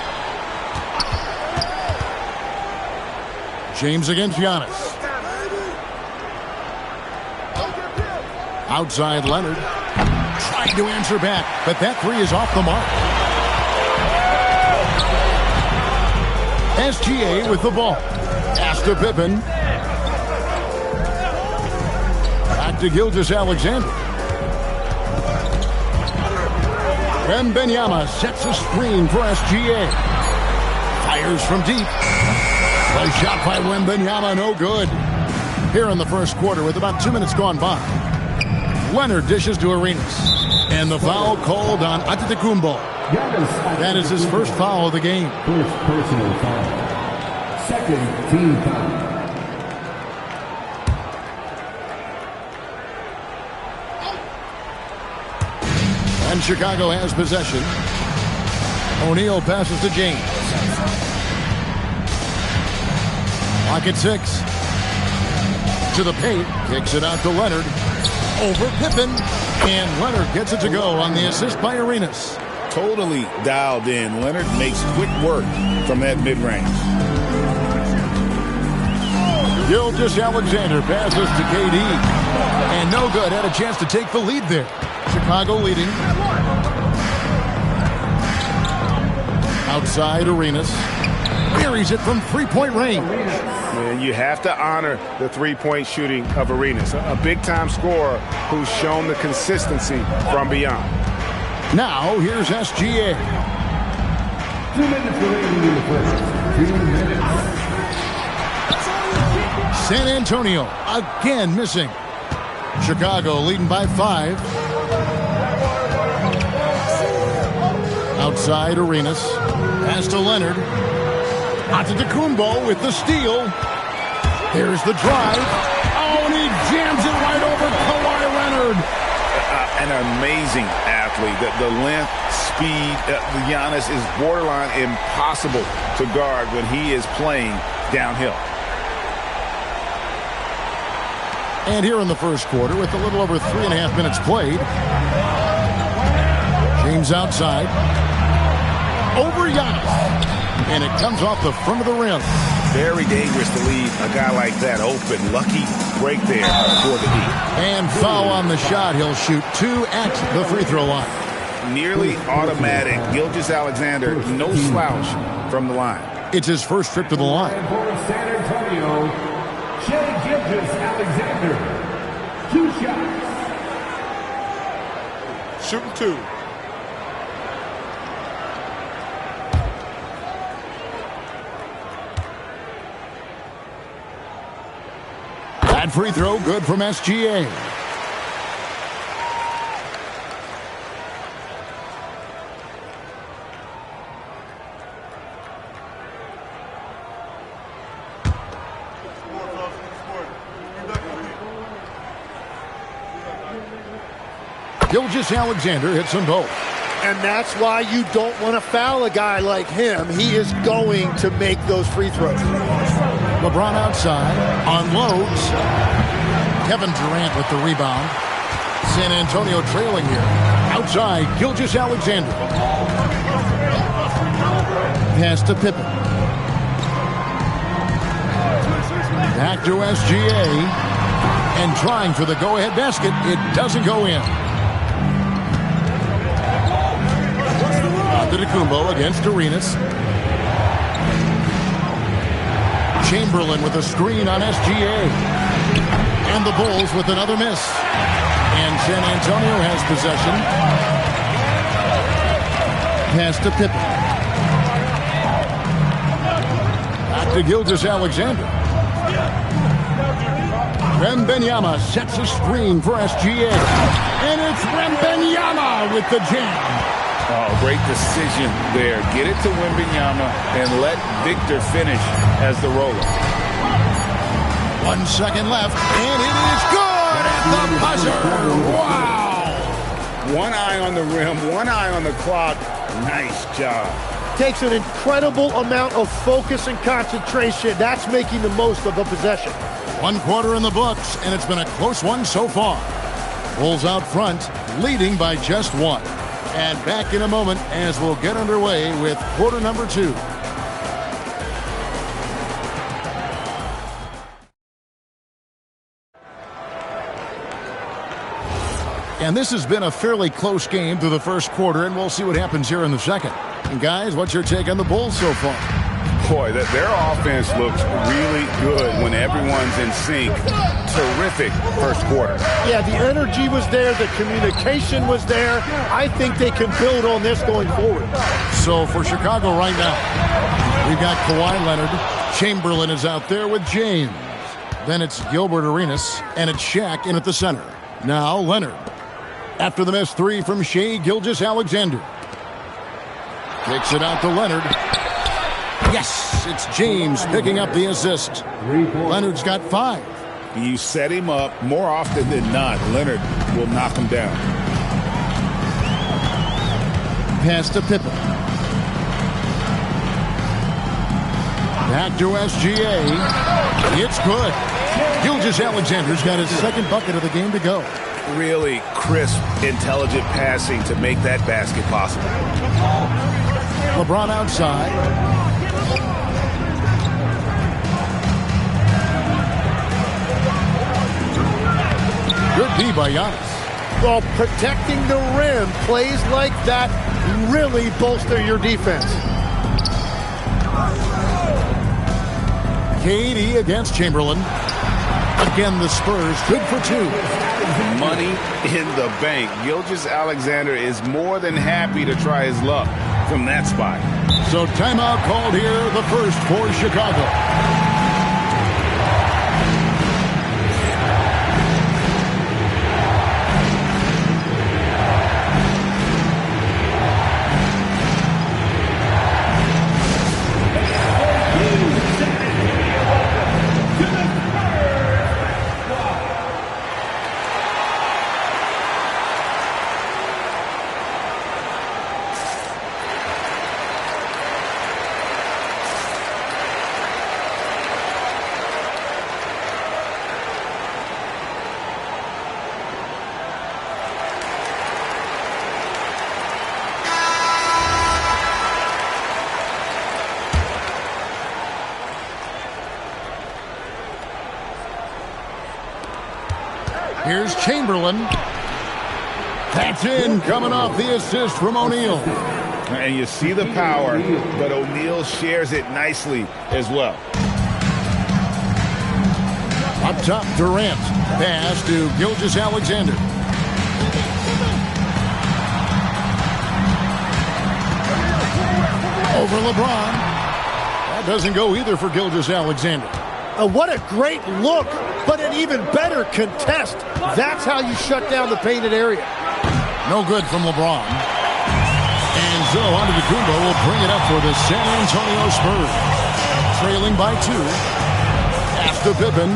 James against Giannis. Outside Leonard. Trying to answer back, but that three is off the mark. SGA with the ball. Pass to Pippen. Back to Gilgeous-Alexander. Wembanyama sets a screen for SGA. Fires from deep. A shot by Wembanyama, no good. Here in the first quarter with about 2 minutes gone by. Leonard dishes to Arenas. And the foul called on Antetokounmpo. That is his first foul of the game. First personal foul. Second team foul. And Chicago has possession. O'Neal passes to James. Clock at 6. To the paint. Kicks it out to Leonard. Over Pippen. And Leonard gets it to go on the assist by Arenas. Totally dialed in. Leonard makes quick work from that mid-range. Gilgeous-Alexander passes to KD. And no good. Had a chance to take the lead there. Chicago leading. Outside Arenas. Buries it from three-point range. And you have to honor the three-point shooting of Arenas. A big-time scorer who's shown the consistency from beyond. Now, here's SGA. 2 minutes remaining in the first. 2 minutes. San Antonio again missing. Chicago leading by 5. Outside Arenas. Pass to Leonard. Antetokounmpo with the steal. There's the drive. Oh, and he jams it right over Kawhi Leonard. An amazing athlete. The length, speed, Giannis is borderline impossible to guard when he is playing downhill. And here in the first quarter with a little over 3.5 minutes played. James outside. Over Giannis. And it comes off the front of the rim. Very dangerous to leave a guy like that open. Lucky break there for the D. And foul on the shot. He'll shoot 2 at the free throw line. Nearly automatic. Gilgeous-Alexander, no slouch from the line. It's his first trip to the line. And for San Antonio, Shai Gilgeous-Alexander. 2 shots. Shooting 2. That free throw good from SGA. Gilgeous-Alexander hits them both. And that's why you don't want to foul a guy like him. He is going to make those free throws. LeBron outside, unloads. Kevin Durant with the rebound. San Antonio trailing here. Outside, Gilgeous-Alexander. Pass to Pippen. Back to SGA. And trying for the go-ahead basket. It doesn't go in. Antetokounmpo against Arenas. Chamberlain with a screen on SGA. And the Bulls with another miss. And San Antonio has possession. Pass to Pippen. Back to Gilgeous-Alexander. Wembanyama sets a screen for SGA. And it's Wembanyama with the jam. Oh, great decision there. Get it to Wembanyama and let Victor finish as the roller. 1 second left, and it is good at the buzzer. Wow! One eye on the rim, one eye on the clock. Nice job. Takes an incredible amount of focus and concentration. That's making the most of a possession. 1 quarter in the books, and it's been a close one so far. Bulls out front, leading by just 1. And back in a moment as we'll get underway with quarter number 2. And this has been a fairly close game through the first quarter, and we'll see what happens here in the second. And guys, what's your take on the Bulls so far? Boy, their offense looks really good when everyone's in sync. Terrific first quarter. Yeah, the energy was there. The communication was there. I think they can build on this going forward. So for Chicago right now, we've got Kawhi Leonard. Chamberlain is out there with James. Then it's Gilbert Arenas, and it's Shaq in at the center. Now Leonard. After the missed 3 from Shai Gilgeous-Alexander. Kicks it out to Leonard. Yes, it's James picking up the assist. Leonard's got 5. You set him up more often than not. Leonard will knock him down. Pass to Pippen. Back to SGA. It's good. Gilgeous-Alexander's got his second bucket of the game to go. Really crisp, intelligent passing to make that basket possible. LeBron outside. Good D by Giannis. Well, protecting the rim, plays like that really bolster your defense. KD against Chamberlain. Again, the Spurs good for 2. Money in the bank. Gilgeous-Alexander is more than happy to try his luck from that spot. So timeout called here, the first for Chicago. Here's Chamberlain. That's in, coming off the assist from O'Neal. And you see the power, but O'Neal shares it nicely as well. Up top, Durant. Pass to Gilgeous-Alexander. Over LeBron. That doesn't go either for Gilgeous-Alexander. What a great look, but an even better contest. That's how you shut down the painted area. No good from LeBron. And so Antetokounmpo will bring it up for the San Antonio Spurs. Trailing by 2. Pass to Pippen.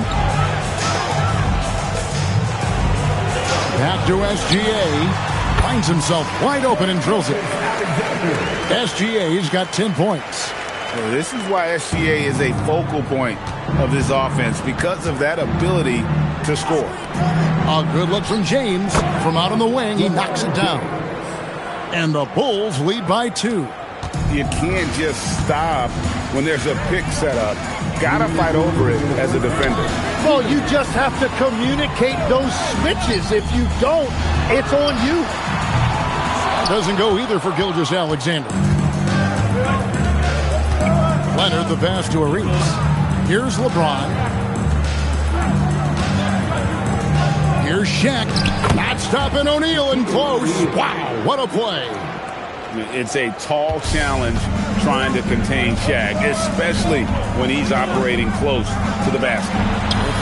Back to SGA. Finds himself wide open and drills it. SGA's got 10 points. Well, this is why SGA is a focal point of this offense, because of that ability to score. A good look from James. From out on the wing, he knocks it down. And the Bulls lead by 2. You can't just stop when there's a pick set up. Gotta fight over it as a defender. Well, you just have to communicate those switches. If you don't, it's on you. That doesn't go either for Gilgeous-Alexander. Leonard the pass to Arenas. Here's LeBron. Here's Shaq. Not stopping O'Neal and close. Wow, what a play. It's a tall challenge trying to contain Shaq, especially when he's operating close to the basket.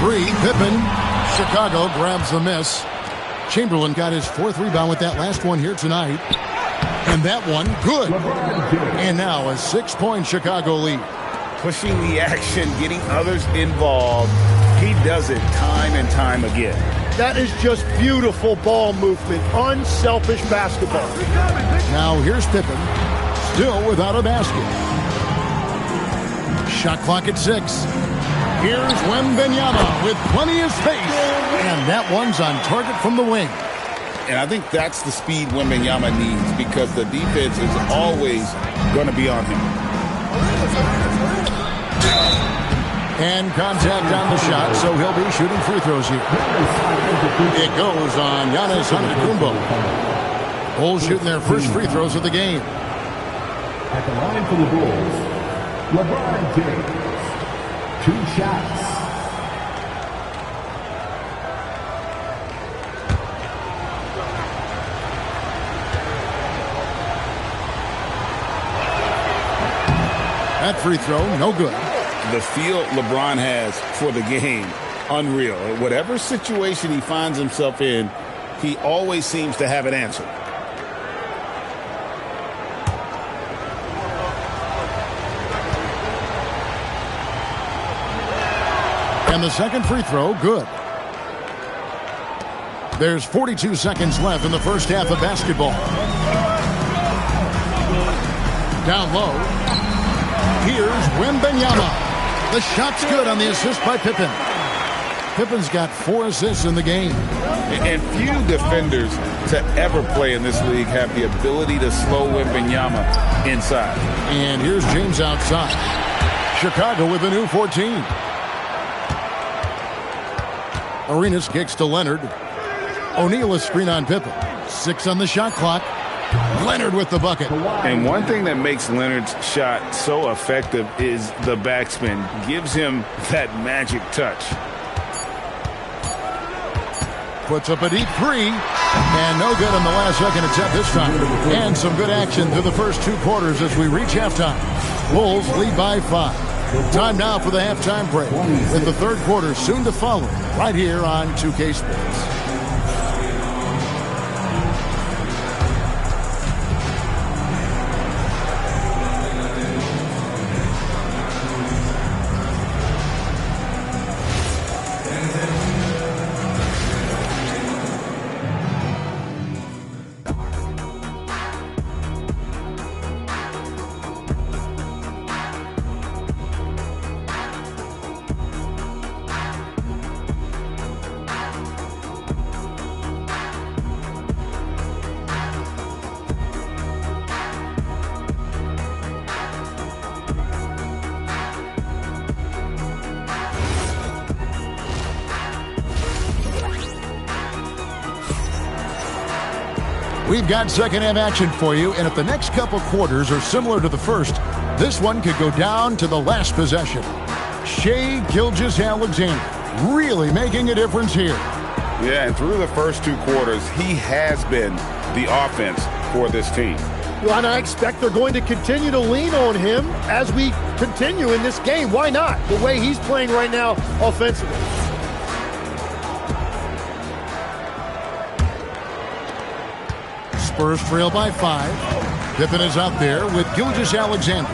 3, Pippen. Chicago grabs the miss. Chamberlain got his 4th rebound with that last one here tonight. And that one, good. And now a 6-point Chicago lead. Pushing the action, getting others involved. He does it time and time again. That is just beautiful ball movement. Unselfish basketball. Now here's Pippen. Still without a basket. Shot clock at 6. Here's Wembanyama with plenty of space. And that one's on target from the wing. And I think that's the speed Wembanyama needs, because the defense is always going to be on him. And contact on the shot, so he'll be shooting free throws here. It goes on Giannis Antetokounmpo. Bulls shooting their first free throws of the game. At the line for the Bulls, LeBron James. 2 shots. That free throw, no good. The feel LeBron has for the game, unreal. Whatever situation he finds himself in, he always seems to have an answer. And the second free throw, good. There's 42 seconds left in the first half of basketball. Down low. Here's Wembanyama. The shot's good on the assist by Pippen. Pippen's got 4 assists in the game. And few defenders to ever play in this league have the ability to slow Wembanyama inside. And here's James outside. Chicago with a new 14. Arenas kicks to Leonard. O'Neal a screen on Pippen. 6 on the shot clock. Leonard with the bucket. And one thing that makes Leonard's shot so effective is the backspin. Gives him that magic touch. Puts up a deep 3. And no good on the last second attempt this time. And some good action through the first 2 quarters as we reach halftime. Bulls lead by 5. Time now for the halftime break, with the third quarter soon to follow, right here on 2K Sports. We've got second half action for you, and if the next couple quarters are similar to the first, this one could go down to the last possession. Shai Gilgeous-Alexander really making a difference here. Yeah, and through the first 2 quarters, he has been the offense for this team. Well, and I expect they're going to continue to lean on him as we continue in this game. Why not? The way he's playing right now offensively. Spurs trail by 5. Pippen is out there with Gilgeous-Alexander.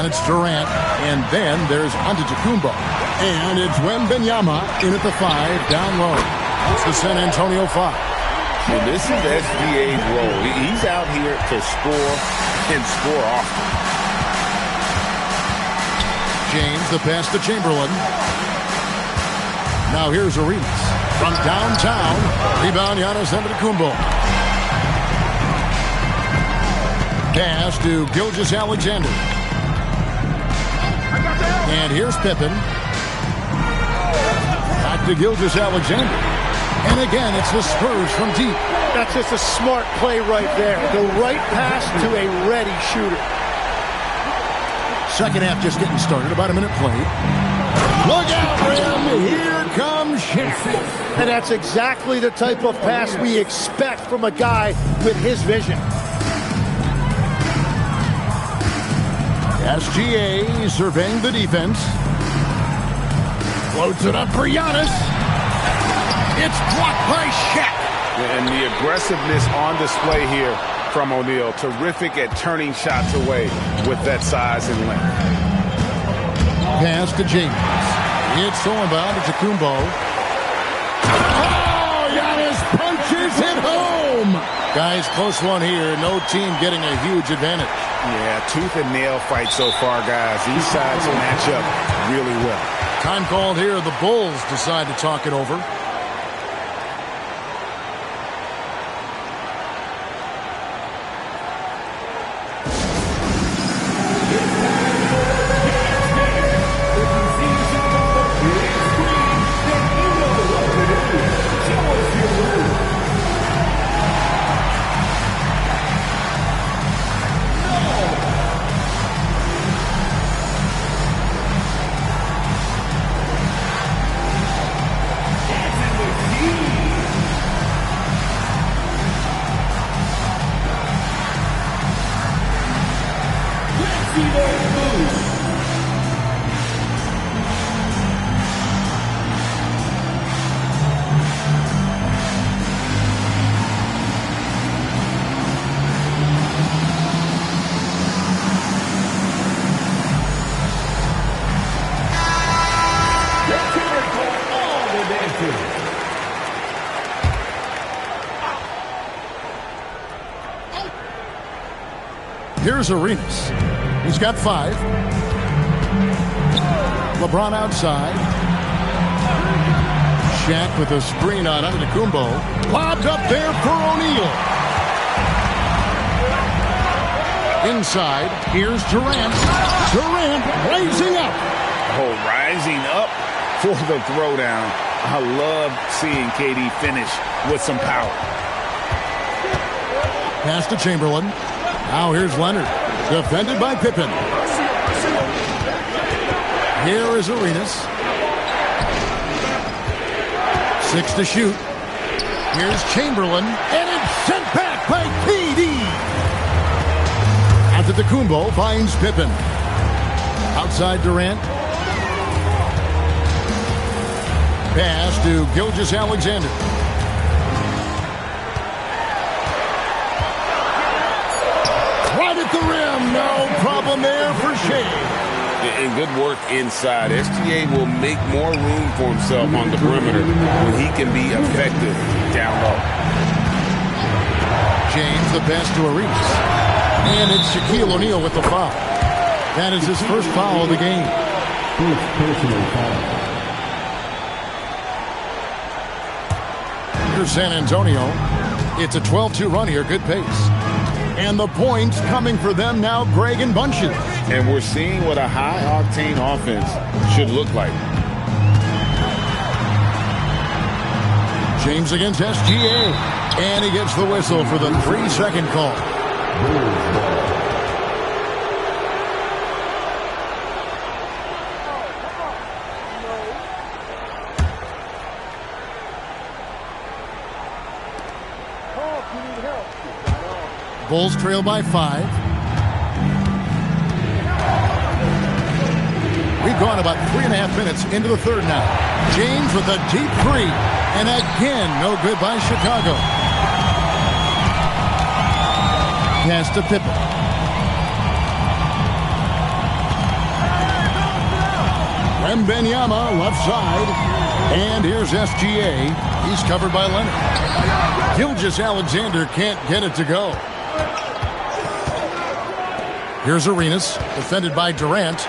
And it's Durant. And then there's Antetokounmpo. And it's Wembanyama in at the 5, down low. It's the San Antonio 5. Well, this is SGA's role. He's out here to score and score often. James, the pass to Chamberlain. Now here's Arenas from downtown. Rebound, Giannis Antetokounmpo. Pass to Gilgeous-Alexander. And here's Pippen. Back to Gilgeous-Alexander. And again, it's the Spurs from deep. That's just a smart play right there. The right pass to a ready shooter. Second half just getting started. About a minute played. Look out, Rim. Here comes Shaq. And that's exactly the type of pass we expect from a guy with his vision. SGA surveying the defense. Floats it up for Giannis. It's blocked by Shaq. And the aggressiveness on display here from O'Neal. Terrific at turning shots away with that size and length. Pass to James. It's throwing down to Antetokounmpo. Oh, Giannis punches it home. Guys, close one here. No team getting a huge advantage. Yeah, tooth and nail fight so far, guys. These sides match up really well. Time called here. The Bulls decide to talk it over. Here's Arenas. He's got 5. LeBron outside. Shaq with a screen on Antetokounmpo. Lobbed up there for O'Neal. Inside, here's Durant. Durant raising up. Oh, rising up for the throwdown. I love seeing KD finish with some power. Pass to Chamberlain. Now here's Leonard. Defended by Pippen. Here is Arenas. 6 to shoot. Here's Chamberlain. And it's sent back by KD. Antetokounmpo finds Pippen. Outside Durant. Pass to Gilgeous-Alexander. Right at the rim. No problem there for Shea. And good work inside. SGA will make more room for himself on the perimeter when he can be effective down low. James, the pass to Arenas. And it's Shaquille O'Neal with the foul. That is his first foul of the game. First personal foul. Here's San Antonio. It's a 12-2 run here. Good pace. And the points coming for them now, Greg and Bunches. And we're seeing what a high-octane offense should look like. James against SGA. And he gets the whistle for the 3-second call. Bulls trail by 5. We've gone about 3.5 minutes into the third now. James with a deep 3. And again, no good by Chicago. Pass to Pippen. Wembanyama left side. And here's SGA. He's covered by Leonard. Gilgeous-Alexander can't get it to go. Here's Arenas, defended by Durant.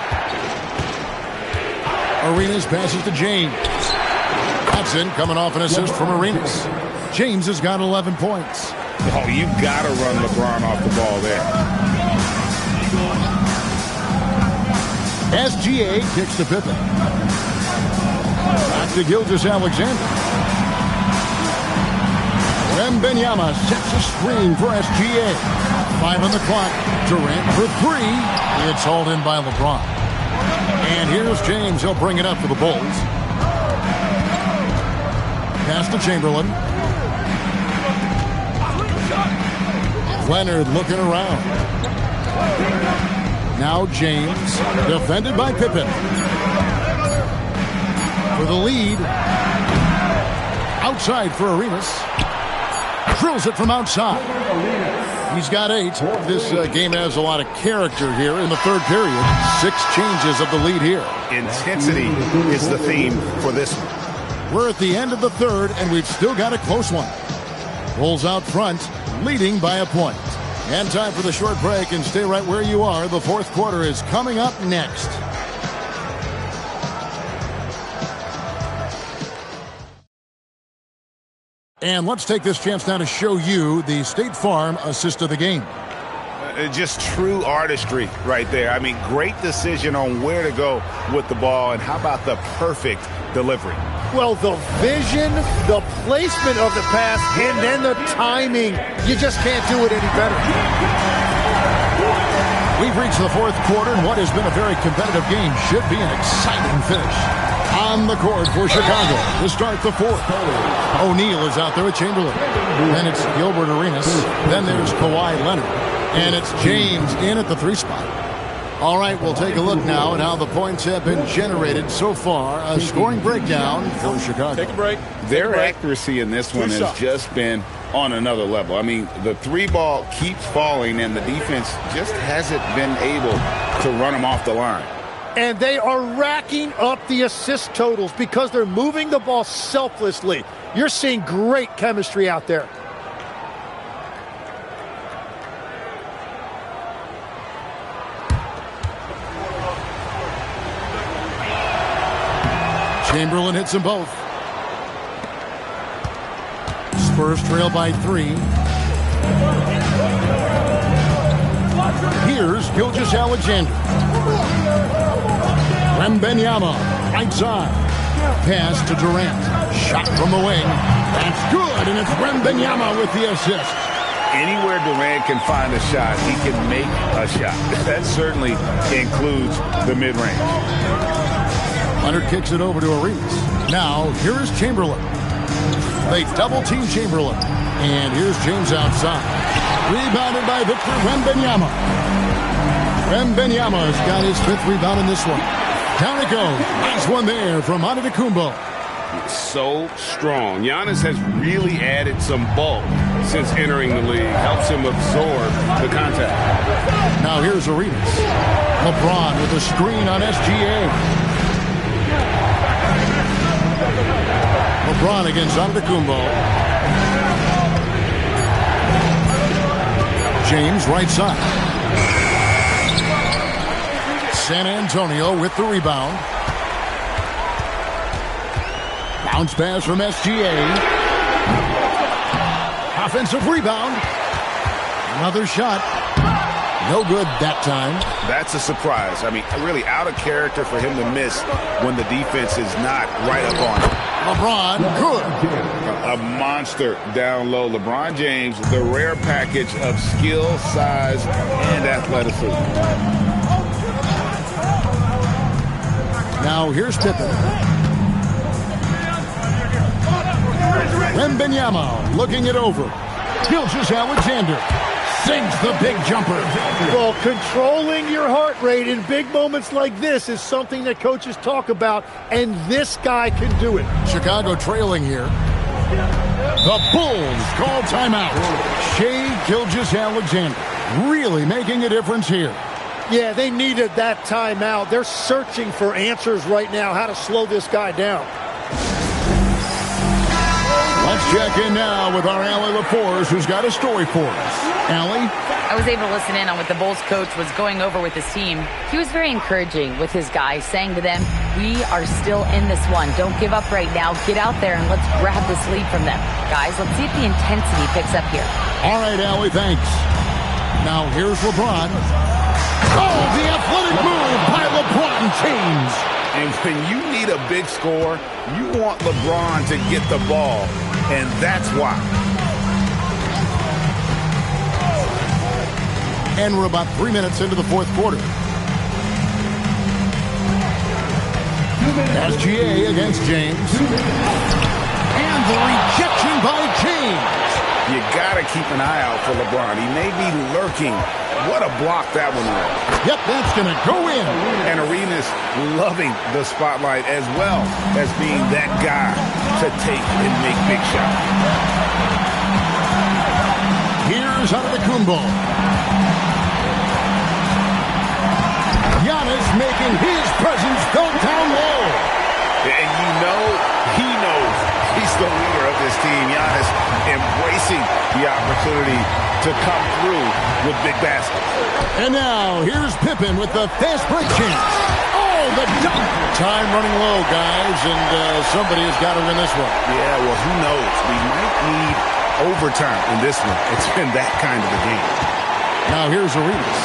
Arenas passes to James. Hudson coming off an assist from Arenas. James has got 11 points. Oh, you got to run LeBron off the ball there. SGA kicks to Pippen. Back to Gilgeous-Alexander. Wembanyama sets a screen for SGA. 5 on the clock. Durant for 3. It's hauled in by LeBron. And here's James. He'll bring it up for the Bulls. Pass to Chamberlain. Leonard looking around. Now James, defended by Pippen. For the lead. Outside for Arenas. Drills it from outside. He's got 8. This game has a lot of character here in the third period. 6 changes of the lead here. Intensity is the theme for this one. We're at the end of the third, and we've still got a close one. Bulls out front, leading by a point. And time for the short break, and stay right where you are. The fourth quarter is coming up next. And let's take this chance now to show you the State Farm assist of the game. Just true artistry right there. I mean, great decision on where to go with the ball, and how about the perfect delivery? Well, the vision, the placement of the pass, and then the timing. You just can't do it any better. We've reached the fourth quarter, and what has been a very competitive game should be an exciting finish. On the court for Chicago to start the fourth. O'Neal is out there with Chamberlain. Then it's Gilbert Arenas. Then there's Kawhi Leonard. And it's James in at the 3 spot. All right, we'll take a look now at how the points have been generated so far. A scoring breakdown for Chicago. Take a break. Their accuracy in this one has just been on another level. I mean, the 3 ball keeps falling, and the defense just hasn't been able to run them off the line. And they are racking up the assist totals because they're moving the ball selflessly. You're seeing great chemistry out there. Chamberlain hits them both. Spurs trail by 3. Here's Gilgeous-Alexander. Wembanyama, right side. Pass to Durant. Shot from the wing. That's good, and it's Wembanyama with the assist. Anywhere Durant can find a shot, he can make a shot. That certainly includes the mid-range. Leonard kicks it over to Arenas. Now, here is Chamberlain. They double-team Chamberlain. And here's James outside. Rebounded by Victor Wembanyama. Wembanyama's got his 5th rebound in this one. Down it goes. Nice one there from Antetokounmpo. So strong. Giannis has really added some bulk since entering the league. Helps him absorb the contact. Now here's Arenas. LeBron with a screen on SGA. LeBron against Antetokounmpo. James right side. San Antonio with the rebound. Bounce pass from SGA. Offensive rebound. Another shot. No good that time. That's a surprise. I mean, really out of character for him to miss when the defense is not right up on him. LeBron, good. A monster down low. LeBron James, the rare package of skill, size, and athleticism. Now here's Pippen. Wembanyama looking it over. Gilgeous-Alexander sinks the big jumper. Well, controlling your heart rate in big moments like this is something that coaches talk about, and this guy can do it. Chicago trailing here. The Bulls call timeout. Shai Gilgeous-Alexander really making a difference here. Yeah, they needed that timeout. They're searching for answers right now, how to slow this guy down. Let's check in now with our Allie LaForce, who's got a story for us. Allie? I was able to listen in on what the Bulls coach was going over with his team. He was very encouraging with his guys, saying to them, we are still in this one. Don't give up right now. Get out there and let's grab this lead from them. Guys, let's see if the intensity picks up here. All right, Allie, thanks. Now here's LeBron. Oh, the athletic move by LeBron James. And when you need a big score, you want LeBron to get the ball, and that's why. And we're about 3 minutes into the fourth quarter. SGA against James. And the rejection by James. You got to keep an eye out for LeBron. He may be lurking. What a block that one was. Yep, that's going to go in. And Arenas loving the spotlight as well as being that guy to take and make big shots. Here's Antetokounmpo. Giannis making his presence felt down low. And you know, he knows he's the leader of this team. Giannis embracing the opportunity to come through with big baskets. And now, here's Pippen with the fast break chance. Oh, the dunk! Time running low, guys, and somebody has got to win this one. Yeah, well, who knows? We might need overtime in this one. It's been that kind of a game. Now, here's Arenas.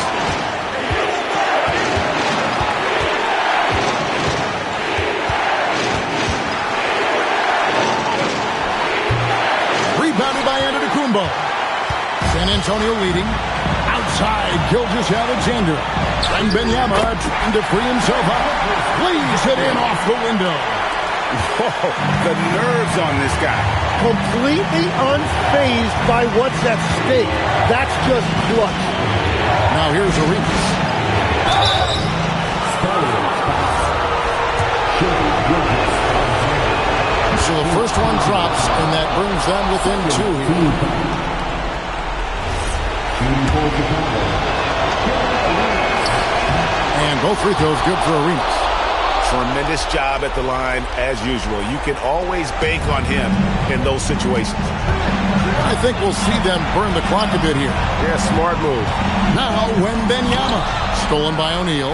Rebounded by Antetokounmpo. San Antonio leading. Outside, Gilgeous-Alexander. And Wembanyama trying to free himself out. Lays it in off the window. Whoa, the nerves on this guy. Completely unfazed by what's at stake. That's just clutch. Now here's Arenas. So the first one drops, and that brings them within two. And both free throws good for Arenas. Tremendous job at the line as usual. You can always bank on him in those situations. I think we'll see them burn the clock a bit here. Yeah, smart move. Now Wembanyama. Stolen by O'Neal.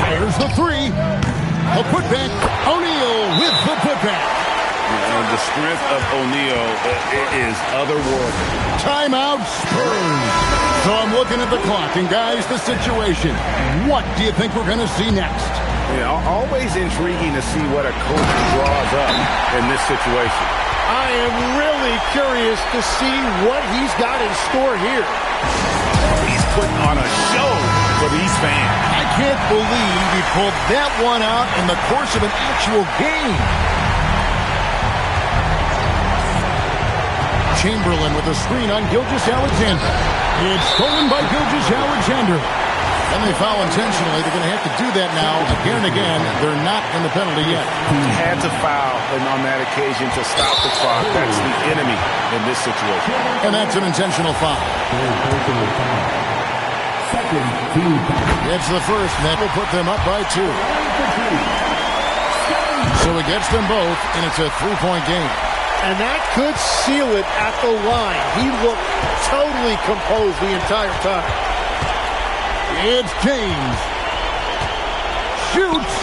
Fires the three. A putback. O'Neal with the putback. And the strength of O'Neal is otherworldly. Timeout Spurs. So I'm looking at the clock, and guys, the situation. What do you think we're going to see next? Yeah, always intriguing to see what a coach draws up in this situation. I am really curious to see what he's got in store here. He's putting on a show for these fans. I can't believe he pulled that one out in the course of an actual game. Chamberlain with a screen on Gilgeous-Alexander. It's stolen by Gilgeous-Alexander. And they foul intentionally. They're going to have to do that now again and again. They're not in the penalty yet. He had to foul on that occasion to stop the clock. That's the enemy in this situation. And that's an intentional foul. It's the first, and that will put them up by 2. So he gets them both, and it's a 3-point game. And that could seal it at the line. He looked totally composed the entire time. It's James. Shoots.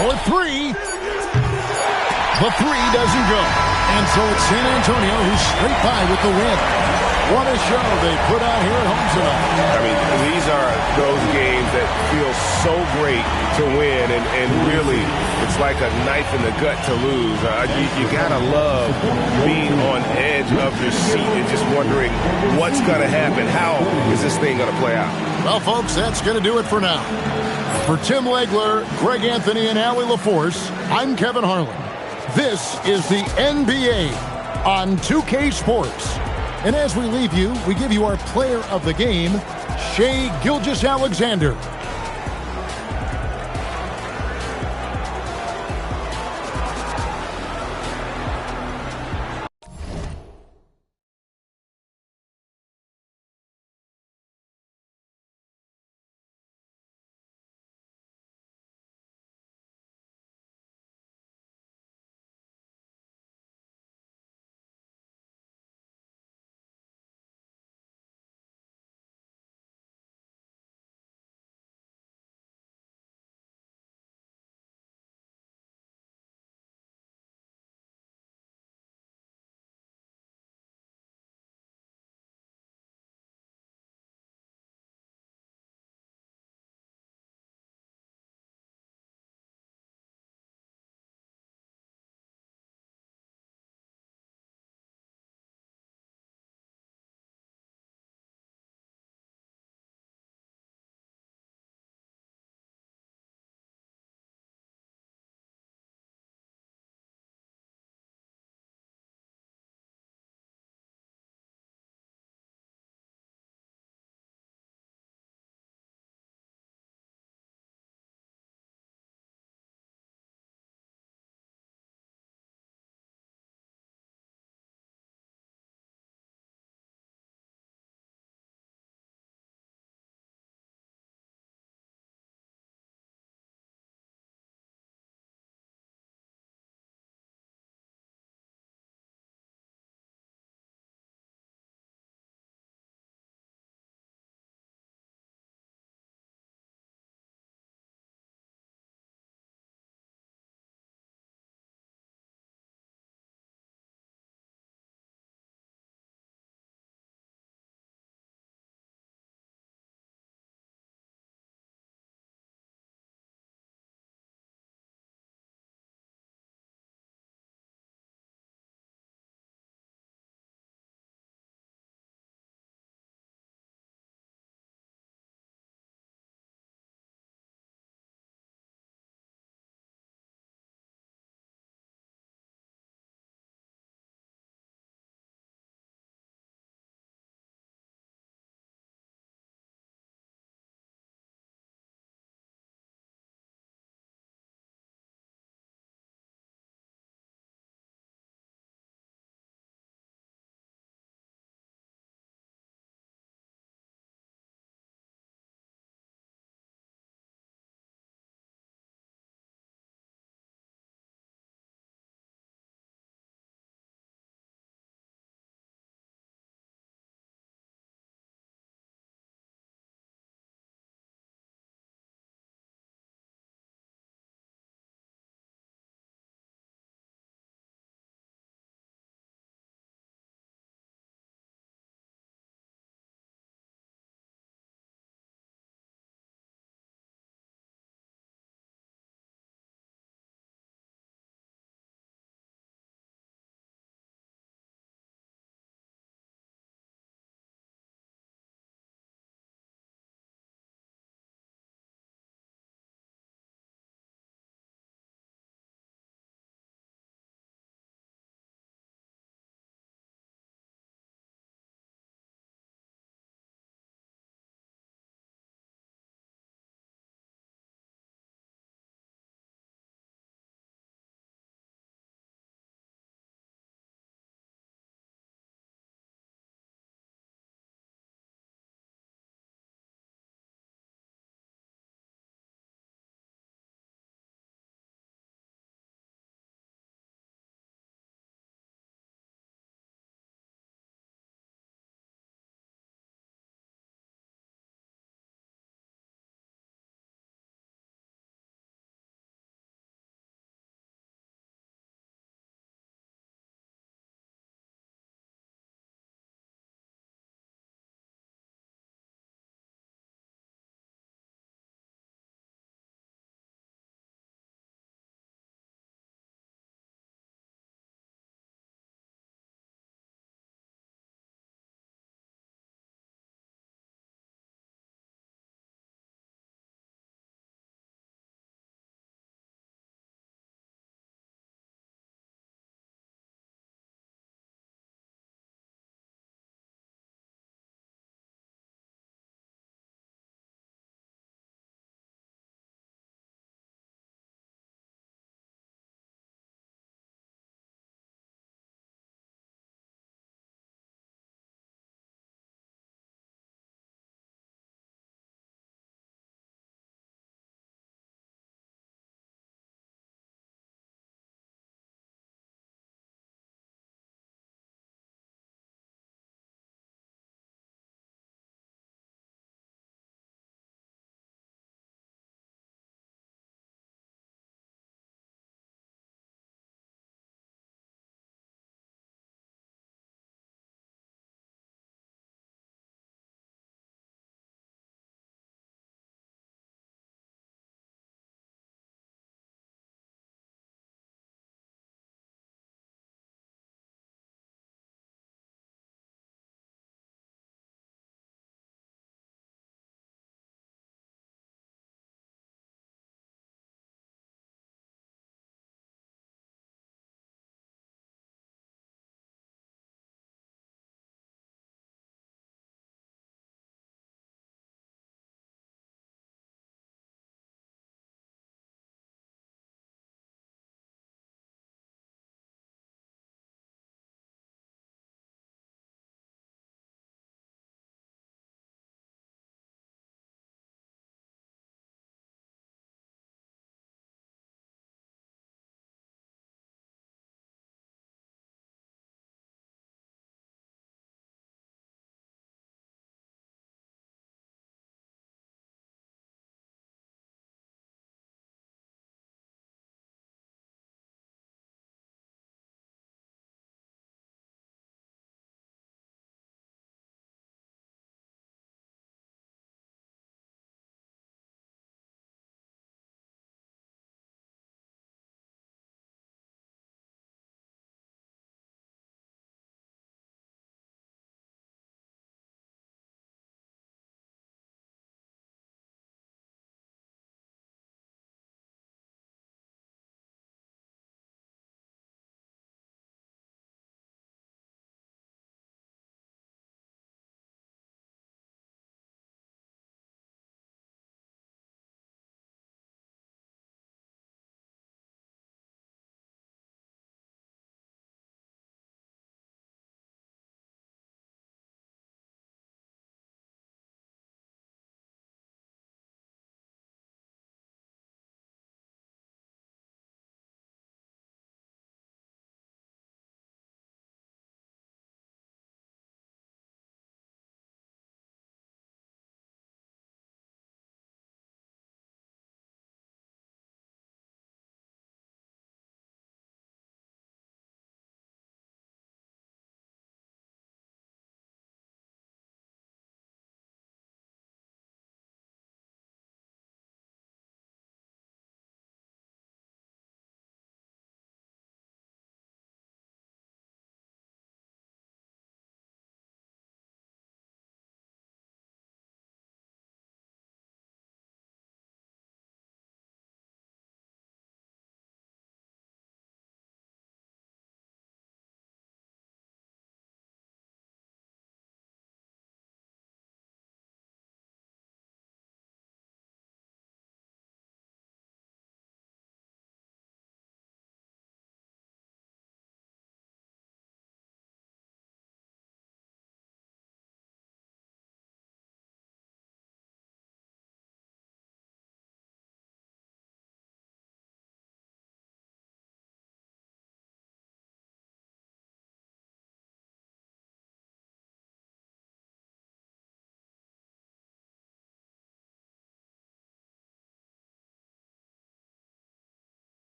For 3. The 3 doesn't go. And so it's San Antonio who's straight by with the win. What a show they put on here at home tonight. I mean, these are those games that feel so great to win, and really, it's like a knife in the gut to lose. You gotta love being on edge of your seat and just wondering what's gonna happen. How is this thing gonna play out? Well, folks, that's gonna do it for now. For Tim Legler, Greg Anthony, and Allie LaForce, I'm Kevin Harlan. This is the NBA on 2K Sports. And as we leave you, we give you our player of the game, Shai Gilgeous-Alexander.